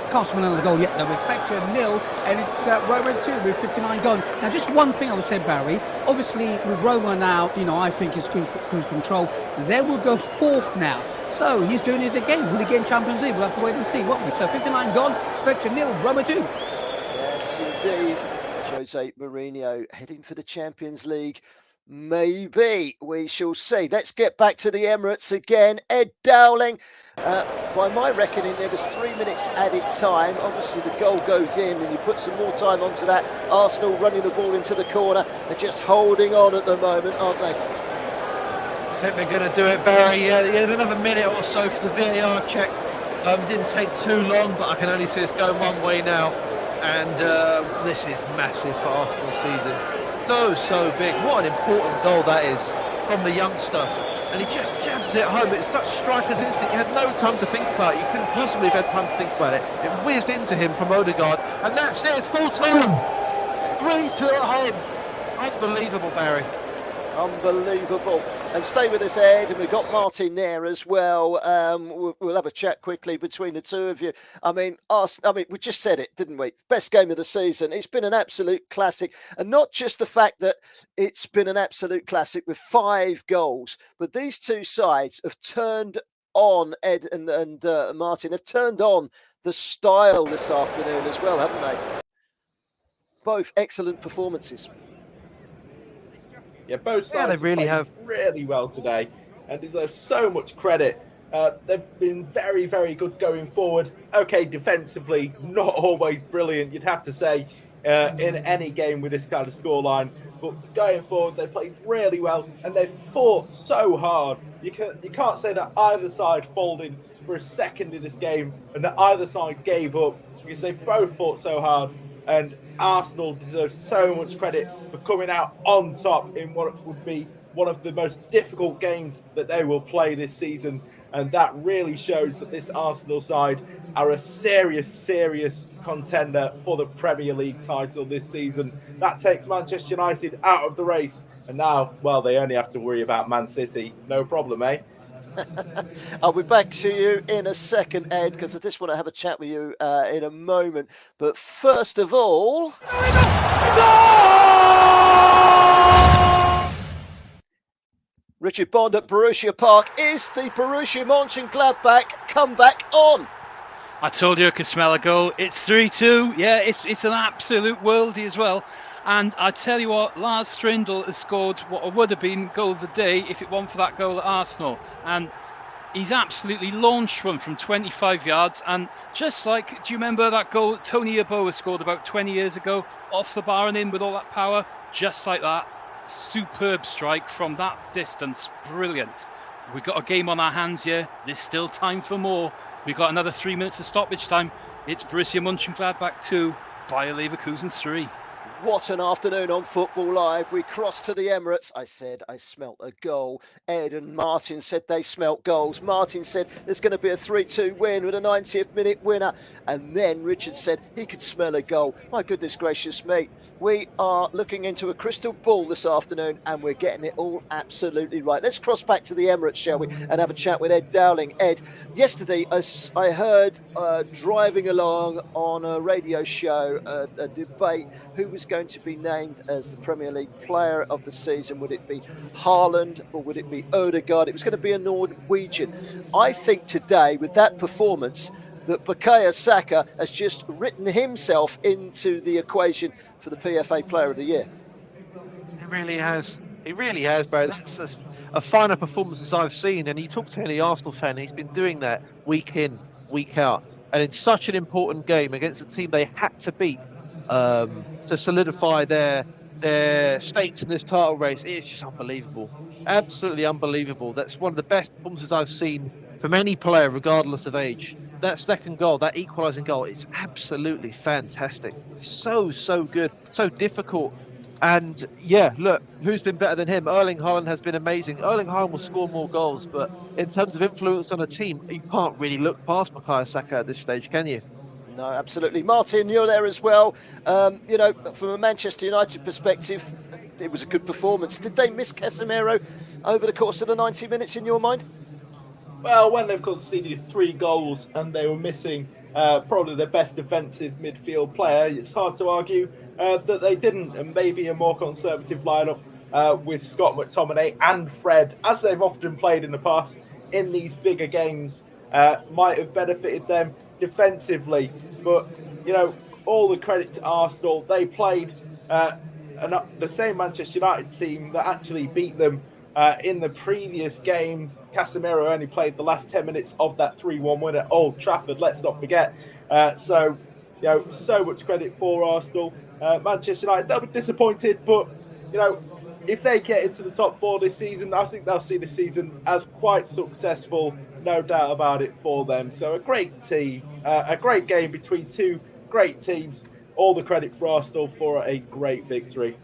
can't swim another goal yet, though. We're Spezia 0, and it's Roma 2 with 59 gone. Now, just one thing I would say, Barry. Obviously, with Roma now, I think it's cruise control. They will go 4th now. So he's doing it again. Will he get in Champions League? We'll have to wait and see, won't we? So 59 gone, Spezia 0, Roma 2. Yes, indeed. Jose Mourinho heading for the Champions League. Maybe. We shall see. Let's get back to the Emirates again. Ed Dowling. By my reckoning, there was 3 minutes added time. Obviously, the goal goes in and you put some more time onto that. Arsenal running the ball into the corner. They're just holding on at the moment, aren't they? I think they're going to do it, Barry. Yeah, another minute or so for the VAR check. Didn't take too long, but I can only see it's going one way now. And this is massive for Arsenal's season. So big. What an important goal that is from the youngster. And he just jabs it home. It's got striker's instinct. You had no time to think about it. You couldn't possibly have had time to think about it. It whizzed into him from Odegaard. And that's it. It's full time. 3-2 at home. Unbelievable, Barry. Unbelievable. And stay with us, Ed, and we've got Martin there as well. We'll have a chat quickly between the two of you. I mean, we just said it, didn't we? Best game of the season. It's been an absolute classic. And not just the fact that it's been an absolute classic with 5 goals, but these two sides have turned on, Ed and Martin, have turned on the style this afternoon as well, haven't they? both excellent performances. Yeah, both sides they really have played really well today and deserve so much credit. They've been very, very good going forward. Okay, defensively, not always brilliant, you'd have to say, in any game with this kind of scoreline. But going forward, they played really well and they fought so hard. You can't say that either side folded for a second in this game and that either side gave up, because they both fought so hard. And Arsenal deserve so much credit for coming out on top in what would be one of the most difficult games that they will play this season. And that really shows that this Arsenal side are a serious contender for the Premier League title this season. That takes Manchester United out of the race. And now, well, they only have to worry about Man City. No problem, eh? I'll be back to you in a second, Ed, because I just want to have a chat with you in a moment. But first of all... Richard Bond at Borussia Park. Is the Borussia Mönchengladbach comeback on? I told you I could smell a goal. It's 3-2. Yeah, it's an absolute worldie as well. And I tell you what, Lars Strindl has scored what would have been goal of the day if it weren't for that goal at Arsenal. And he's absolutely launched one from 25 yards. And just like, do you remember that goal Tony Yeboah scored about 20 years ago? Off the bar and in with all that power. Just like that. Superb strike from that distance. Brilliant. We've got a game on our hands here. There's still time for more. We've got another 3 minutes of stoppage time. It's Borussia Mönchengladbach 2, Bayer Leverkusen 3. What an afternoon on Football Live. We crossed to the Emirates. I said I smelt a goal. Ed and Martin said they smelt goals. Martin said there's going to be a 3-2 win with a 90th minute winner. And then Richard said he could smell a goal. My goodness gracious me. We are looking into a crystal ball this afternoon and we're getting it all absolutely right. Let's cross back to the Emirates, shall we, and have a chat with Ed Dowling. Ed, yesterday I heard driving along on a radio show a debate who was going to be named as the Premier League player of the season. Would it be Haaland or would it be Odegaard? It was going to be a Norwegian. I think today, with that performance, that Bukayo Saka has just written himself into the equation for the PFA Player of the Year. He really has. He really has, bro. That's a finer performance as I've seen. And you talk to any Arsenal fan, he's been doing that week in, week out. And in such an important game against a team they had to beat to solidify their stakes in this title race, it's just unbelievable. Absolutely unbelievable. That's one of the best performances I've seen from any player, regardless of age. That second goal, that equalising goal, is absolutely fantastic. So good, so difficult. And yeah, look, who's been better than him? Erling Haaland has been amazing. Erling Haaland will score more goals, but in terms of influence on a team, you can't really look past Bukayo Saka at this stage, can you? No, absolutely. Martin, you're there as well. From a Manchester United perspective, it was a good performance. Did they miss Casemiro over the course of the 90 minutes in your mind? Well, when they've conceded 3 goals and they were missing probably their best defensive midfield player, it's hard to argue that they didn't. And maybe a more conservative lineup with Scott McTominay and Fred, as they've often played in the past in these bigger games, might have benefited them defensively. But, all the credit to Arsenal. They played the same Manchester United team that actually beat them in the previous game. Casemiro only played the last 10 minutes of that 3-1 win at Old Trafford, let's not forget. So much credit for Arsenal. Manchester United, they'll be disappointed, but, if they get into the top 4 this season, I think they'll see the season as quite successful, no doubt about it for them. So a great team, a great game between 2 great teams. All the credit for Arsenal for a great victory.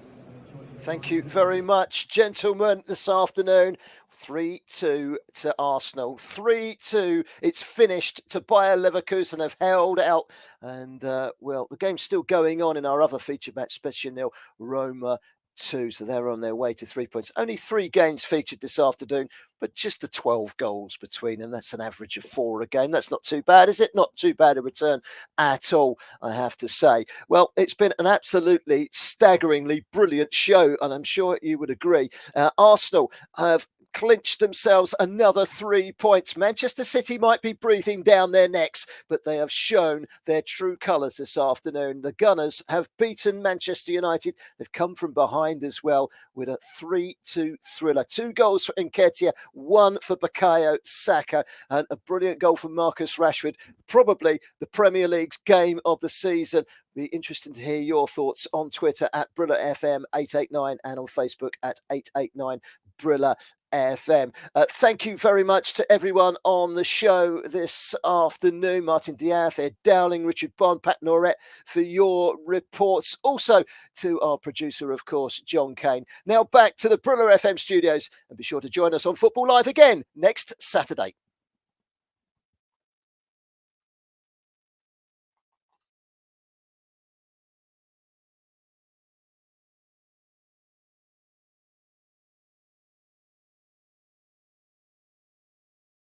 Thank you very much, gentlemen, this afternoon. 3-2 to Arsenal. 3-2. It's finished. To Bayer Leverkusen have held out. And, the game's still going on in our other feature match, Spezia 0, Roma 2. So they're on their way to 3 points. Only 3 games featured this afternoon, but just the 12 goals between them. That's an average of 4 a game. That's not too bad, is it? Not too bad a return at all, I have to say. Well, it's been an absolutely staggeringly brilliant show, and I'm sure you would agree. Arsenal have clinched themselves another 3 points. Manchester City might be breathing down their necks, but they have shown their true colours this afternoon. The Gunners have beaten Manchester United. They've come from behind as well with a 3-2 thriller. 2 goals for Nketiah, 1 for Bukayo Saka, and a brilliant goal from Marcus Rashford. Probably the Premier League's game of the season. Be interesting to hear your thoughts on Twitter at BrillaFM889 and on Facebook at 889 Brilla FM. Thank you very much to everyone on the show this afternoon. Martin Diaz, Ed Dowling, Richard Bond, Pat Norette for your reports. Also to our producer, of course, John Kane. Now back to the Brilla FM studios, and be sure to join us on Football Live again next Saturday.